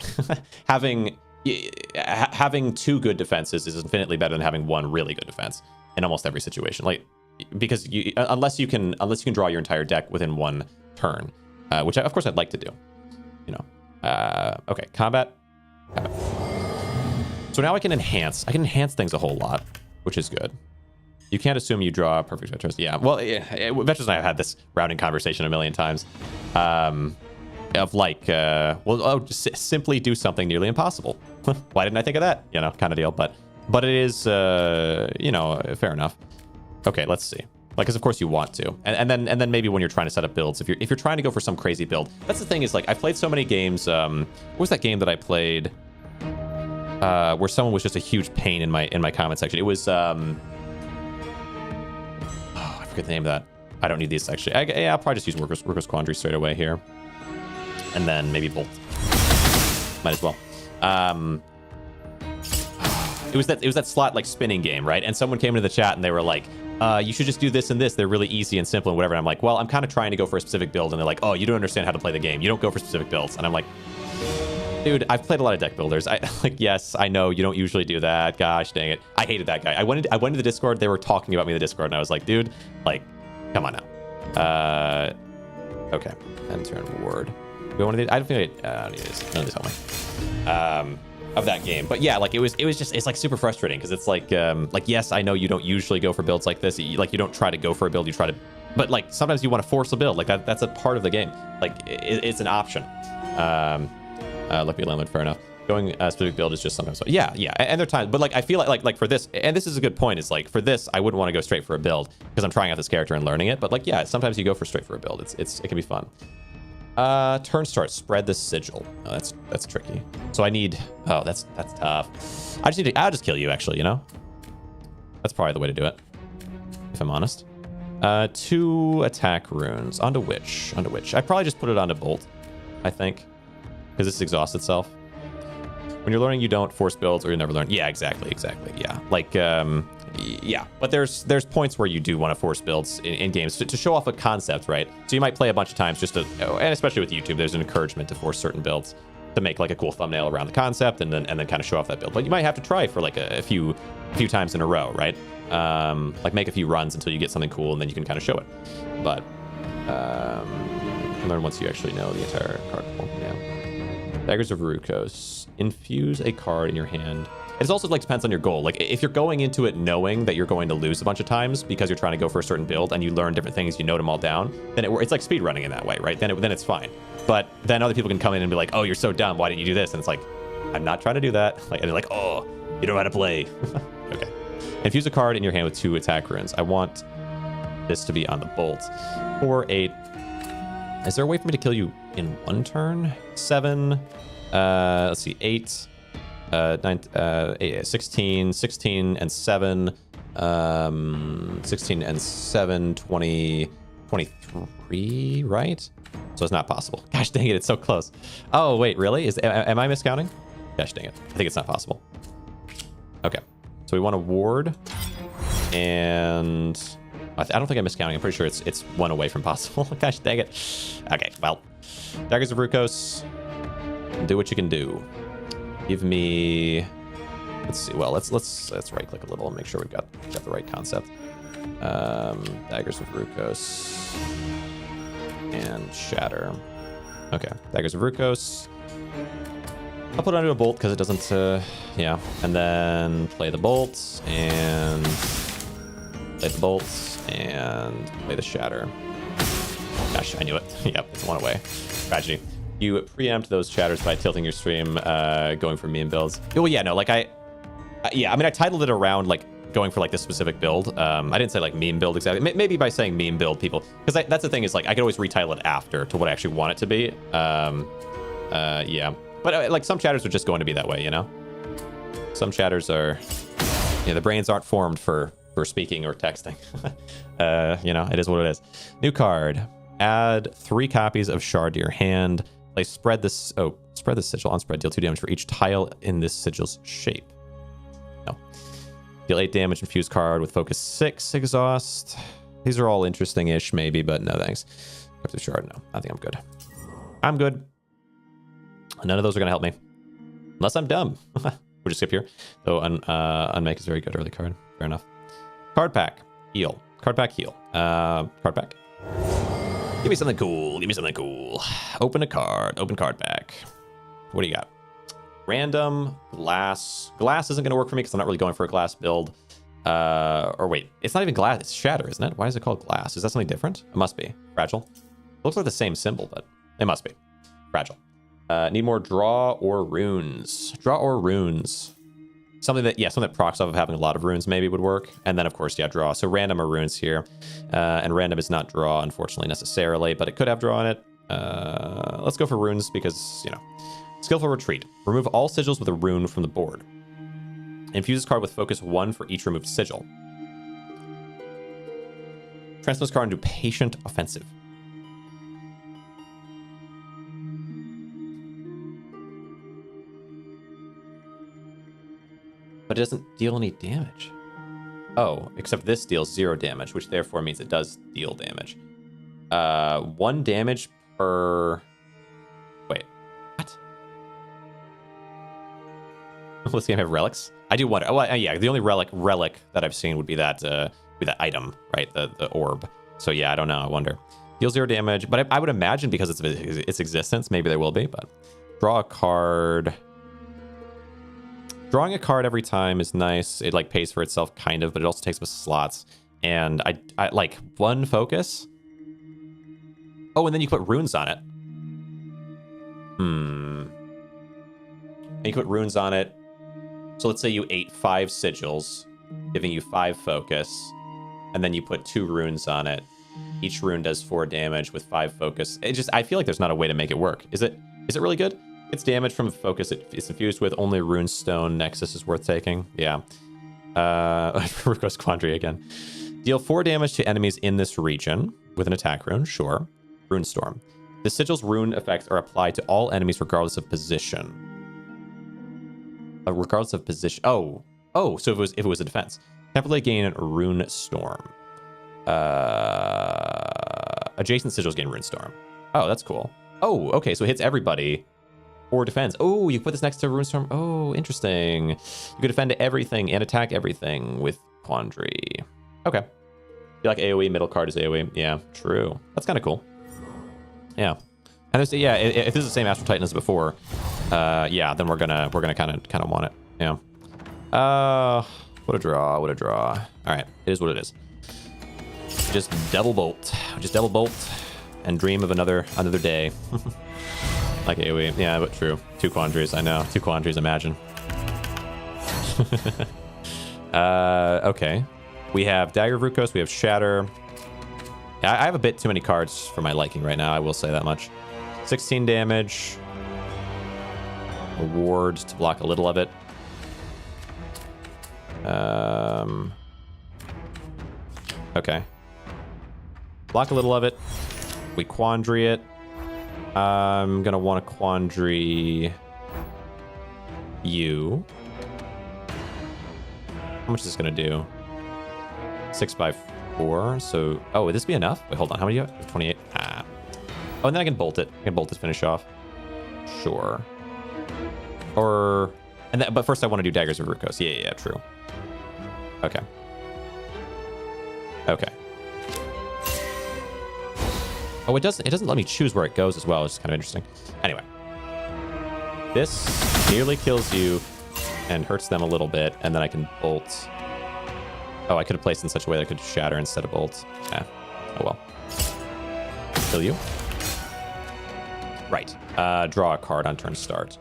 having 2 good defenses is infinitely better than having 1 really good defense in almost every situation. Like, because unless you can draw your entire deck within 1 turn, which of course I'd like to do. You know. Okay, combat. So now I can enhance. I can enhance things a whole lot, which is good. You can't assume you draw perfect Vetros. Yeah, well, Vetros and I have had this rounding conversation a million times. Of like, just simply do something nearly impossible. Why didn't I think of that? You know, kind of deal. But it is, you know, fair enough. Okay, let's see. Like, because of course you want to, and then maybe when you're trying to set up builds, if you're trying to go for some crazy build, that's the thing is like I've played so many games. What was that game that I played? Where someone was just a huge pain in my comment section. It was I forget the name of that. I don't need these actually. I'll probably just use Workers Quandary straight away here, and then maybe Bolt. Might as well. It was that slot like spinning game, right? And someone came into the chat and they were like, you should just do this and this. They're really easy and simple and whatever. And I'm like, well, I'm kind of trying to go for a specific build. And they're like, oh, you don't understand how to play the game. You don't go for specific builds. And I'm like, dude, I've played a lot of deck builders. Yes, I know you don't usually do that. Gosh dang it. I hated that guy. I went into the Discord. They were talking about me in the Discord. And I was like, dude, like, come on now. Okay. End turn ward. Do I want to do, I don't think I don't need this. None of these help me. Of that game. But yeah, like it was just, it's like super frustrating because it's like yes, I know you don't usually go for builds like this. You don't try to go for a build, you try to, but like sometimes you want to force a build. Like that's a part of the game. Like it's an option. Lucky landlord, fair enough. Going a specific build is just sometimes, yeah, and there are times, but like I feel like for this, and this is a good point, is like for this I wouldn't want to go straight for a build because I'm trying out this character and learning it. But like yeah, sometimes you go for straight for a build. It can be fun. Turn start, spread the sigil. Oh, that's tricky. So I need, oh, that's tough. I'll just kill you actually, you know? That's probably the way to do it, if I'm honest. 2 attack runes. Onto which? I'd probably just put it onto Bolt, I think, because this exhausts itself. When you're learning, you don't force builds or you never learn. Yeah, exactly. Yeah, like, yeah, but there's points where you do want to force builds in games to show off a concept, right? So you might play a bunch of times just to, and especially with YouTube, there's an encouragement to force certain builds to make like a cool thumbnail around the concept and then kind of show off that build. But you might have to try for like a few times in a row, right? Like make a few runs until you get something cool and then you can kind of show it. But you can learn once you actually know the entire card pool. Yeah. Daggers of Rukos. Infuse a card in your hand. It also like depends on your goal. Like if you're going into it knowing that you're going to lose a bunch of times because you're trying to go for a certain build and you learn different things, you note them all down, then it's like speed running in that way, right? Then it's fine. But then other people can come in and be like, oh, you're so dumb. Why didn't you do this? And it's like, I'm not trying to do that. Like, and they're like, oh, you don't know how to play. Okay. Infuse a card in your hand with 2 attack runes. I want this to be on the Bolt. 4, 8. Is there a way for me to kill you in 1 turn? 7. Let's see, 8. 16 and 7, 16 and 7, 20, 23, right? So it's not possible. Gosh dang it, it's so close. Oh, wait, really? Am I miscounting? Gosh dang it. I think it's not possible. Okay, so we want a ward, and I don't think I'm miscounting. I'm pretty sure it's 1 away from possible. Gosh dang it. Okay, well, Daggers of Rukos, do what you can do. Give me, let's see. Well, let's right click a little and make sure we've got the right concept. Daggers of Rukos and Shatter. Okay, Daggers of Rukos. I'll put it onto a Bolt because it doesn't. Yeah, and then play the Bolt and play the Bolt and play the Shatter. Gosh, I knew it. Yep, it's 1 away. Tragedy. You preempt those chatters by tilting your stream, going for meme builds. Well, yeah, no, like I mean, I titled it around like going for like this specific build. I didn't say like meme build exactly. Maybe by saying meme build, people, because that's the thing is like I could always retitle it after to what I actually want it to be. Yeah, but like some chatters are just going to be that way, you know. Some chatters are, yeah, the brains aren't formed for speaking or texting. You know, it is what it is. New card. Add 3 copies of Shard to your hand. Spread the sigil on spread. Deal 2 damage for each tile in this sigil's shape. No. Deal 8 damage, infused card with focus 6, exhaust. These are all interesting-ish, maybe, but no thanks. Up to shard, no. I think I'm good. I'm good. None of those are going to help me. Unless I'm dumb. We'll just skip here. So Unmake is a very good early card. Fair enough. Card pack. Heal. Card pack, heal. Card pack. Give me something cool. Give me something cool. Open a card. Open card pack. What do you got? Random. Glass. Glass isn't going to work for me because I'm not really going for a glass build. Or wait. It's not even glass. It's shatter, isn't it? Why is it called glass? Is that something different? It must be. Fragile. It looks like the same symbol, but it must be. Fragile. Need more draw or runes. Draw or runes. Something that procs off of having a lot of runes maybe would work. And then, of course, yeah, draw. So random or runes here. And random is not draw, unfortunately, necessarily, but it could have draw in it. Let's go for runes because, you know. Skillful Retreat. Remove all sigils with a rune from the board. Infuse this card with focus 1 for each removed sigil. Transform this card into Patient Offensive. But it doesn't deal any damage. Oh, except this deals 0 damage, which therefore means it does deal damage. 1 damage per... Wait, what? Will this game have relics? I do wonder. Oh, yeah, the only relic that I've seen would be that item, right? The orb. So yeah, I don't know. I wonder. Deal 0 damage, but I would imagine because it's its existence, maybe there will be. But draw a card. Drawing a card every time is nice. It like pays for itself kind of, but it also takes up slots. And I like 1 focus. Oh, and then you put runes on it. And you put runes on it. So let's say you ate 5 sigils, giving you 5 focus, and then you put 2 runes on it. Each rune does 4 damage with 5 focus. I feel like there's not a way to make it work. Is it really good? It's damage from focus it's infused with. Only runestone nexus is worth taking. Yeah. Request Quandary again. Deal 4 damage to enemies in this region with an attack rune. Sure. Runestorm. The sigil's rune effects are applied to all enemies regardless of position. Regardless of position. Oh, so if it was a defense. Temporarily gain Rune Storm. Adjacent sigils gain Rune Storm. Oh, that's cool. Oh, okay, so it hits everybody. Or defense. Oh, you put this next to Rune Storm. Oh, interesting. You could defend everything and attack everything with Quandary. Okay. You like AoE, middle card is AoE. Yeah, true. That's kind of cool. Yeah. And there's, yeah, if this is the same Astral Titan as before, yeah, then we're gonna kind of want it. Yeah. What a draw. What a draw. All right, it is what it is. Just double bolt. Just double bolt and dream of another day. Like AoE. Yeah, but true. 2 quandaries. I know. 2 quandaries. Imagine. Okay. We have Dagger of Rukos. We have Shatter. I have a bit too many cards for my liking right now. I will say that much. 16 damage. A ward to block a little of it. Okay. Block a little of it. We quandary it. I'm gonna want to quandary you. How much is this gonna do? 6 by 4. So, oh, would this be enough? Wait, hold on. How many do you have? 28. Ah. Oh, and then I can bolt it. I can bolt it, finish off. Sure. Or, and then, but first I want to do Daggers of Rukos. Yeah, true. Okay. Okay. Oh, it doesn't let me choose where it goes as well, which is kind of interesting. Anyway. This nearly kills you and hurts them a little bit, and then I can bolt. Oh, I could have placed it in such a way that I could shatter instead of bolt. Yeah. Oh well. Kill you. Right. Draw a card on turn start.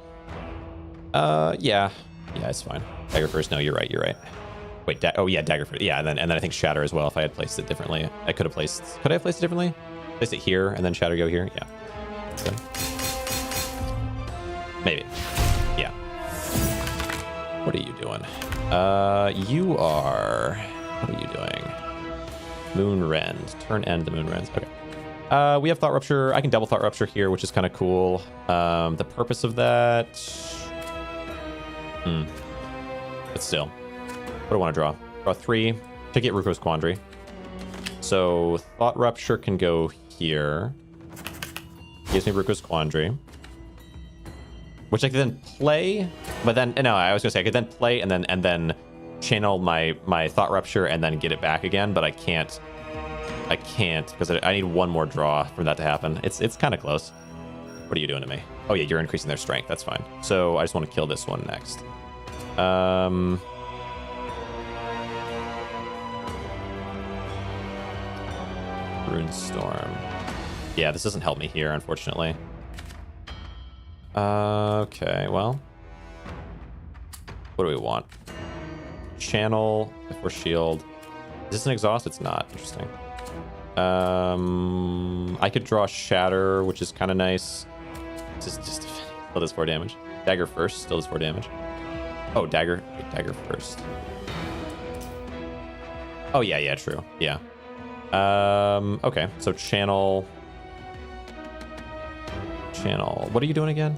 Yeah, it's fine. Dagger first. No, you're right. Wait, oh yeah, dagger first. Yeah, and then I think shatter as well. If I had placed it differently, I could have placed. Could I have placed it differently? Place it here and then shatter go here. Yeah. Good. Maybe. Yeah. What are you doing? You are. What are you doing? Moon Rend. Turn end the Moon Rends. Okay. We have Thought Rupture. I can double Thought Rupture here, which is kind of cool. The purpose of that... But still. What do I want to draw? Draw 3 to get Ruko's Quandary. So Thought Rupture can go here. Gives me Ruko's Quandary. Which I could then play, but then, no, I was gonna say I could then play and then channel my Thought Rupture and then get it back again, but I can't because I need one more draw for that to happen. It's kind of close. What are you doing to me? Oh yeah, you're increasing their strength. That's fine. So I just want to kill this one next. Runestorm. Yeah, this doesn't help me here, unfortunately. Okay, well. What do we want? Channel, before shield. Is this an exhaust? It's not. Interesting. I could draw Shatter, which is kind of nice. Just still does 4 damage. Dagger first, still does 4 damage. Oh, dagger. Wait, dagger first. Oh, yeah, true. Yeah. Okay, so channel. What are you doing again?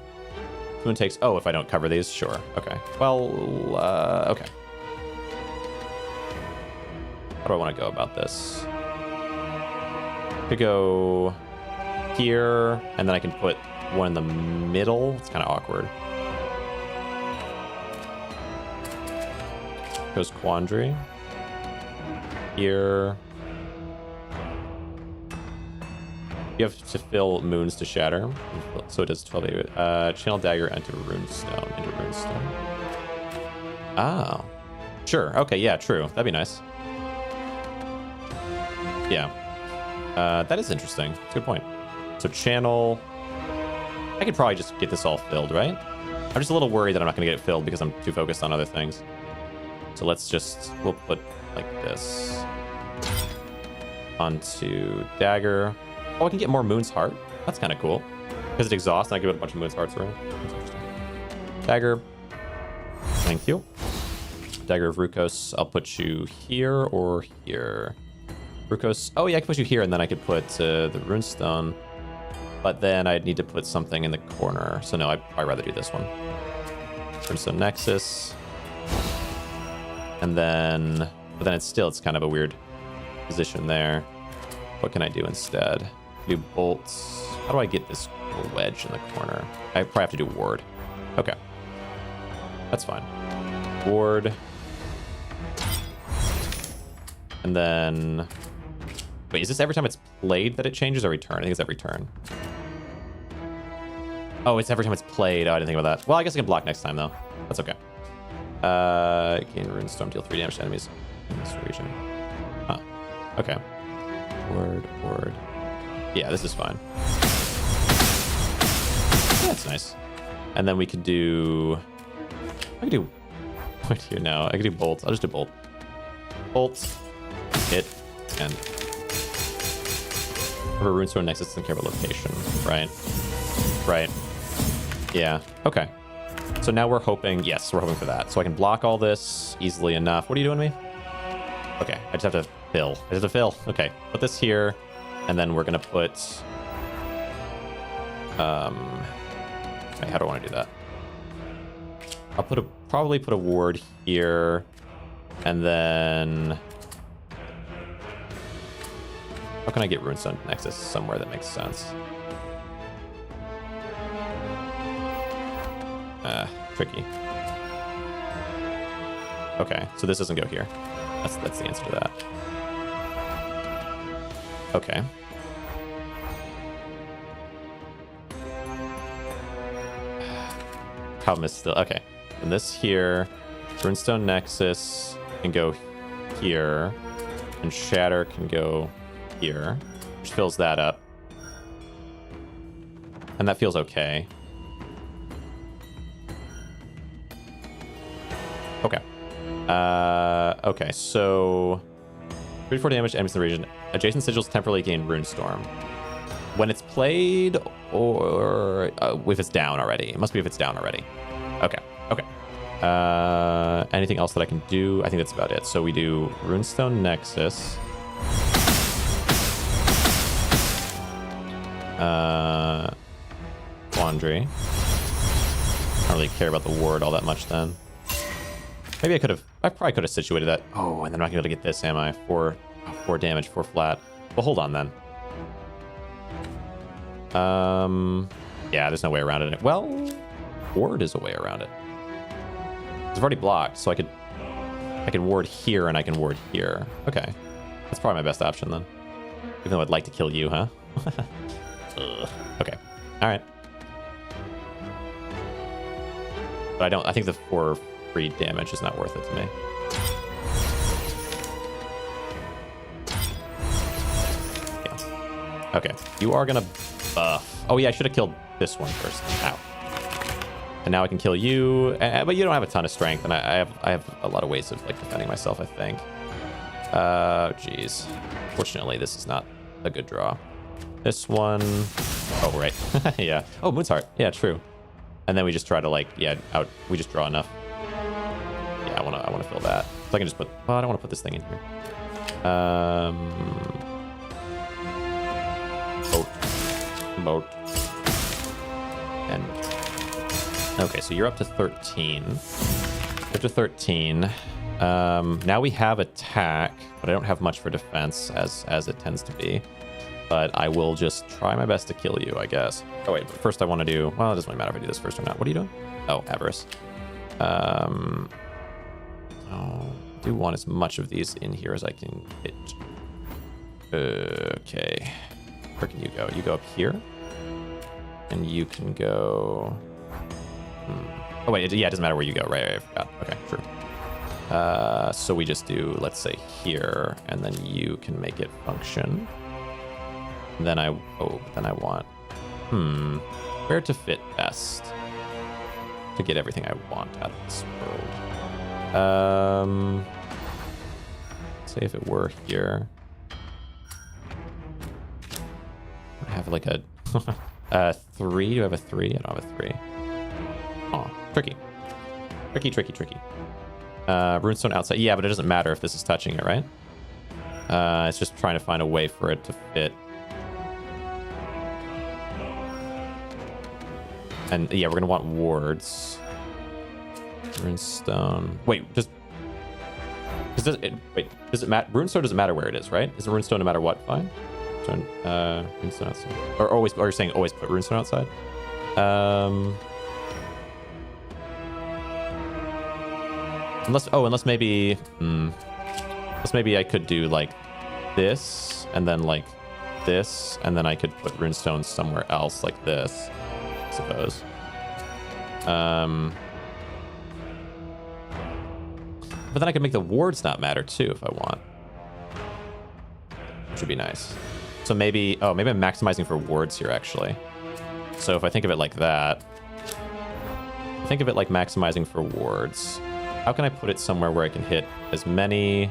Moon takes. Oh, if I don't cover these, sure. Okay. Well, okay. How do I want to go about this? Could go here, and then I can put one in the middle. It's kind of awkward. Goes Quandary. Here. You have to fill moons to shatter, so it does 12. Channel dagger into runestone. Oh, sure. Okay, yeah, true. That'd be nice. Yeah, that is interesting. That's a good point. So channel. I could probably just get this all filled, right? I'm just a little worried that I'm not going to get it filled because I'm too focused on other things. So we'll put like this onto dagger. Oh, I can get more Moon's Heart. That's kind of cool. Because it exhausts, and I can put a bunch of Moon's Hearts around. That's interesting. Dagger. Thank you. Dagger of Rukos. I'll put you here or here. Rukos. Oh, yeah, I can put you here, and then I could put the Runestone. But then I'd need to put something in the corner. So no, I'd rather do this one. Runestone Nexus. And then... But then it's kind of a weird position there. What can I do instead? Do bolts. How do I get this wedge in the corner? I probably have to do ward. Okay. That's fine. Ward. And then... Wait, is this every time it's played that it changes or every turn? I think it's every turn. Oh, it's every time it's played. Oh, I didn't think about that. Well, I guess I can block next time, though. That's okay. Gain Runestorm, deal 3 damage to enemies in this region. Huh. Okay. Ward. Yeah, this is fine. Yeah, that's nice. And then we could do... I could do... What here now? I could do bolts. I'll just do bolt. Bolt. Hit. And... For Runestone Nexus doesn't care about location. Right. Yeah. Okay. So now we're hoping... Yes, we're hoping for that. So I can block all this easily enough. What are you doing to me? Okay, I just have to fill. Okay, put this here, and then we're gonna put... Wait, how do I want to do that? I'll probably put a ward here, and then... How can I get Runestone Nexus somewhere that makes sense? Tricky. Okay, so this doesn't go here. That's the answer to that. Okay. Problem is still... Okay. And this here... Runestone Nexus can go here. And Shatter can go here. Which fills that up. And that feels okay. Okay. Okay, so 34 damage to enemies in the region. Adjacent sigils temporarily gain Runestorm. When it's played, or if it's down already. It must be if it's down already. Okay. Anything else that I can do? I think that's about it. So we do Runestone Nexus. Quandary. I don't really care about the ward all that much then. Maybe I probably could have situated that. Oh, and then I'm not gonna be able to get this, am I? 4 damage, 4 flat. Well, hold on then. Yeah, there's no way around it. Well, ward is a way around it. It's already blocked, so I could ward here and I can ward here. Okay. That's probably my best option then. Even though I'd like to kill you, huh? Ugh. Okay. Alright. But I think the 4 free damage is not worth it to me. Yeah. Okay. You are gonna buff. Oh yeah, I should have killed this one first. Ow. And now I can kill you, but you don't have a ton of strength, and I have a lot of ways of like defending myself, I think. Jeez. Fortunately, this is not a good draw. This one. Oh right. Yeah. Oh, Moon's Heart. Yeah, true. And then we just try to like, yeah, we just draw enough. Yeah, I wanna fill that. So I can just put. Oh, I don't want to put this thing in here. Boat. And. Okay, so you're up to 13. Up to 13. Now we have attack, but I don't have much for defense, as it tends to be. But I will just try my best to kill you, I guess. Oh wait, but first I want to do. Well, it doesn't really matter if I do this first or not. What are you doing? Oh, Avarice. Oh, I do want as much of these in here as I can hit. Okay. Where can you go? You go up here, and you can go. Oh wait, yeah, it doesn't matter where you go, right? I forgot. Okay, true. So we just do, let's say here, and then you can make it function. And then I want, where to fit best to get everything I want out of this world. Say if it were here, I have like a 3. Do I have a 3? I don't have a 3. Oh, tricky. Tricky. Runestone outside. Yeah, but it doesn't matter if this is touching it, right? It's just trying to find a way for it to fit. And yeah, we're gonna want wards. Runestone. Wait, does it matter? Runestone doesn't matter where it is, right? Is a runestone no matter what? Fine. Runestone outside. Or you're saying always put runestone outside? Unless maybe I could do like this and then like this, and then I could put runestones somewhere else like this, I suppose. But then I could make the wards not matter too if I want, which would be nice. So maybe I'm maximizing for wards here actually. So if I think of it like that, think of it like maximizing for wards. How can I put it somewhere where I can hit as many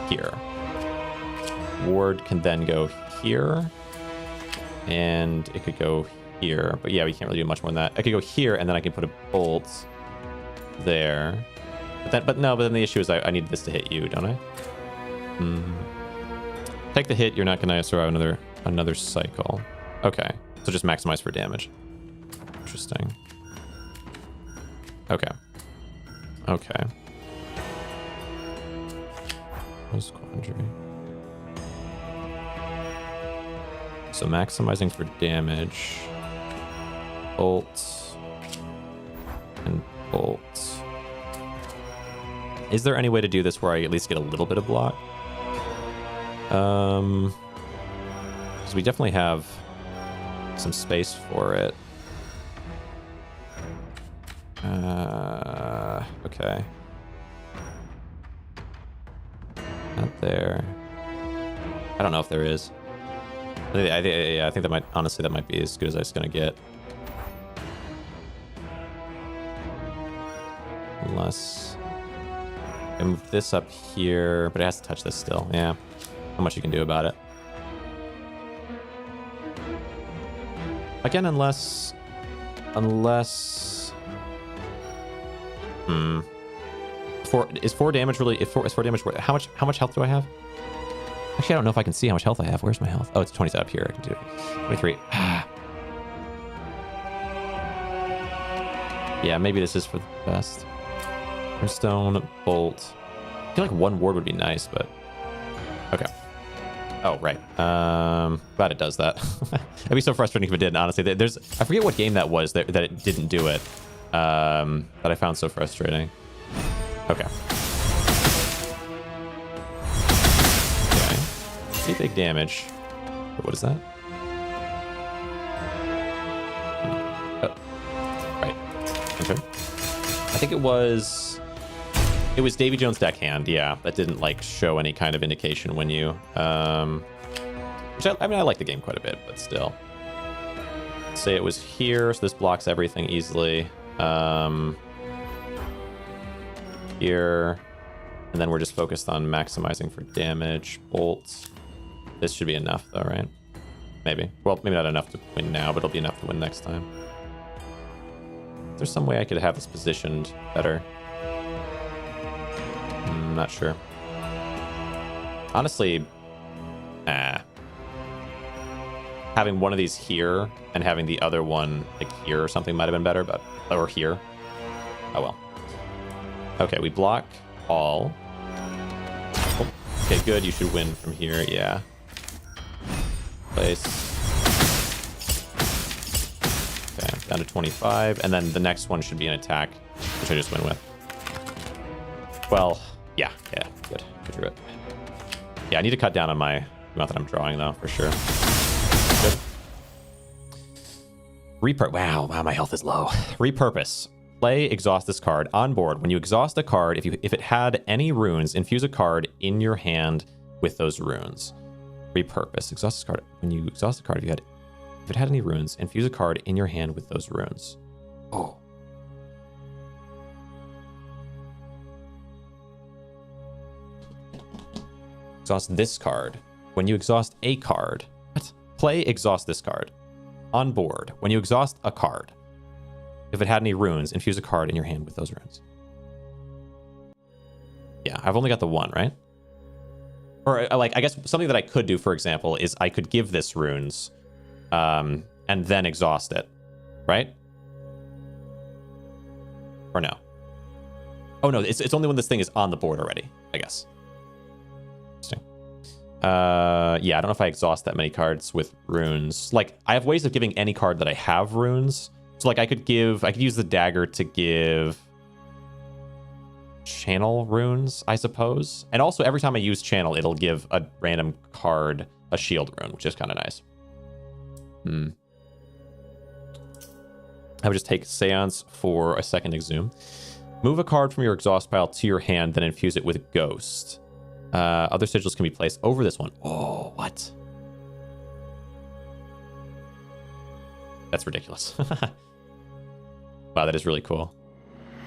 here? Ward can then go here, and it could go here. But yeah, we can't really do much more than that. I could go here, and then I can put a bolt there. But then the issue is I need this to hit you, don't I? Take the hit. You're not going to survive another cycle. Okay, so just maximize for damage. Interesting. Okay. Where's Quandary? So maximizing for damage. Bolt. And bolt. Is there any way to do this where I at least get a little bit of block? Because we definitely have some space for it. Okay. Not there. I don't know if there is. I think that might be as good as it's gonna get. Unless I move this up here, but it has to touch this still. Yeah. Not much you can do about it. Again, unless is 4 damage really? Is 4 damage worth? How much health do I have? Actually, I don't know if I can see how much health I have. Where's my health? Oh, it's 20 up here. I can do it. 23. Yeah, maybe this is for the best. Brimstone, bolt. I feel like one ward would be nice, but okay. Oh, right. Glad it does that. It'd be so frustrating if it didn't, honestly. There's, I forget what game that was that it didn't do it. That I found so frustrating. Okay. Okay. Pretty big damage. But what is that? Oh. Right. Okay. I think it was Davy Jones' deckhand, yeah. That didn't like show any kind of indication when you which I mean I like the game quite a bit, but still. Let's say it was here, so this blocks everything easily. Here. And then we're just focused on maximizing for damage. Bolts. This should be enough though, right? Maybe. Well, maybe not enough to win now, but it'll be enough to win next time. There's some way I could have this positioned better. Not sure. Honestly, having one of these here and having the other one like here or something might have been better, but or here. Oh well. Okay, we block all. Oh, okay, good. You should win from here. Yeah. Place. Okay, down to 25, and then the next one should be an attack, which I just win with. Well. Yeah, good. Good through it. Yeah, I need to cut down on my amount that I'm drawing, though, for sure. Good. Wow, my health is low. Repurpose. Play, exhaust this card. On board, when you exhaust a card, if it had any runes, infuse a card in your hand with those runes. Repurpose. Exhaust this card. When you exhaust the card, if it had any runes, infuse a card in your hand with those runes. Oh. Exhaust this card. When you exhaust a card. What? Play, exhaust this card. On board. When you exhaust a card. If it had any runes, infuse a card in your hand with those runes. Yeah, I've only got the one, right? Or, like, I guess something that I could do, for example, is I could give this runes, and then exhaust it, right? Or no? Oh, no, it's only when this thing is on the board already, I guess. Interesting. Yeah, I don't know if I exhaust that many cards with runes. Like, I have ways of giving any card that I have runes. So, like, I could use the dagger to give channel runes, I suppose. And also, every time I use channel, it'll give a random card a shield rune, which is kind of nice. I would just take Seance for a second exhume. Move a card from your exhaust pile to your hand, then infuse it with Ghost. Other sigils can be placed over this one. Oh, what? That's ridiculous. Wow, that is really cool.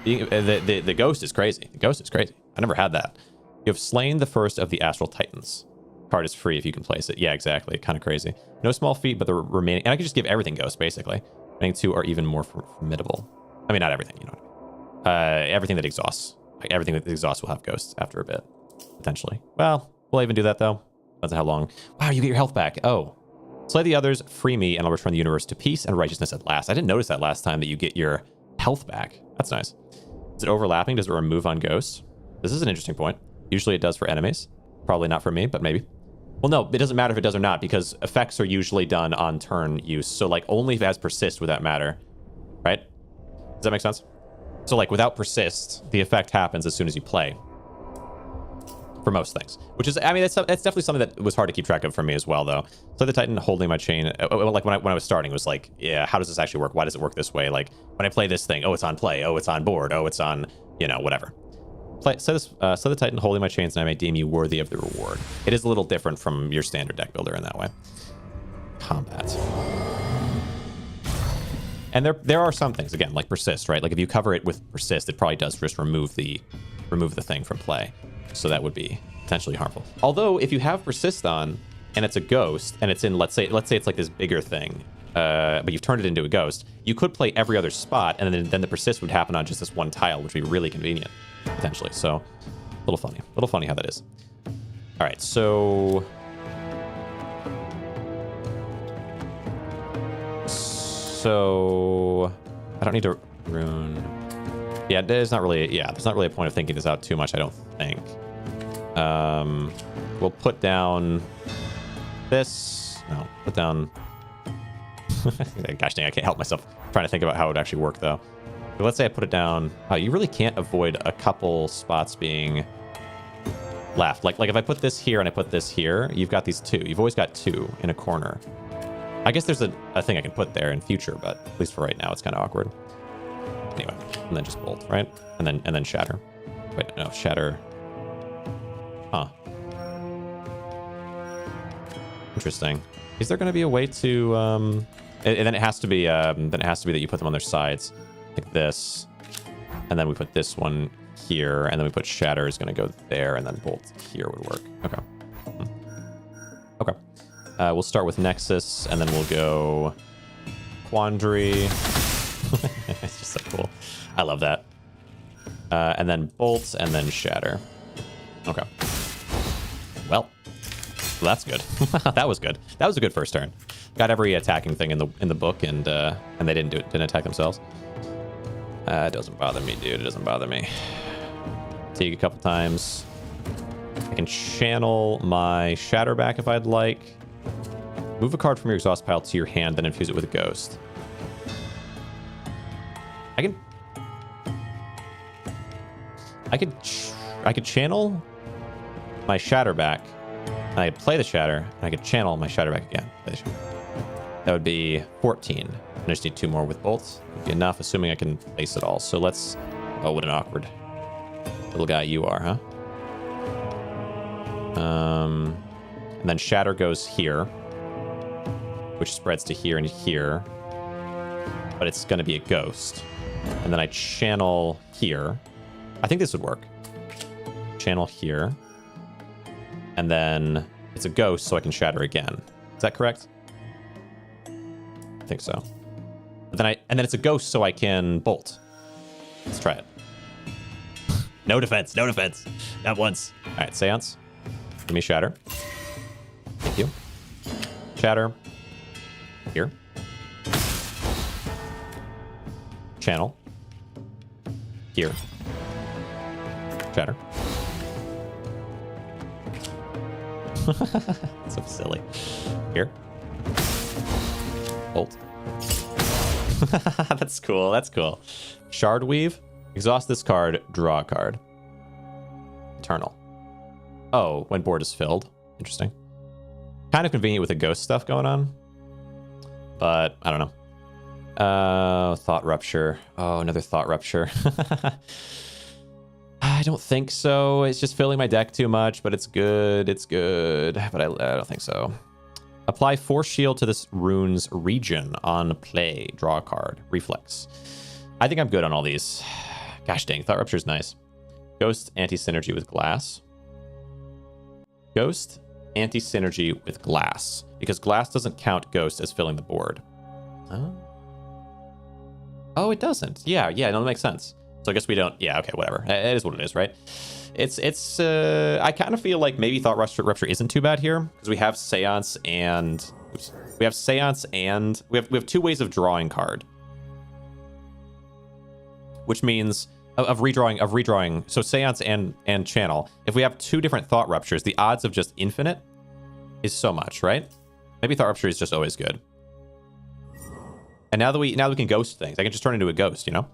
The Ghost is crazy. The Ghost is crazy. I never had that. You have slain the first of the Astral Titans. Card is free if you can place it. Yeah, exactly. Kind of crazy. No small feat, but the remaining... And I could just give everything Ghost, basically. Remaining two are even more formidable. I mean, not everything, you know what I mean. Everything that exhausts. Like, everything that exhausts will have Ghosts after a bit. Potentially. Well, will I even do that, though? Depends on how long. Wow, you get your health back. Oh. Slay the others, free me, and I'll return the universe to peace and righteousness at last. I didn't notice that last time that you get your health back. That's nice. Is it overlapping? Does it remove on ghosts? This is an interesting point. Usually it does for enemies. Probably not for me, but maybe. Well, no, it doesn't matter if it does or not, because effects are usually done on turn use. So, like, only if it has persist would that matter. Right? Does that make sense? So, like, without persist, the effect happens as soon as you play. For most things. Which is, I mean, that's definitely something that was hard to keep track of for me as well, though. So the Titan holding my chain, like when I was starting, was like, yeah, how does this actually work? Why does it work this way? Like, when I play this thing, oh, it's on play. Oh, it's on board. Oh, it's on, you know, whatever. So the Titan holding my chains, and I may deem you worthy of the reward. It is a little different from your standard deck builder in that way. Combat. And there are some things, again, like persist, right? Like if you cover it with persist, it probably does just remove the thing from play. So that would be potentially harmful. Although if you have persist on and it's a ghost and it's in, let's say it's like this bigger thing, but you've turned it into a ghost, you could play every other spot, and then the persist would happen on just this one tile, which would be really convenient potentially. So a little funny how that is. All right, so I don't need to rune. Yeah, there's not really a point of thinking this out too much, I don't think. We'll put down this. No, put down. Gosh dang, I can't help myself. I'm trying to think about how it would actually work though. So let's say I put it down. Oh, you really can't avoid a couple spots being left. Like if I put this here and I put this here, you've got these two. You've always got two in a corner. I guess there's a thing I can put there in future, but at least for right now, it's kind of awkward. Anyway, and then just bolt, right? And then shatter. Wait, no, shatter. Huh. Interesting. Is there going to be a way to? And then it has to be. Then it has to be that you put them on their sides, like this, and then we put this one here, and then we put shatter is going to go there, and then bolt here would work. Okay. Okay. We'll start with Nexus, and then we'll go Quandary. It's just so cool. I love that. And then bolts, and then shatter. Okay. Well, that's good. That was good. That was a good first turn. Got every attacking thing in the book, and they didn't attack themselves. It doesn't bother me, dude. It doesn't bother me. Take a couple times. I can channel my shatter back if I'd like. Move a card from your exhaust pile to your hand, then infuse it with a ghost. I could channel my shatter back, and I could play the shatter, and I could channel my shatter back again. That would be 14. I just need 2 more with bolts. Would be enough, assuming I can place it all. So let's... Oh, what an awkward little guy you are, huh? And then shatter goes here, which spreads to here and here. But it's going to be a ghost. And then I channel here. I think this would work. Channel here. And then it's a ghost, so I can shatter again. Is that correct? I think so. But then and then it's a ghost, so I can bolt. Let's try it. No defense, no defense. Not once. All right, Seance. Give me shatter. Thank you. Shatter. Here. Channel. Here. Shatter. So silly. Here. Bolt. That's cool. That's cool. Shard Weave. Exhaust this card. Draw a card. Eternal. Oh, when board is filled. Interesting. Kind of convenient with the ghost stuff going on. But I don't know. Thought Rupture. Oh, another Thought Rupture. I don't think so. It's just filling my deck too much, but it's good. It's good. But I don't think so. Apply Force Shield to this rune's region on play. Draw a card. Reflex. I think I'm good on all these. Gosh dang, Thought Rupture is nice. Ghost, anti-synergy with glass. Ghost, anti-synergy with glass. Because glass doesn't count ghost as filling the board. Oh, it doesn't. Yeah, no, that makes sense. So I guess we don't... Yeah, okay, whatever. It is what it is, right? It's I kind of feel like maybe Thought Rupture isn't too bad here, because we have Seance and... Oops. We have Seance and... We have 2 ways of drawing card. Which means... Of redrawing. So Seance and Channel. If we have 2 different Thought Ruptures, the odds of just infinite is so much, right? Maybe Thought Rupture is just always good. And now that we can ghost things, I can just turn into a ghost, you know?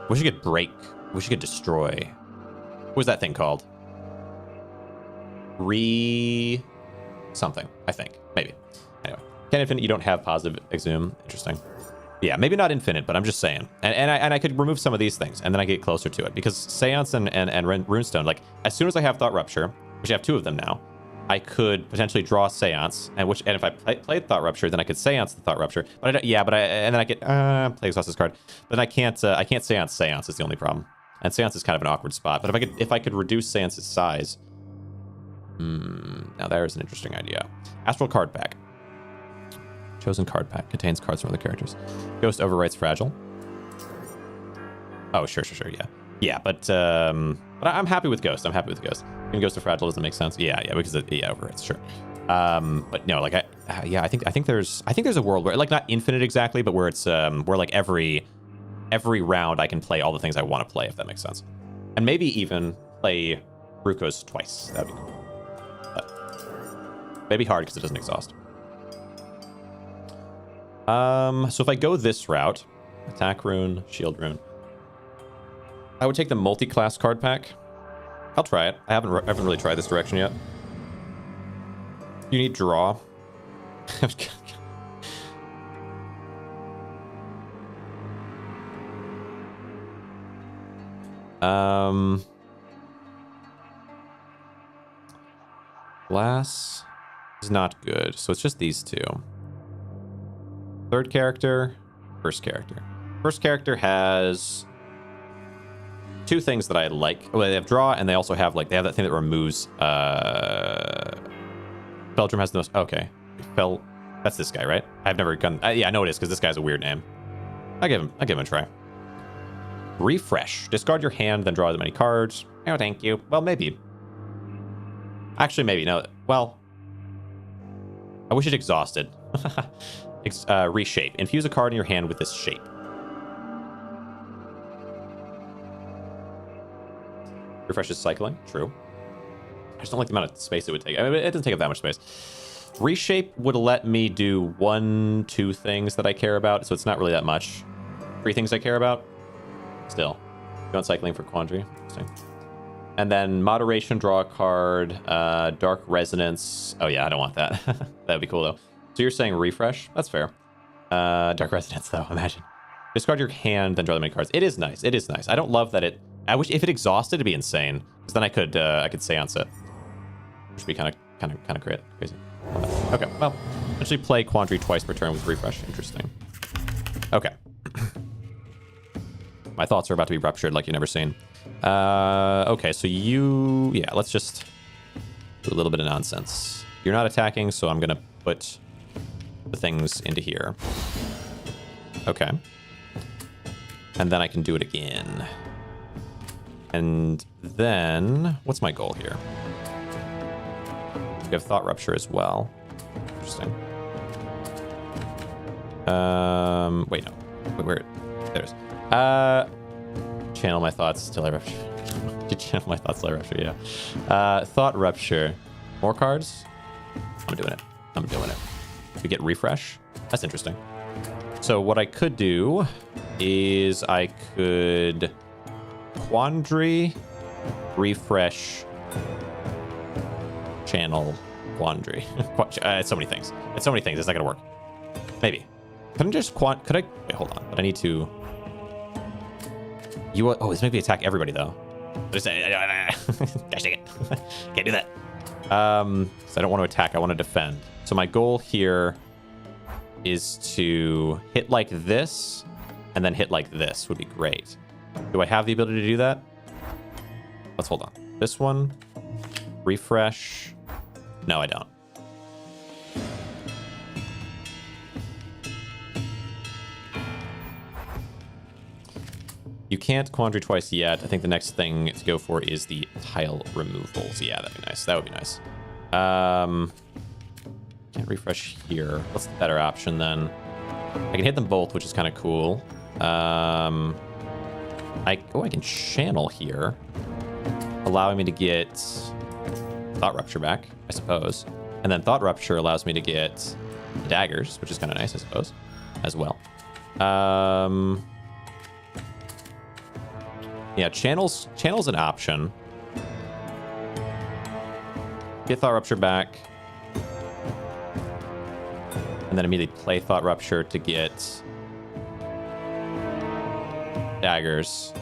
Wish you could break. Wish you could destroy. What was that thing called? Something, I think. Maybe. Anyway. Can infinite, you don't have positive exhume. Interesting. Yeah, maybe not infinite, but I'm just saying. And I could remove some of these things, and then I get closer to it. Because Seance and Runestone, like, as soon as I have Thought Rupture, which I have 2 of them now, I could potentially draw Seance, and if I played Thought Rupture, then I could Seance the Thought Rupture. But then I could play exhaust this card. But then I can't Seance is the only problem. And Seance is kind of an awkward spot. But if I could reduce Seance's size, now there's an interesting idea. Astral card pack. Chosen card pack contains cards from other characters. Ghost overwrites Fragile. Oh, sure, yeah. But I'm happy with Ghost. And Ghost of Fragile doesn't make sense. Yeah, because it overwrites, sure. But no, like I think there's a world where, like, not infinite exactly, but where it's where like every every round I can play all the things I want to play, if that makes sense. And maybe even play Ruko's twice. That'd be cool. But maybe hard because it doesn't exhaust. So if I go this route, attack rune, shield rune, I would take the multi-class card pack. I'll try it. I haven't really tried this direction yet. You need draw. Glass is not good, so it's just these two. Third character, first character. First character has two things that I like. Well, they have draw, and they also have they have that thing that removes. Belgium has the most. Okay, that's this guy, right? I've never gone. Yeah, I know it is because this guy's a weird name. I give him a try. Refresh. Discard your hand, then draw as many cards. Oh, thank you. Well, maybe. Actually, maybe no. Well, I wish it exhausted. Reshape. Infuse a card in your hand with this shape. Refreshes cycling. True. I just don't like the amount of space it would take. I mean, it doesn't take up that much space. Reshape would let me do 1-2 things that I care about, so it's not really that much. 3 things I care about. Still. Going cycling for Quandary. Interesting. And then moderation, draw a card. Dark resonance. Oh yeah, I don't want that. That would be cool though. So you're saying refresh? That's fair. Dark resonance though, imagine. Discard your hand, then draw the many cards. It is nice. It is nice. I don't love that it. I wish if it exhausted, it'd be insane. Because then I could seance it, which would be kind of crazy. Okay, well, actually play Quandary twice per turn with refresh. Interesting. Okay. My thoughts are about to be ruptured like you've never seen. Okay, so let's just do a little bit of nonsense. You're not attacking, so I'm gonna put the things into here. Okay. And then I can do it again. And then, what's my goal here? We have Thought Rupture as well. Interesting. Wait, no. Wait, where? There it is. Channel my thoughts till I rupture. Channel my thoughts till I rupture, yeah. Thought Rupture. More cards? I'm doing it. We get refresh. That's interesting. So what I could do is I could Quandary, refresh, channel, Quandary. It's so many things. It's not gonna work. Maybe. Could I? Wait, hold on. But I need to. This make me attack everybody though. Gosh dang it. Can't do that. So I don't want to attack. I want to defend. So my goal here is to hit like this, and then hit like this would be great. Do I have the ability to do that? Let's hold on. This one, refresh. No, I don't. You can't Quandary twice yet. I think the next thing to go for is the tile removals. Yeah, that'd be nice. That would be nice. Can't refresh here. What's the better option then? I can hit them both, which is kind of cool. I can channel here, allowing me to get Thought Rupture back, I suppose. And then Thought Rupture allows me to get daggers, which is kind of nice, I suppose, as well. Yeah, channel's an option. Get Thought Rupture back. And then immediately play Thought Rupture to get daggers.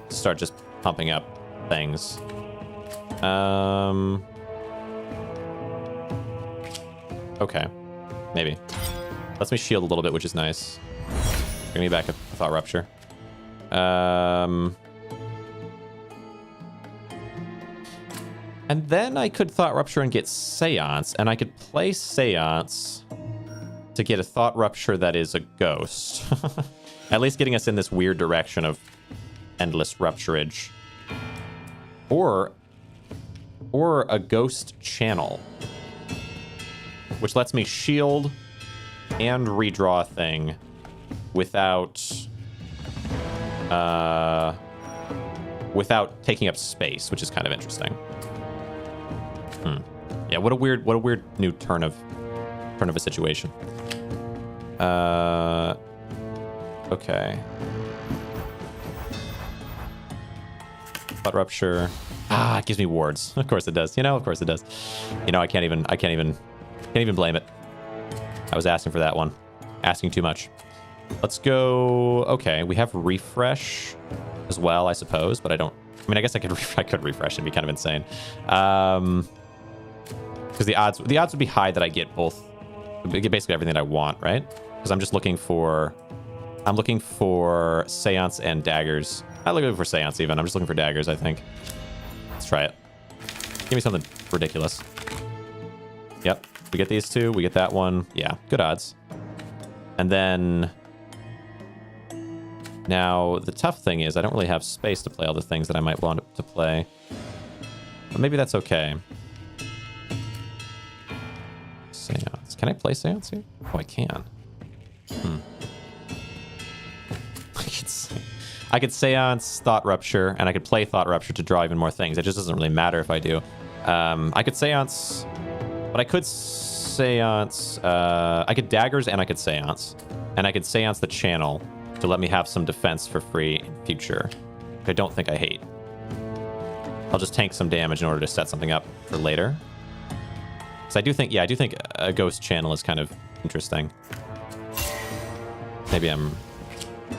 Start just pumping up things. Okay. Maybe. Lets me shield a little bit, which is nice. Bring me back a Thought Rupture. And then I could Thought Rupture and get Seance, and I could play Seance to get a Thought Rupture that is a ghost. At least getting us in this weird direction of endless rupturage. Or a ghost channel, which lets me shield and redraw a thing without without taking up space, which is kind of interesting. Yeah, what a weird new turn of a situation. Okay. Thought rupture. It gives me wards. Of course it does. Of course it does. I can't even blame it. I was asking for that one. Asking too much. Let's go. Okay, we have refresh as well, I suppose, but I mean, I guess I could refresh. It'd be kind of insane. Because the odds would be high that I get both, get basically everything that I want, right? Because I'm looking for seance and daggers. I'm not looking for seance even. I'm just looking for daggers, I think. Let's try it. Give me something ridiculous. Yep, we get these two. We get that one. Yeah, good odds. And then now the tough thing is I don't really have space to play all the things that I might want to play. But maybe that's okay. Seance. Can I play seance here? Oh, I can. I could seance Thought Rupture, and I could play Thought Rupture to draw even more things. It just doesn't really matter if I do. I could seance, but I could seance. I could daggers and I could seance, and I could seance the channel to let me have some defense for free in future, which I don't think I hate. I'll just tank some damage in order to set something up for later. Because I do think a ghost channel is kind of interesting. Maybe I'm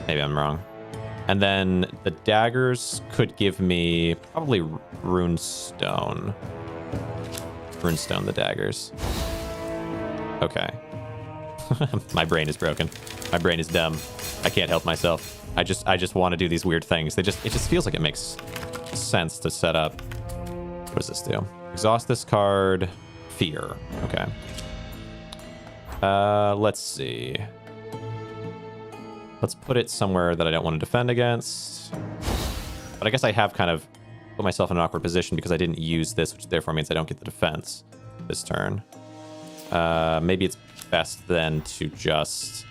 wrong. And then the daggers could give me probably runestone. Runestone the daggers. Okay. My brain is broken. My brain is dumb. I can't help myself. I just want to do these weird things. It just feels like it makes sense to set up. What does this do? Exhaust this card. Fear. Okay. Let's see. Let's put it somewhere that I don't want to defend against. But I guess I have kind of put myself in an awkward position because I didn't use this, which therefore means I don't get the defense this turn. Maybe it's best then to just...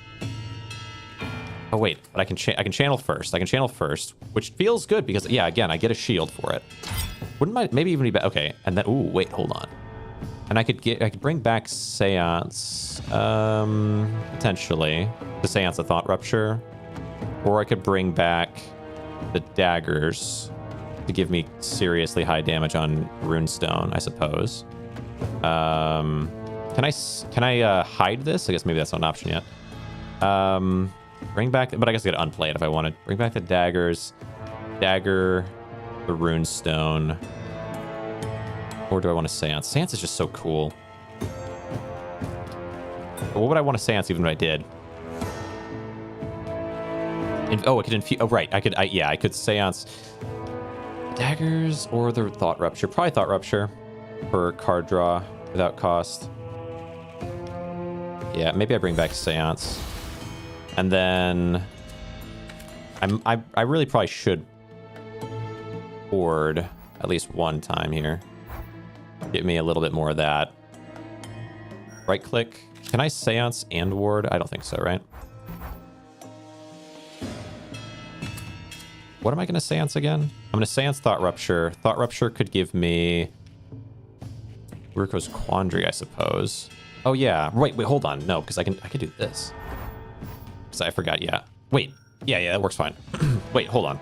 Oh, wait. But I can channel first. I can channel first, which feels good because, yeah, again, I get a shield for it. Wouldn't maybe even be better? Okay. And then... Ooh, wait. Hold on. And I could bring back Seance, potentially, to Seance a Thought Rupture. Or I could bring back the daggers to give me seriously high damage on Runestone, I suppose. Can I hide this? I guess maybe that's not an option yet. Bring back, but I guess I could unplay it if I wanted. Bring back the daggers, dagger, the Runestone. Or do I want to Seance? Seance is just so cool. But what would I want to Seance even if I did? I could infuse. Oh, right. I could Seance daggers or the Thought Rupture. Probably Thought Rupture for card draw without cost. Yeah, maybe I bring back Seance. And then I really probably should board at least one time here. Get me a little bit more of that. Right click. Can I Seance and ward? I don't think so, right? What am I going to Seance again? I'm going to Seance Thought Rupture. Thought Rupture could give me Ruko's Quandary, I suppose. Oh, yeah. Wait, hold on. No, because I can do this. Because I forgot, yeah. Wait. Yeah, that works fine. Wait, hold on.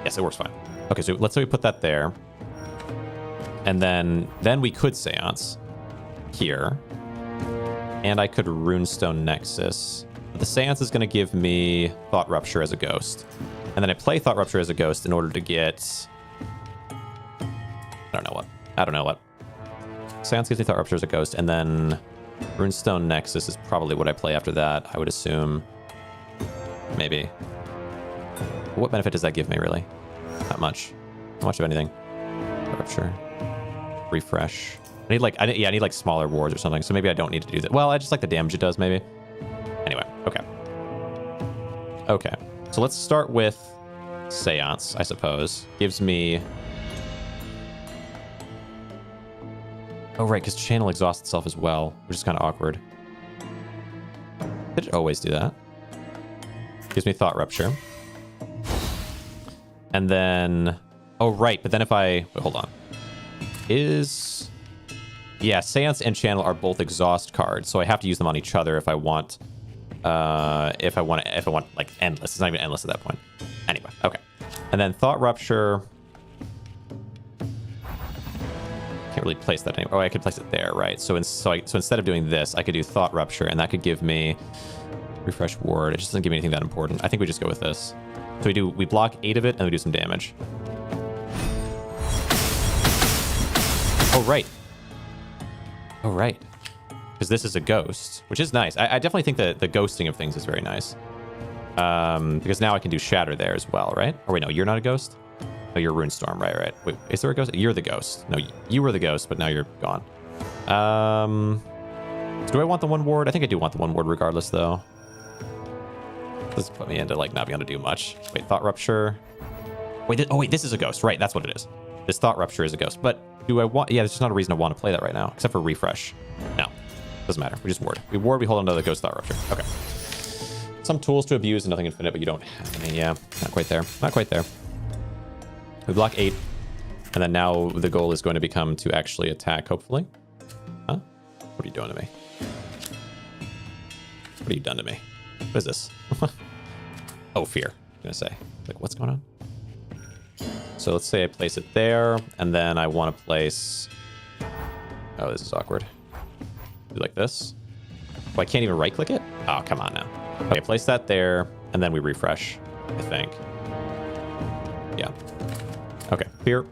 Yes, it works fine. Okay, so let's say we put that there. And then we could Seance here. And I could Runestone Nexus. But the Seance is going to give me Thought Rupture as a ghost. And then I play Thought Rupture as a ghost in order to get... I don't know what. Seance gives me Thought Rupture as a ghost. And then Runestone Nexus is probably what I play after that, I would assume. Maybe. What benefit does that give me, really? Not much. Not much of anything. Thought Rupture. Refresh. I need like smaller wards or something, so maybe I don't need to do that. Well, I just like the damage it does, maybe. Anyway, okay. So let's start with Seance, I suppose. Gives me... Oh, right, because channel exhausts itself as well, which is kind of awkward. Did it always do that? Gives me Thought Rupture. And then... Oh, right. But then if I... Wait, hold on. Yeah, Seance and Channel are both exhaust cards, so I have to use them on each other if I want... if I want, like, endless. It's not even endless at that point. Anyway, okay. And then Thought Rupture... Can't really place that anywhere. Oh, I could place it there, right? So instead of doing this, I could do Thought Rupture, and that could give me Refresh Ward. It just doesn't give me anything that important. I think we just go with this. So we block 8 of it, and we do some damage. Oh, right. Oh, right. Because this is a ghost, which is nice. I definitely think that the ghosting of things is very nice. Because now I can do Shatter there as well, right? Or wait, no, you're not a ghost? No, you're Runestorm, right. Wait, is there a ghost? You're the ghost. No, you were the ghost, but now you're gone. So do I want the 1 ward? I think I do want the 1 ward regardless, though. This put me into, like, not being able to do much. Wait, Thought Rupture. Wait, this is a ghost, right? That's what it is. This Thought Rupture is a ghost. But do I want... Yeah, there's just not a reason to want to play that right now, except for Refresh. No, doesn't matter. We just ward. We hold on to the ghost Thought Rupture. Okay. Some tools to abuse and nothing infinite, but you don't have any. Yeah, not quite there. Not quite there. We block 8. And then now the goal is going to become to actually attack, hopefully. Huh? What are you doing to me? What have you done to me? What is this? Oh, fear. I'm going to say. Like, what's going on? So let's say I place it there, and then I want to place... Oh, this is awkward. Do like this. Oh, I can't even right-click it? Oh, come on now. Okay, place that there, and then we refresh, I think. Yeah. Okay, here.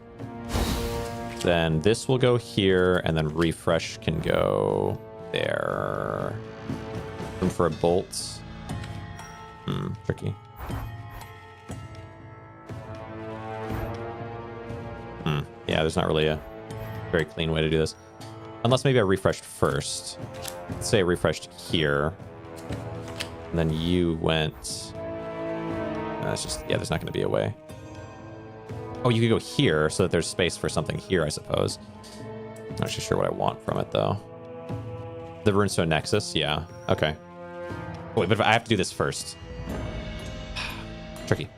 Then this will go here, and then refresh can go there. Room for a bolt. Tricky. Yeah, there's not really a very clean way to do this. Unless maybe I refreshed first. Let's say I refreshed here. And then you went... That's just... Yeah, there's not going to be a way. Oh, you could go here so that there's space for something here, I suppose. Not actually sure what I want from it, though. The Runestone Nexus? Yeah. Okay. Oh, wait, but I have to do this first. Tricky.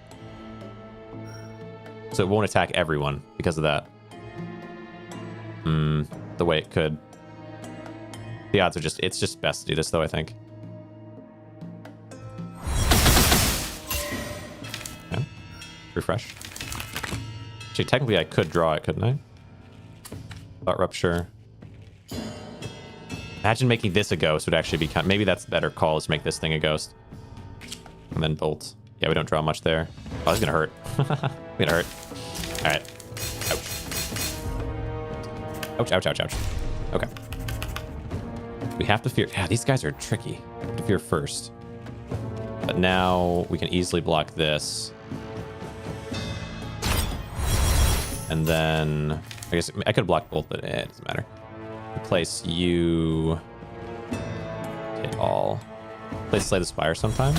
So it won't attack everyone because of that. The way it could. The odds are just... It's just best to do this, though, I think. Okay. Refresh. Actually, technically, I could draw it, couldn't I? Thought Rupture. Imagine making this a ghost would actually be kind... Maybe that's a better call, is to make this thing a ghost. And then Bolt. Yeah, we don't draw much there. Oh, this is gonna hurt. Gonna hurt. All right. Ouch. Ouch, ouch, ouch, ouch. Okay. We have to fear... Yeah, these guys are tricky. We have to fear first. But now we can easily block this. And then... I guess I could block both, but it doesn't matter. Place you... Hit all. Place Slay the Spire sometime?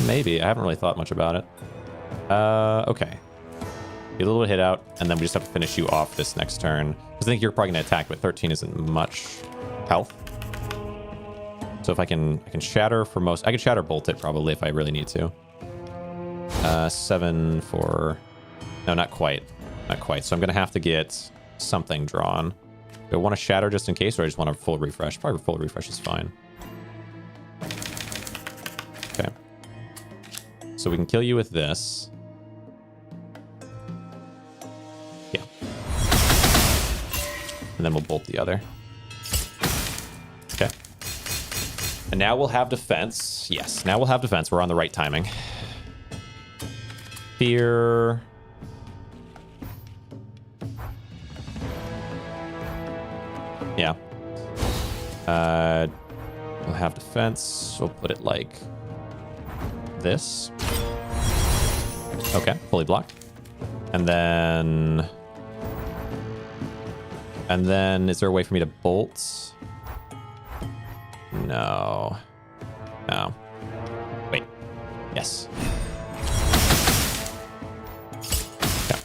Maybe. I haven't really thought much about it. Okay. Get a little hit out, and then we just have to finish you off this next turn. Because I think you're probably going to attack, but 13 isn't much health. So if I can shatter for most... I could shatter bolt it probably if I really need to. 7 for... No, not quite. Not quite. So I'm going to have to get something drawn. Do I want to shatter just in case, or I just want a full refresh? Probably full refresh is fine. Okay. So we can kill you with this. Yeah. And then we'll bolt the other. Okay. And now we'll have defense. Yes, now we'll have defense. We're on the right timing. Fear. Yeah. We'll have defense. We'll put it like this. Okay, fully blocked. And then is there a way for me to bolt? No. No. Wait. Yes. Okay.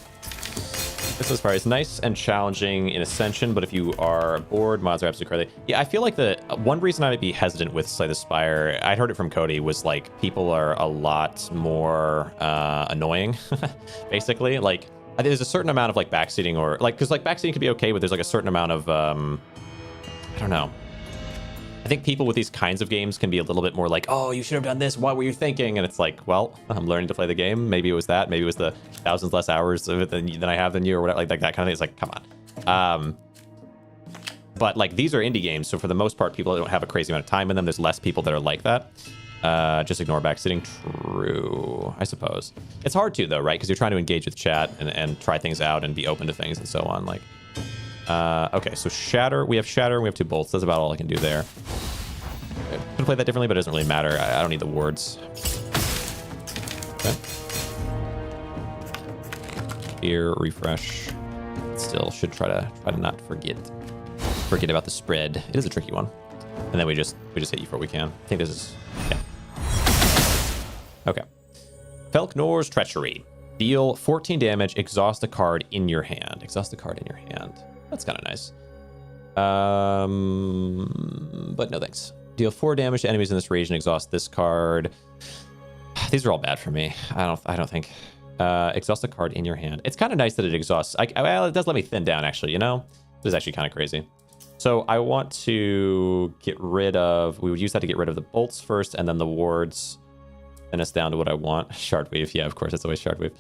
This is probably nice and challenging in Ascension, but if you are bored, mods are absolutely crazy. Yeah, I feel like the one reason I might be hesitant with Slay the Spire, I'd heard it from Cody, was like people are a lot more annoying, basically. Like there's a certain amount of like backseating or like, because like backseating could be okay, but there's like a certain amount of, I don't know. I think people with these kinds of games can be a little bit more like, oh, you should have done this. What were you thinking? And it's like, well, I'm learning to play the game. Maybe it was that. Maybe it was the thousands less hours of it than I have than you or whatever. Like that kind of thing. It's like, come on. But like these are indie games. So for the most part, people don't have a crazy amount of time in them. There's less people that are like that. Just ignore backseating. True, I suppose. It's hard to though, right? Because you're trying to engage with chat and try things out and be open to things and so on. Like, okay, so Shatter. We have Shatter and we have 2 bolts. That's about all I can do there. I could play that differently, but it doesn't really matter. I don't need the wards. Okay. Here, refresh. Still should try to not forget about the spread. It is a tricky one. And then we just hit you for what we can. I think this is okay. Felknor's Treachery. Deal 14 damage, exhaust a card in your hand. Exhaust a card in your hand. That's kind of nice. But no thanks. Deal 4 damage to enemies in this region, exhaust this card. These are all bad for me. I don't think. Exhaust a card in your hand. It's kind of nice that it exhausts. Well, it does let me thin down, actually, you know? This is actually kind of crazy. So I want to get rid of... We would use that to get rid of the bolts first, and then the wards. Thin us down to what I want. Shardweave. Yeah, of course, it's always Shardweave.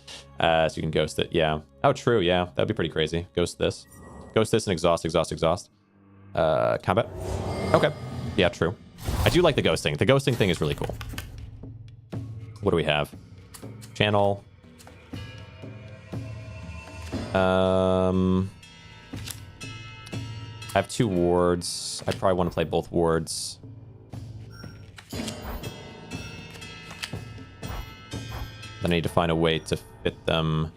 So you can ghost it. Yeah. Oh, true. Yeah, that'd be pretty crazy. Ghost this. Ghost this and exhaust, exhaust, exhaust. Combat. Okay. Yeah, true. I do like the ghosting. The ghosting thing is really cool. What do we have? Channel. I have 2 wards. I probably want to play both wards. Then I need to find a way to fit them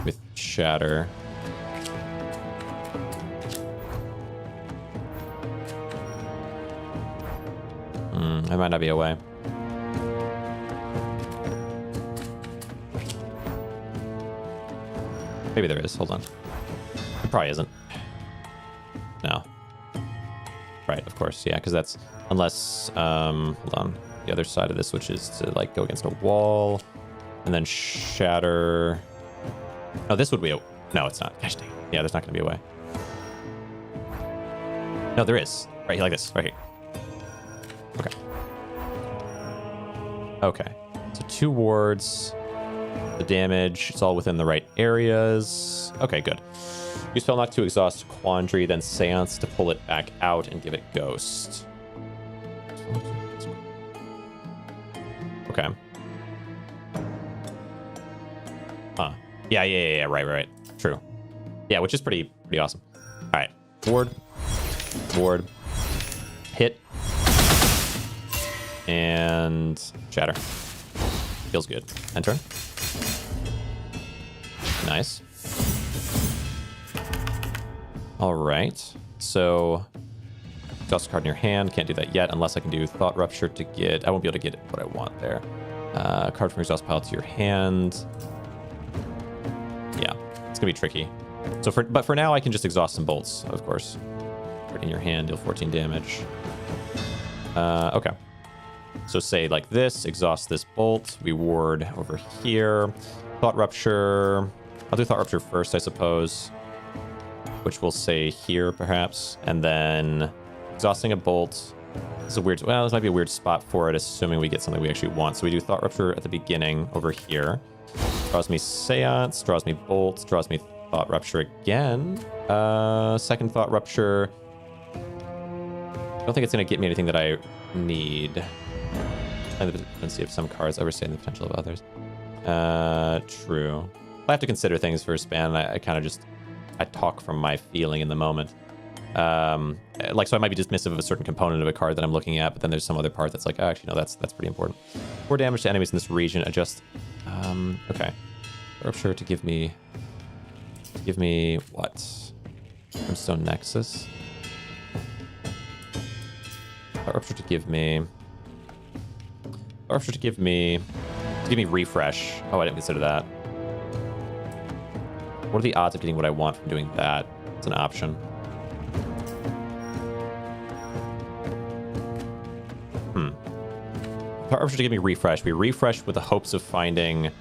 with Shatter. There might not be a way. Maybe there is. Hold on. It probably isn't. No. Right, of course. Yeah, because that's... Unless... hold on. The other side of this, which is to, like, go against a wall. And then Shatter... Oh, this would be a... No, it's not. Gosh dang. Yeah, there's not going to be a way. No, there is. Right here, like this. Right here. Okay. Okay. So 2 wards. The damage, it's all within the right areas. Okay, good. Use Spell Knock to exhaust Quandary, then Seance to pull it back out and give it Ghost. Okay. Huh. Yeah. Right. True. Yeah, which is pretty awesome. All right. Ward. Hit. And Shatter. Feels good. End turn. Nice. All right. So, exhaust a card in your hand. Can't do that yet unless I can do Thought Rupture to get... I won't be able to get what I want there. Card from exhaust pile to your hand. Yeah, it's gonna be tricky. So, but for now, I can just exhaust some bolts, of course. Card in your hand, deal 14 damage. Okay. So say like this, exhaust this bolt. We ward over here. Thought Rupture. I'll do Thought Rupture first, I suppose. Which we'll say here, perhaps. And then exhausting a bolt. This is a weird... Well, this might be a weird spot for it, assuming we get something we actually want. So we do Thought Rupture at the beginning over here. Draws me Seance, draws me Bolt, draws me Thought Rupture again. Second Thought Rupture. I don't think it's going to get me anything that I need. And the potency of some cards overstaying the potential of others. True. I have to consider things first, man. I kind of just... I talk from my feeling in the moment. Like, so I might be dismissive of a certain component of a card that I'm looking at, but then there's some other part that's like, oh, actually, no, that's pretty important. 4 damage to enemies in this region. Adjust. Okay. Rupture to give me what? Brimstone Nexus. Rupture to give me. Rupture to give me refresh. Oh, I didn't consider that. What are the odds of getting what I want from doing that? It's an option. Option to give me refresh. We refresh with the hopes of finding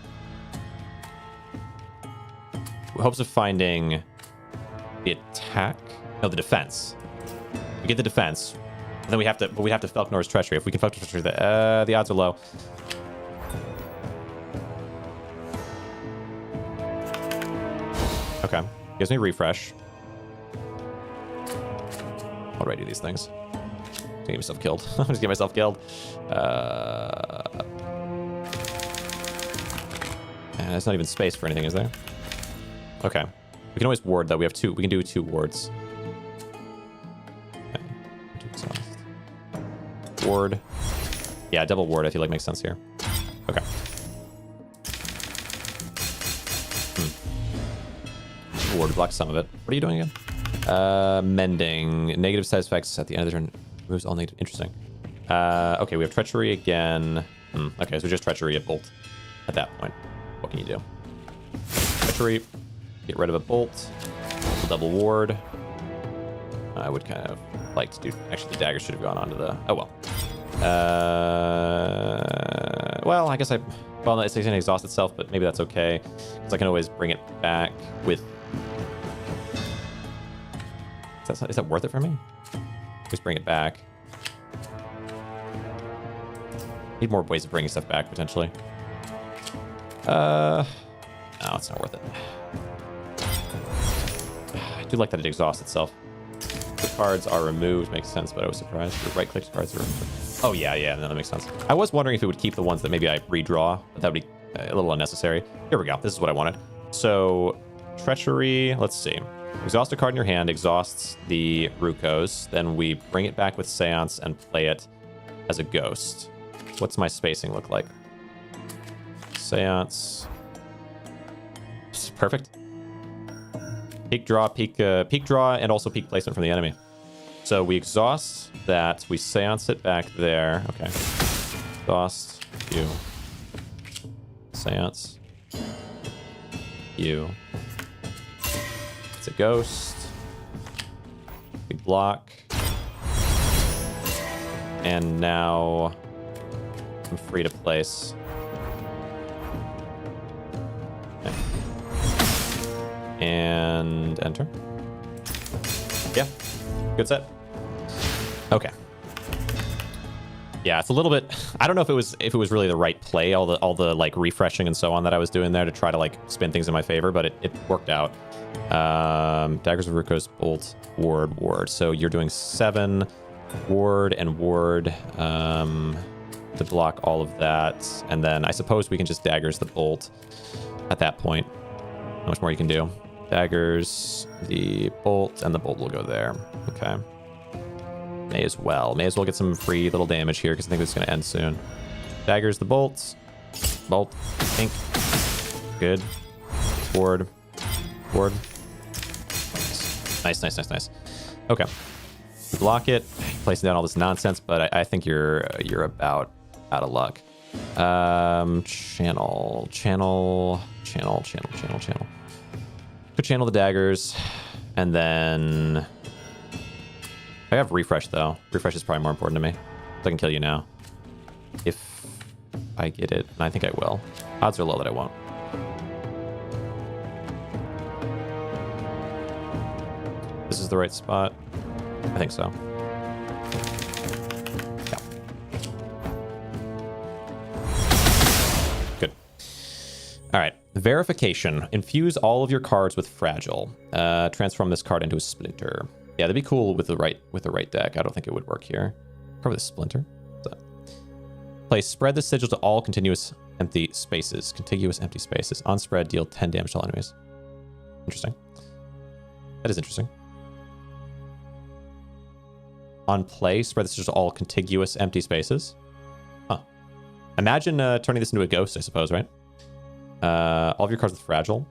the attack. No, the defense. We get the defense. And then we have to Falconer's treachery. If we can Falconer's treachery, the odds are low. Okay. Gives me refresh. How do I do these things? I'm gonna get myself killed. I'm just get myself killed. And there's not even space for anything, is there? Okay. We can always ward, though. We have two. We can do 2 wards. Okay. Ward. Yeah, double ward, I feel like makes sense here. Okay. Ward blocks some of it. What are you doing again? Mending. Negative side effects at the end of the turn. Moves all negative. Interesting. Okay, we have treachery again. Okay, so just treachery at bolt at that point. What can you do? Treachery. Get rid of a bolt. Double ward. I would kind of like to do... Actually, the dagger should have gone onto the... Oh, well. Well, I guess I... Well, it's going to exhaust itself, but maybe that's okay. Because I can always bring it back with... Is that worth it for me? Just bring it back. Need more ways of bringing stuff back, potentially. No, it's not worth it. I do like that it exhausts itself. The cards are removed. Makes sense, but I was surprised. The right-click cards are removed. Oh, yeah, no, that makes sense. I was wondering if it would keep the ones that maybe I redraw, but that would be a little unnecessary. Here we go. This is what I wanted. So, treachery. Let's see. Exhaust a card in your hand, exhausts the Rukos. Then we bring it back with Seance and play it as a ghost. What's my spacing look like? Seance. Perfect. Peak draw, peak draw, and also peak placement from the enemy. So we exhaust that. We Seance it back there. Okay. Exhaust. You. Seance. You. It's a ghost. We block. And now I'm free to place. Okay. And enter. Yeah. Good set. Okay. Yeah, it's a little bit... I don't know if it was really the right play, all the like refreshing and so on that I was doing there to try to like spin things in my favor, but it worked out. Daggers of Rukos, bolt, ward. So you're doing 7 ward and ward to block all of that. And then I suppose we can just daggers the bolt at that point. Not much more you can do. Daggers the bolt, and the bolt will go there. Okay. May as well get some free little damage here because I think this is going to end soon. Daggers the bolts. Bolt. Ink. Good. Ward. Nice. Okay. Block it. Placing down all this nonsense, but I think you're about out of luck. Channel. Could channel the daggers, and then I have refresh though. Refresh is probably more important to me. So I can kill you now if I get it, and I think I will. Odds are low that I won't. This is the right spot. I think so. Yeah. Good. All right. Verification. Infuse all of your cards with fragile. Transform this card into a splinter. Yeah, that'd be cool with the right deck. I don't think it would work here. Probably the splinter. So. Play spread the sigil to all contiguous empty spaces. On spread, deal 10 damage to all enemies. Interesting. That is interesting. On play, spread the sigil to all contiguous empty spaces. Huh. Imagine turning this into a ghost, I suppose, right? All of your cards with fragile.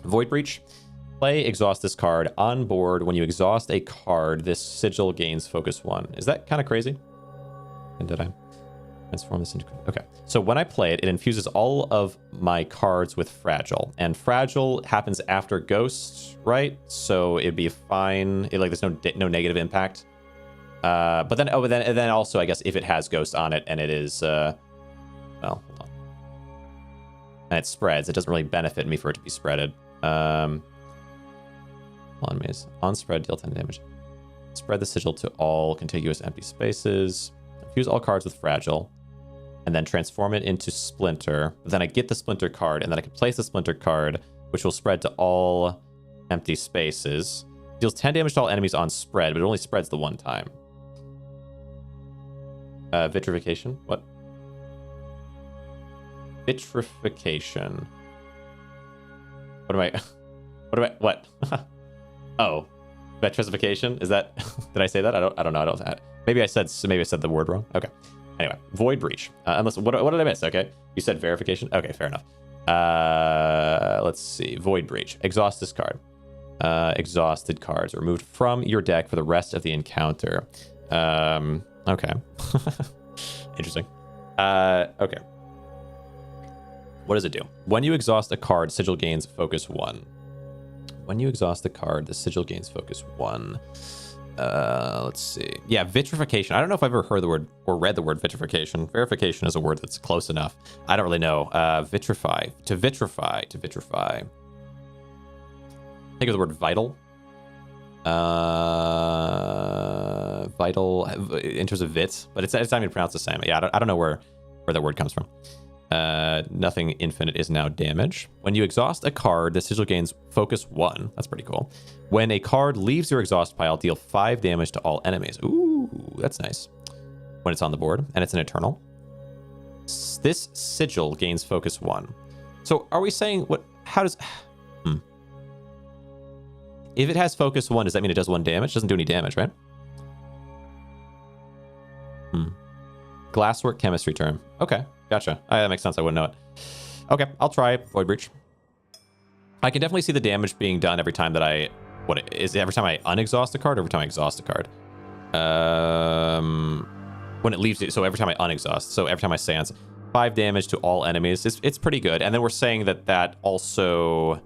Void Breach. Play, exhaust this card. On board, when you exhaust a card, this sigil gains focus 1. Is that kind of crazy? And did I? Transform this into... Okay. So when I play it, it infuses all of my cards with Fragile. And Fragile happens after Ghost, right? So it'd be fine. There's no negative impact. But then also, I guess, if it has Ghost on it and it is... well, hold on. And it spreads. It doesn't really benefit me for it to be spreaded. On maze. On spread, deal 10 damage. Spread the sigil to all contiguous empty spaces. Infuse all cards with Fragile. And then transform it into Splinter. But then I get the Splinter card, and then I can place the Splinter card, which will spread to all empty spaces. Deals 10 damage to all enemies on spread, but it only spreads the one time. Vitrification? What? Vitrification. What? Oh. Vitrification? Is that... Did I say that? I don't know. Maybe I said the word wrong. Okay. Anyway, Void Breach. Unless what did I miss? Okay, you said verification. Okay, fair enough. Let's see. Void Breach. Exhaust this card. Exhausted cards are removed from your deck for the rest of the encounter. Okay. Interesting. Okay. What does it do? When you exhaust a card, sigil gains focus 1. When you exhaust the card, the sigil gains focus 1. Let's see. Yeah, vitrification. I don't know if I've ever heard the word or read the word vitrification. Verification is a word that's close enough. I don't really know. Vitrify. To vitrify. Think of the word vital. Vital in terms of vit, but it's not even pronounced the same. Yeah, I don't know where that word comes from. Nothing infinite is now damage. When you exhaust a card, the sigil gains focus 1. That's pretty cool. When a card leaves your exhaust pile, deal 5 damage to all enemies. Ooh, that's nice. When it's on the board, and it's an eternal. This sigil gains focus 1. So are we saying what? How does? If it has focus 1, does that mean it does 1 damage? It doesn't do any damage, right? Glasswork chemistry term. Okay, gotcha. That makes sense. I wouldn't know it. Okay, I'll try Void Breach. I can definitely see the damage being done every time that every time I unexhaust a card or every time I exhaust a card? When it leaves it, so every time I unexhaust, so every time I seance, 5 damage to all enemies. It's pretty good. And then we're saying that also...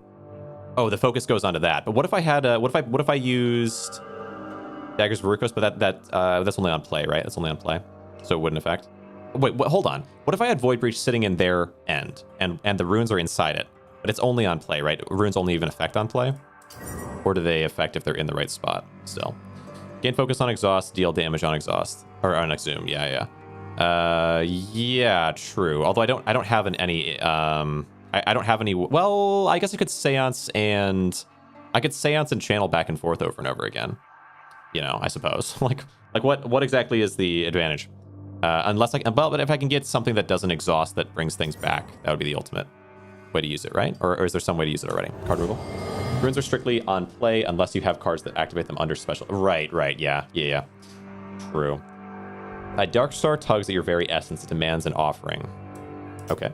Oh, the focus goes onto that. But what if I had what if I used Daggers of Rukos, but that's only on play, right? That's only on play. So it wouldn't affect. Wait, hold on. What if I had Void Breach sitting in their end and the runes are inside it, but it's only on play, right? Runes only even affect on play? Or do they affect if they're in the right spot still? Gain focus on exhaust, deal damage on exhaust. Or on exhume, yeah. Yeah, true. Although I don't have any I don't have any. Well, I guess I could seance and channel back and forth over and over again. You know, I suppose. like what exactly is the advantage? Unless I can, but if I can get something that doesn't exhaust that brings things back, that would be the ultimate way to use it, right? Or is there some way to use it already? Card removal. Runes are strictly on play unless you have cards that activate them under special. Right. Yeah. True. Dark Star tugs at your very essence. It demands an offering. Okay.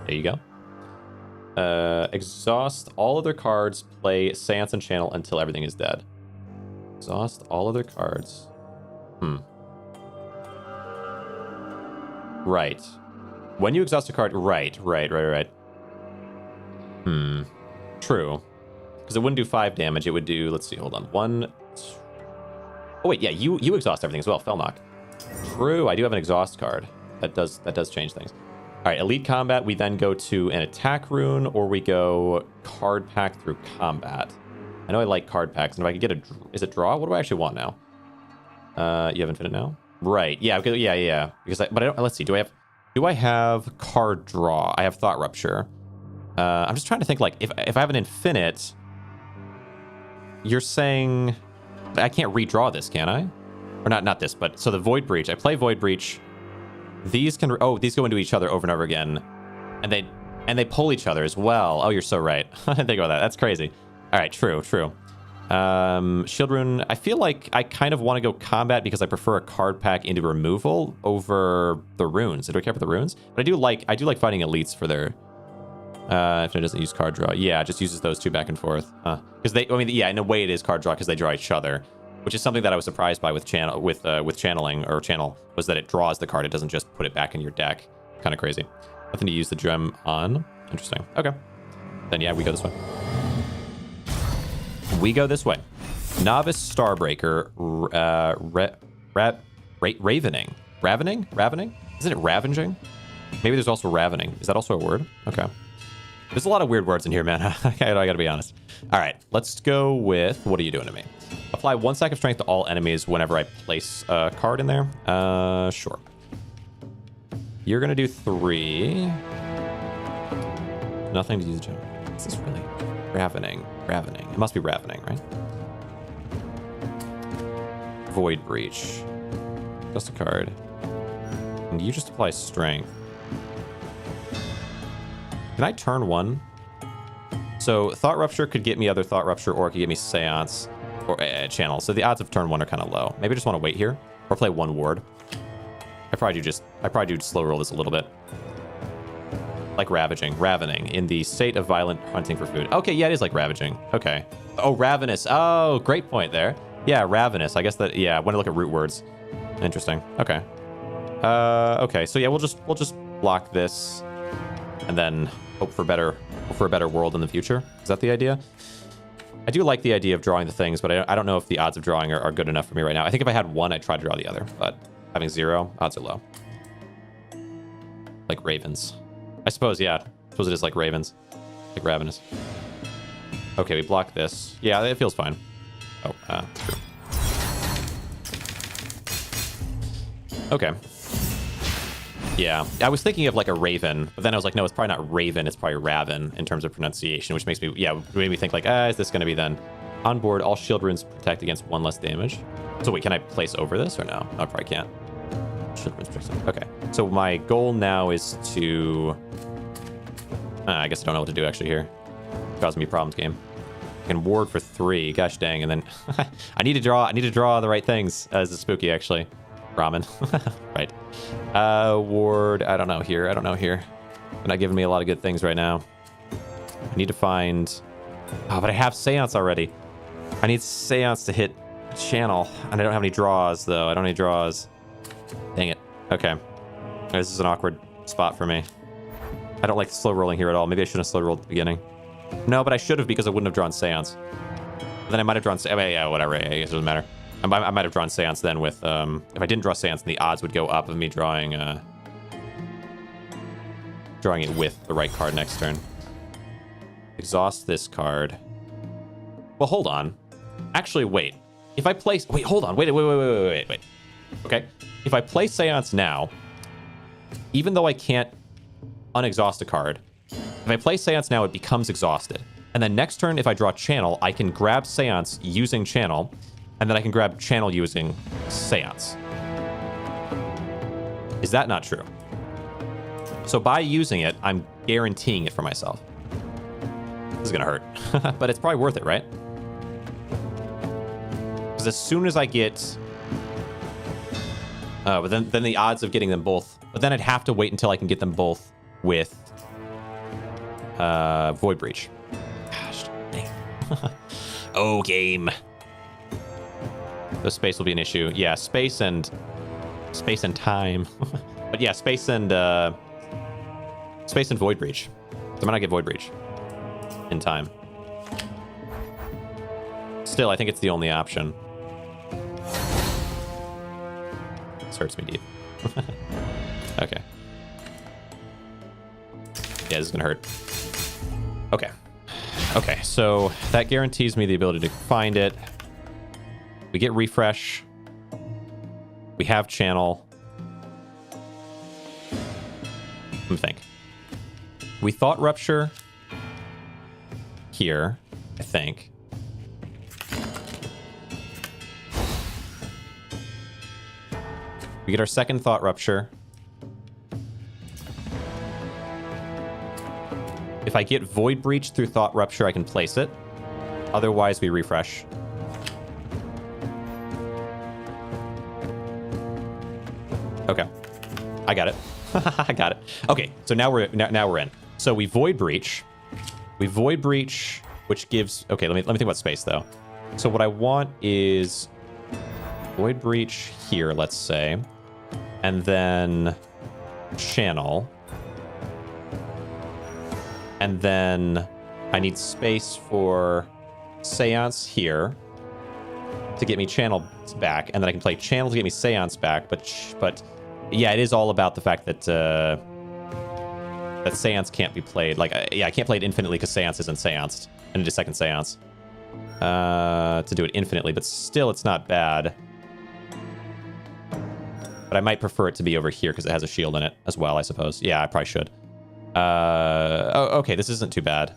There you go. Exhaust all other cards. Play Seance and Channel until everything is dead. Exhaust all other cards. Right. When you exhaust a card... Right. True. Because it wouldn't do 5 damage. It would do... Let's see. Hold on. 1... Oh, wait. Yeah, you exhaust everything as well. Felnock. True. I do have an exhaust card. That does change things. All right, Elite Combat, we then go to an attack rune, or we go card pack through combat. I know I like card packs, and if I could get is it draw? What do I actually want now? You have infinite now? Right, yeah. Because let's see, do I have card draw? I have Thought Rupture. I'm just trying to think, like, if I have an infinite, you're saying I can't redraw this, can I? Or not this, but so the Void Breach, I play Void Breach. These can these go into each other over and over again, and they pull each other as well. Oh, you're so right. I didn't think about that. That's crazy. All right, true. Shield Rune. I feel like I kind of want to go combat because I prefer a card pack into removal over the runes. Do I care for the runes? But I do like fighting elites for their. If it doesn't use card draw, yeah, it just uses those two back and forth. Because in a way it is card draw because they draw each other. which is something that I was surprised by with channeling or channel, was that it draws the card. It doesn't just put it back in your deck. Kind of crazy. Nothing to use the gem on. Interesting. Okay. Then yeah, we go this way. We go this way. Novice Starbreaker, Ravening. Ravening? Isn't it ravaging? Maybe there's also ravening. Is that also a word? Okay. There's a lot of weird words in here, man. I gotta be honest. All right, let's go with, what are you doing to me? Apply 1 stack of strength to all enemies whenever I place a card in there. Sure. You're gonna do 3. Nothing to use the gem. Is this really? Ravening. It must be ravening, right? Void Breach. Just a card. And you just apply strength. Can I turn 1? So Thought Rupture could get me other Thought Rupture, or it could get me Seance or Channel. So the odds of turn 1 are kind of low. Maybe I just want to wait here or play 1 ward. I probably do slow roll this a little bit. Like ravening in the state of violent hunting for food. Okay, yeah, it is like ravaging. Okay. Oh, ravenous. Oh, great point there. Yeah, ravenous. I guess that, yeah, I want to look at root words. Interesting. Okay. Okay, so yeah, we'll just block this and then hope for a better world in the future. Is that the idea? I do like the idea of drawing the things, but I don't know if the odds of drawing are good enough for me right now. I think if I had 1, I'd try to draw the other, but having 0, odds are low. Like ravens. I suppose, yeah. I suppose it is like ravens. Like ravenous. Okay, we block this. Yeah, it feels fine. Oh, true. Okay. Yeah, I was thinking of like a raven, but then I was like, no, it's probably not raven, it's probably raven in terms of pronunciation, which makes me, yeah, made me think like, is this going to be then? On board, all shield runes protect against 1 less damage. So wait, can I place over this or no? I probably can't. Shield runes protect. Okay, so my goal now is to, I guess I don't know what to do actually here. Causing me problems, game. I can ward for 3, gosh dang, and then I need to draw the right things as a spooky actually. Ramen. Right. Ward, I don't know here. They're not giving me a lot of good things right now. I need to find... Oh, but I have Seance already. I need Seance to hit channel. And I don't have any draws, though. I don't have any draws. Dang it. Okay. This is an awkward spot for me. I don't like slow rolling here at all. Maybe I shouldn't have slow rolled at the beginning. No, but I should have because I wouldn't have drawn Seance. But then I might have drawn... I mean, yeah, whatever. I guess it doesn't matter. I might have drawn Seance then with, if I didn't draw Seance, then the odds would go up of me drawing it with the right card next turn. Exhaust this card. Well, hold on. Actually, wait. If I place, wait, hold on. Wait. Okay. If I play Seance now, even though I can't unexhaust a card, if I play Seance now, it becomes exhausted. And then next turn, if I draw Channel, I can grab Seance using Channel, and then I can grab Channel using Seance. Is that not true? So by using it, I'm guaranteeing it for myself. This is gonna hurt, but it's probably worth it, right? Because as soon as I get... but then the odds of getting them both... But then I'd have to wait until I can get them both with Void Breach. Gosh, dang. Oh, game. The space will be an issue. Yeah, space and time. But yeah, space and Void Breach. So I might not get Void Breach in time. Still, I think it's the only option. This hurts me deep. Okay. Yeah, this is gonna hurt. Okay. Okay, so that guarantees me the ability to find it. We get refresh. We have channel. Let me think. We thought rupture here, I think. We get our second thought rupture. If I get void breach through thought rupture, I can place it. Otherwise, we refresh. Okay, I got it. I got it. Okay, so now we're in. So we void breach. We void breach, which gives. Okay, let me think about space though. So what I want is Void Breach here, let's say. And then channel. And then I need space for Seance here to get me channel back. And then I can play channel to get me Seance back. But yeah, it is all about the fact that that Seance can't be played. Like, yeah, I can't play it infinitely because Seance isn't Seanced. I need a second Seance to do it infinitely. But still, it's not bad. But I might prefer it to be over here because it has a shield in it as well, I suppose. Yeah, I probably should. Oh, okay, this isn't too bad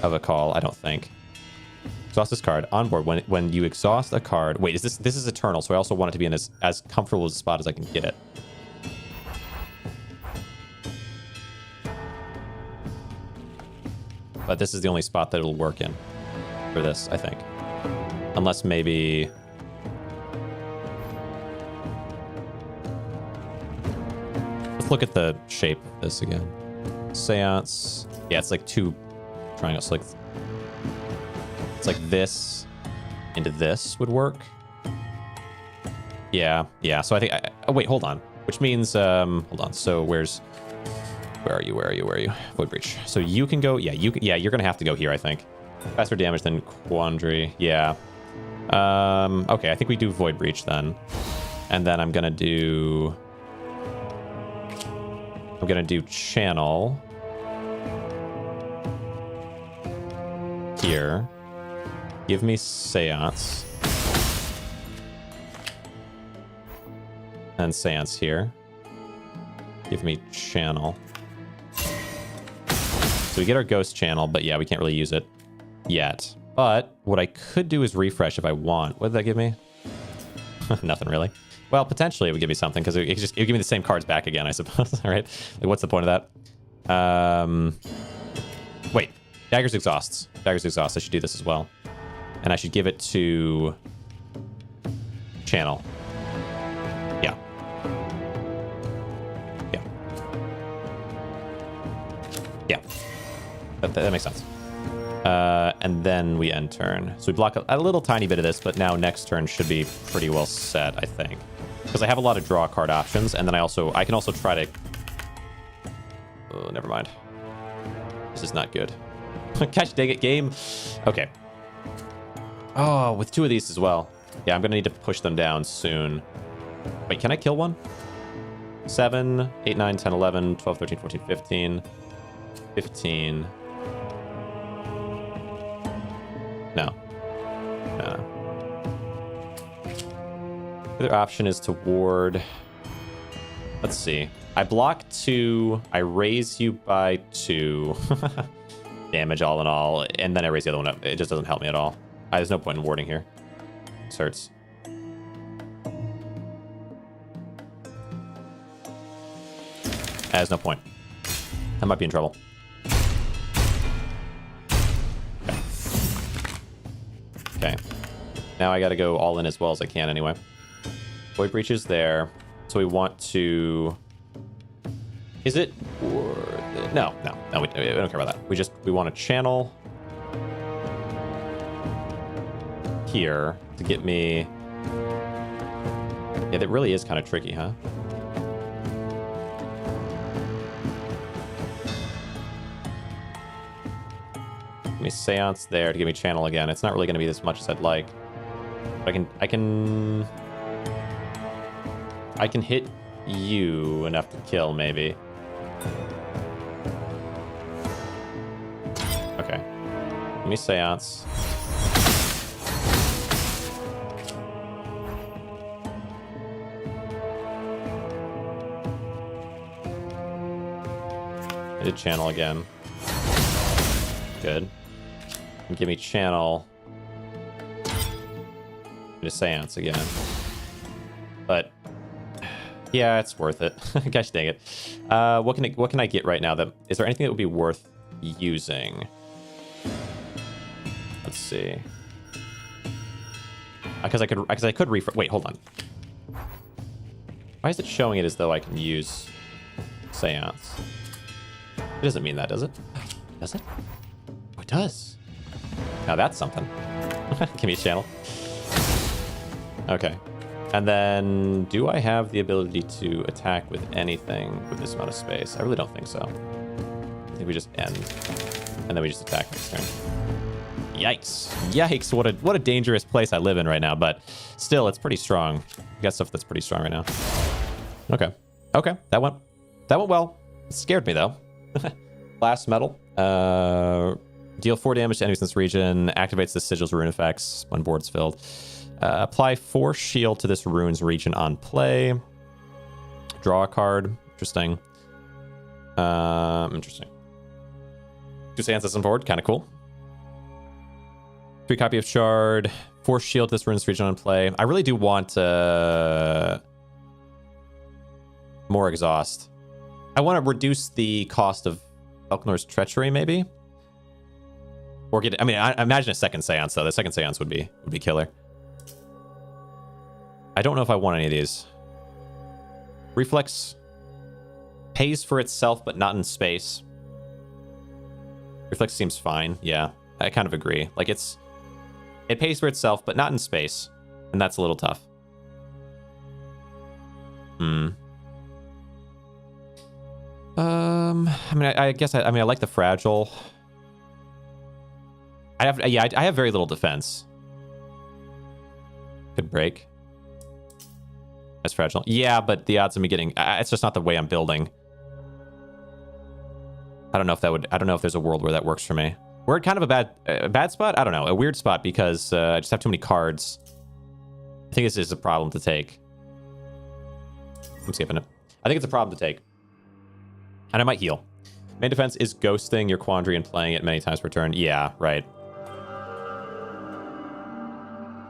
of a call, I don't think. Exhaust this card. On board, when you exhaust a card... Wait, this is Eternal, so I also want it to be in as comfortable a spot as I can get it. But this is the only spot that it'll work in for this, I think. Unless maybe... Let's look at the shape of this again. Seance. Yeah, it's like two triangles. So like, it's like this into this would work. Yeah. So I think... oh, wait, hold on. Which means... hold on. So where are you? Void Breach. So you can go... Yeah, you're going to have to go here, I think. Faster damage than Quandary. Yeah. Okay, I think we do Void Breach then. And then I'm going to do... channel here. Give me Seance. And Seance here. Give me channel. So we get our ghost channel, but yeah, we can't really use it yet. But what I could do is refresh if I want. What did that give me? Nothing really. Well, potentially it would give me something because it would give me the same cards back again, I suppose. All right. Like, what's the point of that? Wait. Dagger's exhausts. Dagger's exhaust. I should do this as well. And I should give it to channel. Yeah. That makes sense. And then we end turn. So we block a little tiny bit of this, but now next turn should be pretty well set, I think. Because I have a lot of draw card options, and then I can also try to... Oh, never mind. This is not good. Gosh dang it, game. Okay. Oh, with two of these as well. Yeah, I'm going to need to push them down soon. Wait, can I kill one? 7, 8, 9, 10, 11, 12, 13, 14, 15. 15. No. The other option is to ward. Let's see. I block 2. I raise you by 2. Damage all in all. And then I raise the other one up. It just doesn't help me at all. There's no point in warding here. This hurts. There's no point. I might be in trouble. Okay. Now I got to go all in as well as I can anyway. Void Breach is there. So we want to... Is it... No, we don't care about that. We want to channel here to get me... Yeah, that really is kind of tricky, huh? Give me Seance there to give me channel again. It's not really going to be as much as I'd like. But I can hit you enough to kill, maybe. Okay. Give me Seance. I did channel again. Good. And give me channel. To Seance again. But yeah, it's worth it. Gosh dang it. What can I get right now? Is there anything that would be worth using? Let's see. Because I could refresh. Wait, hold on. Why is it showing it as though I can use Seance? It doesn't mean that, does it? Does it? Oh, it does. Now that's something. Give me a channel. Okay. And then, do I have the ability to attack with anything with this amount of space? I really don't think so. I think we just end, and then we just attack next turn. Yikes. Yikes, what a dangerous place I live in right now, but still, it's pretty strong. We got stuff that's pretty strong right now. Okay. Okay, that went well. It scared me, though. Last metal. Deal 4 damage to enemies in this region. Activates the sigil's rune effects when board's filled. Apply 4 shield to this rune's region on play. Draw a card. Interesting. Interesting. 2 seances on board. Kind of cool. 3 copy of shard. 4 shield to this rune's region on play. I really do want more exhaust. I want to reduce the cost of Falconer's Treachery, maybe? Or get... I mean, I imagine a second seance, though. The second seance would be killer. I don't know if I want any of these. Reflex pays for itself, but not in space. Reflex seems fine. Yeah, I kind of agree. Like, it pays for itself, but not in space. And that's a little tough. I mean, I guess I like the fragile. I have very little defense. Could break. That's fragile. Yeah, but the odds of me getting... it's just not the way I'm building. I don't know if there's a world where that works for me. We're at kind of a bad spot? I don't know. A weird spot because I just have too many cards. I think this is a problem to take. I'm skipping it. I think it's a problem to take. And I might heal. Main defense is ghosting your quandary and playing it many times per turn. Yeah, right.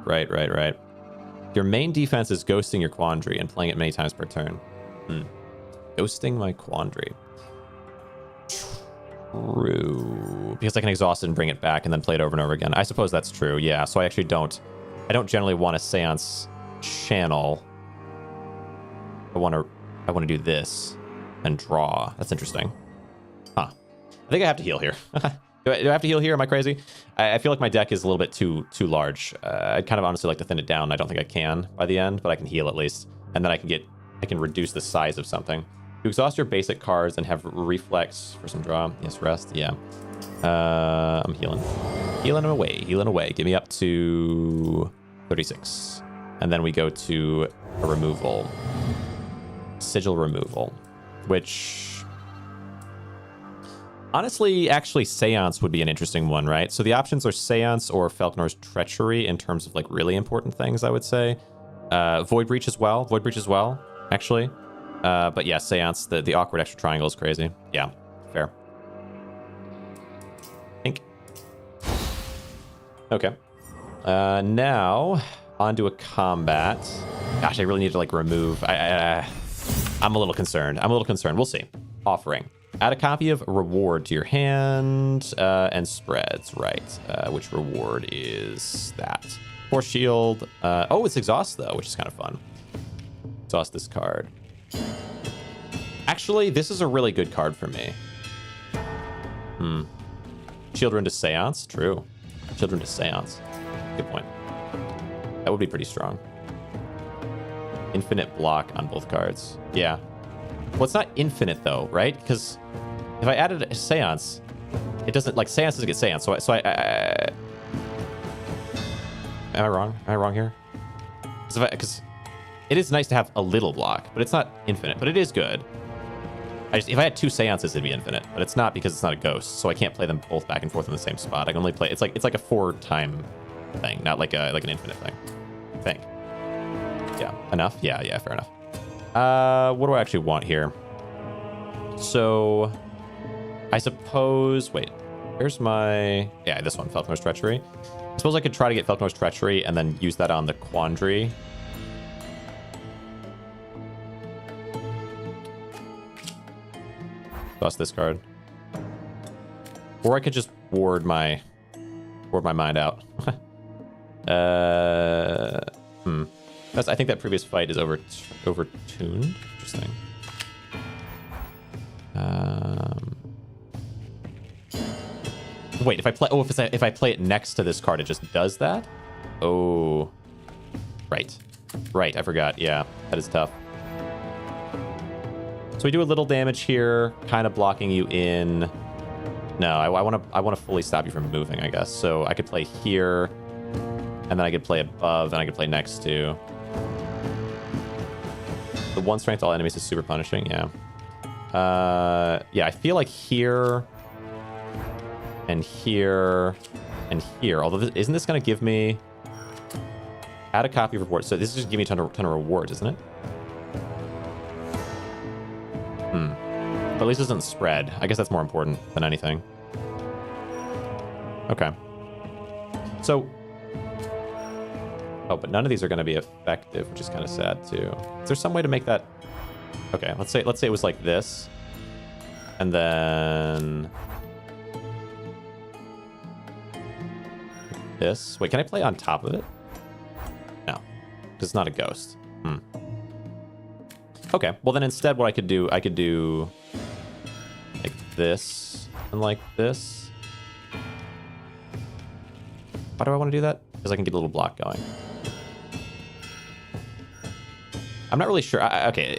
Right. Your main defense is ghosting your quandary and playing it many times per turn. Ghosting my quandary. True. Because I can exhaust it and bring it back and then play it over and over again. I suppose that's true, yeah. So I actually don't generally want a seance channel. I want to do this and draw. That's interesting. Huh. I think I have to heal here. Do I have to heal here? Am I crazy? I feel like my deck is a little bit too large. I'd kind of honestly like to thin it down. I don't think I can by the end, but I can heal at least. And then I can reduce the size of something. You exhaust your basic cards and have reflex for some draw. Yes, rest. Yeah. I'm healing. Healing away. Get me up to 36. And then we go to a removal. Sigil removal. Which... honestly, actually, Seance would be an interesting one, right? So the options are Seance or Falconer's Treachery in terms of, like, really important things, I would say. Void Breach as well, actually. But yeah, Seance, the awkward extra triangle is crazy. Yeah, fair. Think. Okay. Now, onto a combat. Gosh, I really need to, like, remove... I'm a little concerned. We'll see. Offering. Add a copy of Reward to your hand, and Spreads, right. Which reward is that? Force Shield. Oh, it's Exhaust, though, which is kind of fun. Exhaust this card. Actually, this is a really good card for me. Children to Seance? True. Children to Seance. Good point. That would be pretty strong. Infinite block on both cards. Yeah. Well, it's not infinite, though, right? Because if I added a Seance, it doesn't... like, Seance doesn't get Seance, so I am I wrong? Am I wrong here? Because it is nice to have a little block, but it's not infinite, but it is good. If I had 2 Seances, it'd be infinite, but it's not because it's not a ghost, so I can't play them both back and forth in the same spot. I can only play... it's like a 4-time thing, not like an infinite thing. I think. Yeah. Enough? Yeah, fair enough. What do I actually want here? So, I suppose... wait. Where's my... yeah, this one, Falconer's Treachery. I suppose I could try to get Falconer's Treachery and then use that on the Quandary. Bust this card. Or I could just ward my mind out. I think that previous fight is overtuned. Interesting. Wait, if I play... oh, if I play it next to this card, it just does that? Oh. Right. Right, I forgot. Yeah, that is tough. So we do a little damage here, kind of blocking you in. No, I want to fully stop you from moving, I guess. So I could play here, and then I could play above, and I could play next to. The 1 strength all enemies is super punishing. Yeah. Yeah, I feel like here and here and here. Although, isn't this going to give me... Add a copy of rewards. So this is just giving me a ton of rewards, isn't it? But at least it doesn't spread. I guess that's more important than anything. Okay. So... Oh, but none of these are going to be effective, which is kind of sad, too. Is there some way to make that... Okay, let's say it was like this. And then... This. Wait, can I play on top of it? No. Because it's not a ghost. Okay, well then instead what I could do like this and like this. Why do I want to do that? Because I can get a little block going. I'm not really sure. Okay,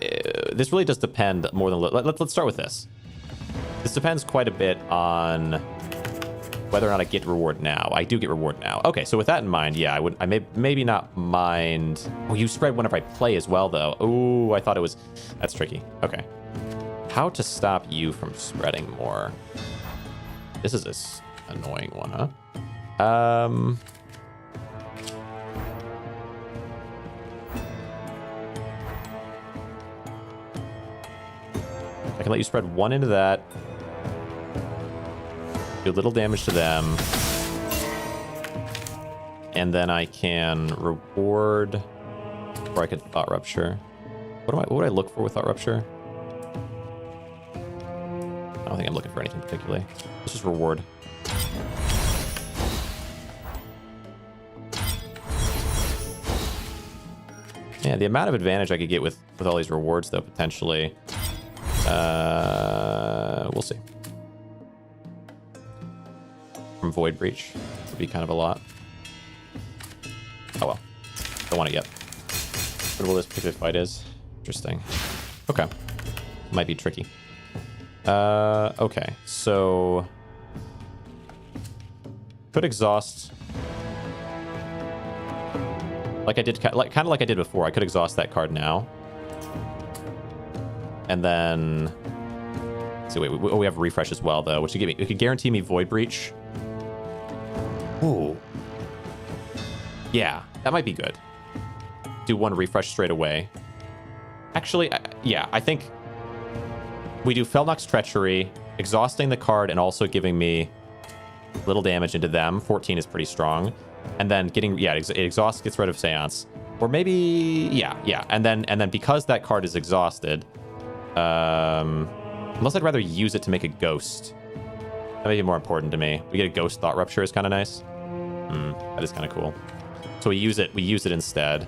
this really does depend more than... Let's start with this. This depends quite a bit on whether or not I get reward now. I do get reward now. Okay, so with that in mind, yeah, I may maybe not mind... Oh, you spread whenever I play as well, though. Oh, I thought it was... That's tricky. Okay. How to stop you from spreading more? This is this annoying one, huh? I can let you spread 1 into that. Do a little damage to them. And then I can reward... Or I could Thought Rupture. What would I look for with Thought Rupture? I don't think I'm looking for anything particularly. Let's just reward. Yeah, the amount of advantage I could get with all these rewards, though, potentially. We'll see. From Void Breach would be kind of a lot. Oh well. Don't want it yet. What will this particular fight is? Interesting. Okay. Might be tricky. Okay. So... Could exhaust... Like I did, kind of like I did before. I could exhaust that card now. And then... So wait, we have refresh as well, though, which would give me... It could guarantee me Void Breach. Ooh. Yeah, that might be good. Do 1 refresh straight away. Actually, yeah, I think we do Felnock's Treachery, exhausting the card and also giving me little damage into them. 14 is pretty strong. And then getting, yeah, it exhausts, gets rid of Seance. Or maybe, yeah. And then because that card is exhausted, unless I'd rather use it to make a ghost. That may be more important to me. We get a Ghost Thought Rupture is kind of nice. That is kind of cool. So we use it instead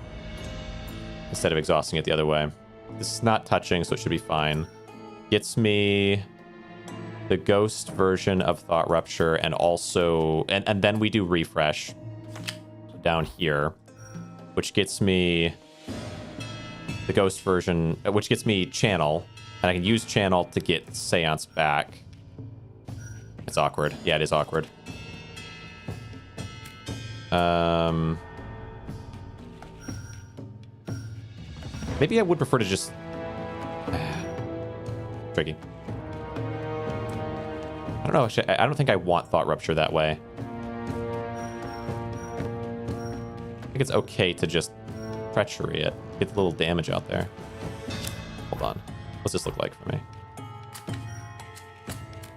of exhausting it the other way. This is not touching, so it should be fine. Gets me the ghost version of Thought Rupture, and also... And then we do refresh down here, which gets me the ghost version, which gets me Channel, and I can use Channel to get Seance back. It's awkward. Yeah, it is awkward. Maybe I would prefer to just... Tricky. I don't know. Actually, I don't think I want Thought Rupture that way. I think it's okay to just Treachery it. Get a little damage out there. Hold on. What's this look like for me?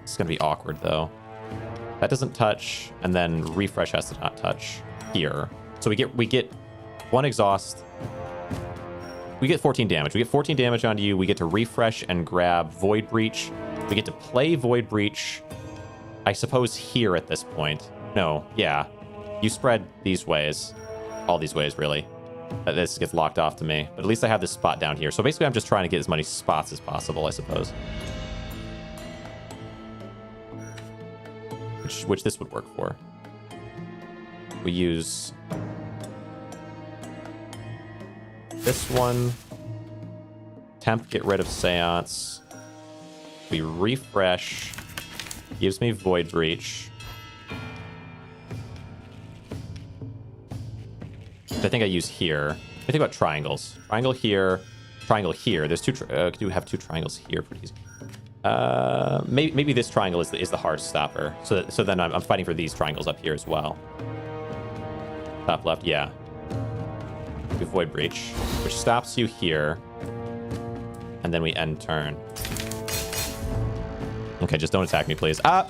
It's going to be awkward, though. That doesn't touch, and then refresh has to not touch here. So we get 1 exhaust. We get 14 damage. We get 14 damage onto you. We get to refresh and grab Void Breach. We get to play Void Breach, I suppose, here at this point. No, yeah. You spread these ways. All these ways, really. This gets locked off to me. But at least I have this spot down here. So basically, I'm just trying to get as many spots as possible, I suppose. Which this would work for. We use... this one. Temp, get rid of Seance. We refresh. Gives me Void Breach. I think I use here. I think about triangles. Triangle here. Triangle here. There's two. Do have two triangles here? Pretty easy. Maybe this triangle is the hard stopper. So then I'm fighting for these triangles up here as well. Top left, yeah. We Void Breach, which stops you here, and then we end turn. Okay, just don't attack me, please. Ah!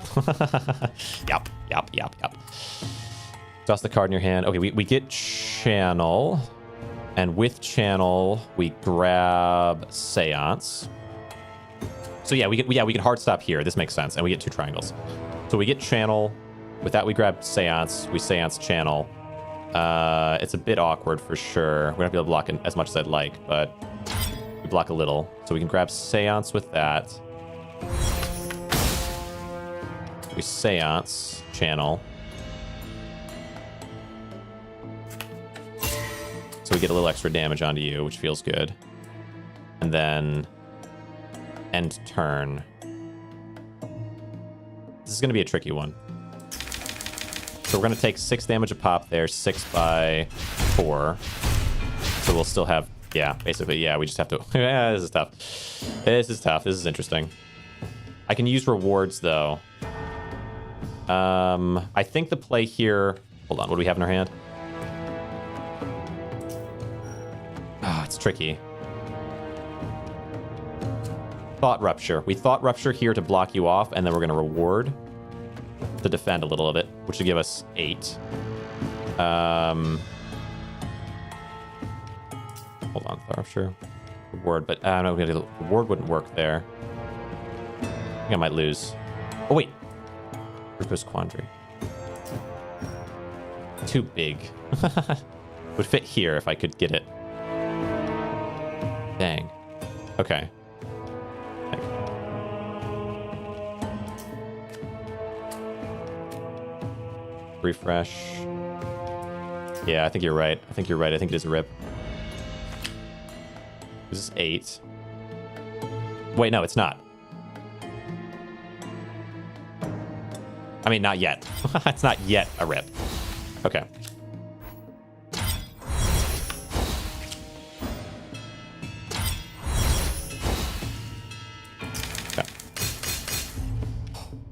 Yep. Toss the card in your hand. Okay, we get Channel, and with Channel, we grab Seance. So yeah, we can hard stop here. This makes sense, and we get two triangles. So we get Channel. With that, we grab Seance. We Seance Channel. It's a bit awkward for sure. We're not be able to block it as much as I'd like, but we block a little. So we can grab Seance with that. We Seance Channel. So we get a little extra damage onto you, which feels good. And then end turn. This is going to be a tricky one. So we're going to take 6 damage a pop there, 6 by 4. So we'll still have, yeah, basically, yeah, we just have to, yeah, this is tough. This is tough. This is interesting. I can use rewards, though. I think the play here, hold on, what do we have in our hand? Ah, it's tricky. Thought Rupture. We Thought Rupture here to block you off, and then we're going to reward to defend a little of it, which will give us 8. Hold on, Thought Rupture. Reward, but I don't know, reward wouldn't work there. I think I might lose. Oh, wait. Ruko's Quandary. Too big. Would fit here if I could get it. Dang. Okay. Refresh. Yeah, I think you're right. I think it is a rip. This is 8. Wait, no, it's not. I mean, not yet. It's not yet a rip. Okay.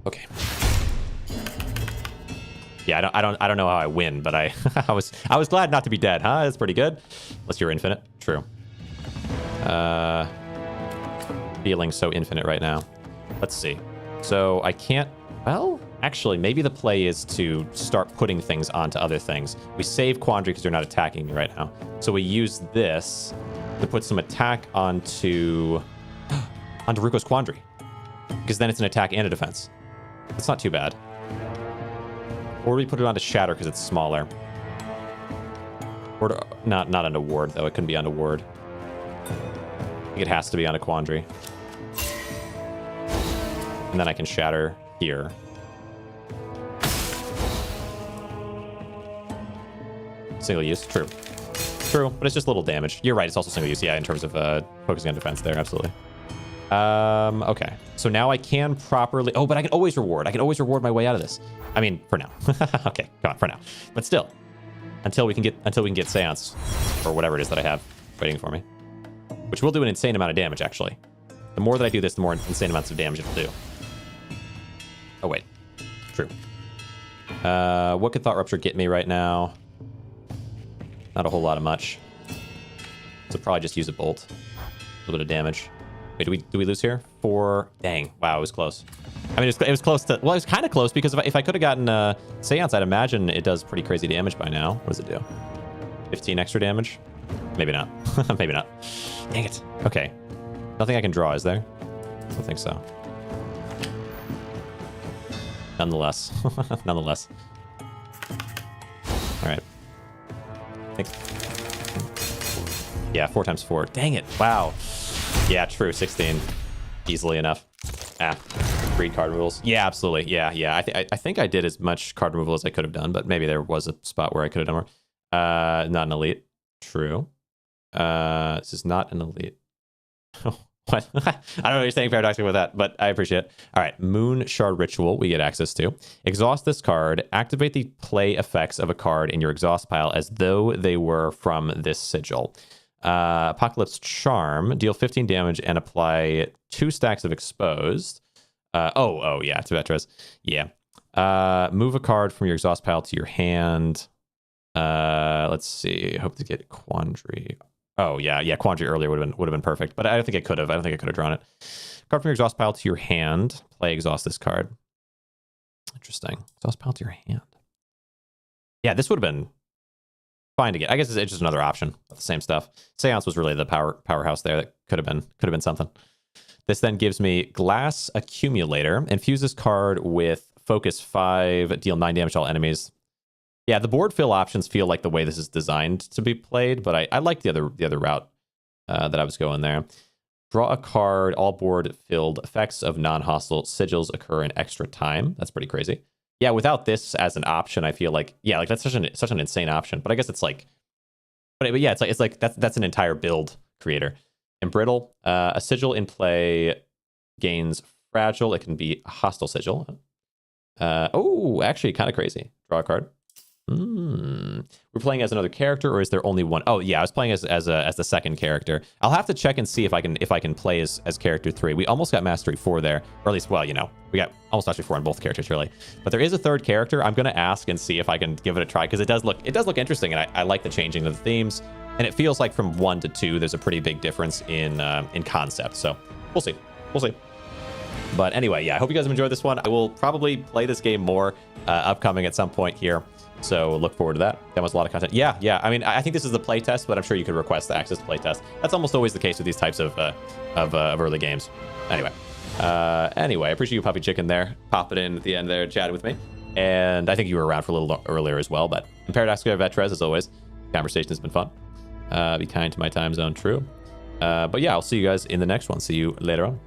Okay. Yeah, I don't know how I win, but I was glad not to be dead, huh? That's pretty good. Unless you're infinite. True. Feeling so infinite right now. Let's see. So I can't, well, actually, maybe the play is to start putting things onto other things. We save Quandary because you're not attacking me right now. So we use this to put some attack onto Ruko's Quandary. Because then it's an attack and a defense. That's not too bad. Or we put it onto Shatter because it's smaller. Or to, not onto Ward, though. It couldn't be onto Ward. I think it has to be onto Quandary. And then I can Shatter here. Single use, true. True, but it's just a little damage. You're right, it's also single use, yeah, in terms of focusing on defense there, absolutely. Okay. So now I can properly... Oh, but I can always reward. I can always reward my way out of this. I mean, for now. Okay, come on, for now. But still, until we can get Seance, or whatever it is that I have waiting for me. Which will do an insane amount of damage, actually. The more that I do this, the more insane amounts of damage it'll do. Oh, wait. True. What could Thought Rupture get me right now? Not a whole lot of much. So probably just use a bolt. A little bit of damage. Wait, do we lose here? 4. Dang. Wow, it was close. I mean, it was close to... Well, it was kind of close because if I could have gotten Seance, I'd imagine it does pretty crazy damage by now. What does it do? 15 extra damage? Maybe not. Maybe not. Dang it. Okay. Nothing I can draw, is there? I don't think so. Nonetheless. Nonetheless. All right. Yeah, 4 times 4. Dang it. Wow. Yeah, true. 16. Easily enough. Read card removals. Yeah, absolutely. Yeah. I think I did as much card removal as I could have done, but maybe there was a spot where I could have done more. Not an elite. True. This is not an elite. What? I don't know what you're saying paradoxically with that, but I appreciate it. All right, Moon Shard Ritual we get access to. Exhaust this card. Activate the play effects of a card in your exhaust pile as though they were from this sigil. Apocalypse Charm. Deal 15 damage and apply 2 stacks of exposed. Oh, yeah, to Vetras. Yeah. Move a card from your exhaust pile to your hand. Let's see. Hope to get Quandary. Oh yeah, Quandary earlier would have been perfect, but I don't think I could have. I don't think I could have drawn it. Card from your exhaust pile to your hand. Play exhaust this card. Interesting. Exhaust pile to your hand. Yeah, this would have been fine to get. I guess it's just another option of the same stuff. Seance was really the powerhouse there. That could have been something. This then gives me Glass Accumulator. Infuse this card with Focus 5. Deal 9 damage to all enemies. Yeah, the board fill options feel like the way this is designed to be played, but I like the other route that I was going there. Draw a card. All board filled effects of non-hostile sigils occur in extra time. That's pretty crazy. Yeah, without this as an option, I feel like that's such an insane option. But I guess it's like, but yeah, it's like that's an entire build creator. Embrittle. A sigil in play gains fragile. It can be a hostile sigil. Oh, actually, kind of crazy. Draw a card. We're playing as another character, or is there only one? Oh yeah, I was playing as the second character. I'll have to check and see if I can play as character 3. We almost got mastery 4 there, or at least, well, we got almost mastery 4 on both characters really. But there is a third character. I'm gonna ask and see if I can give it a try, because it does look interesting, and I like the changing of the themes, and it feels like from 1 to 2 there's a pretty big difference in concept. So we'll see. But anyway, yeah, I hope you guys have enjoyed this one. I will probably play this game more upcoming at some point here. So look forward to that. That was a lot of content. Yeah. I mean, I think this is the playtest, but I'm sure you could request the access to playtest. That's almost always the case with these types of early games. Anyway, I appreciate you, Puppy Chicken, there popping in at the end there, chatting with me. And I think you were around for a little earlier as well. But in Paradoxical Vetrez, as always, conversation has been fun. Be kind to my time zone, true. But yeah, I'll see you guys in the next one. See you later on.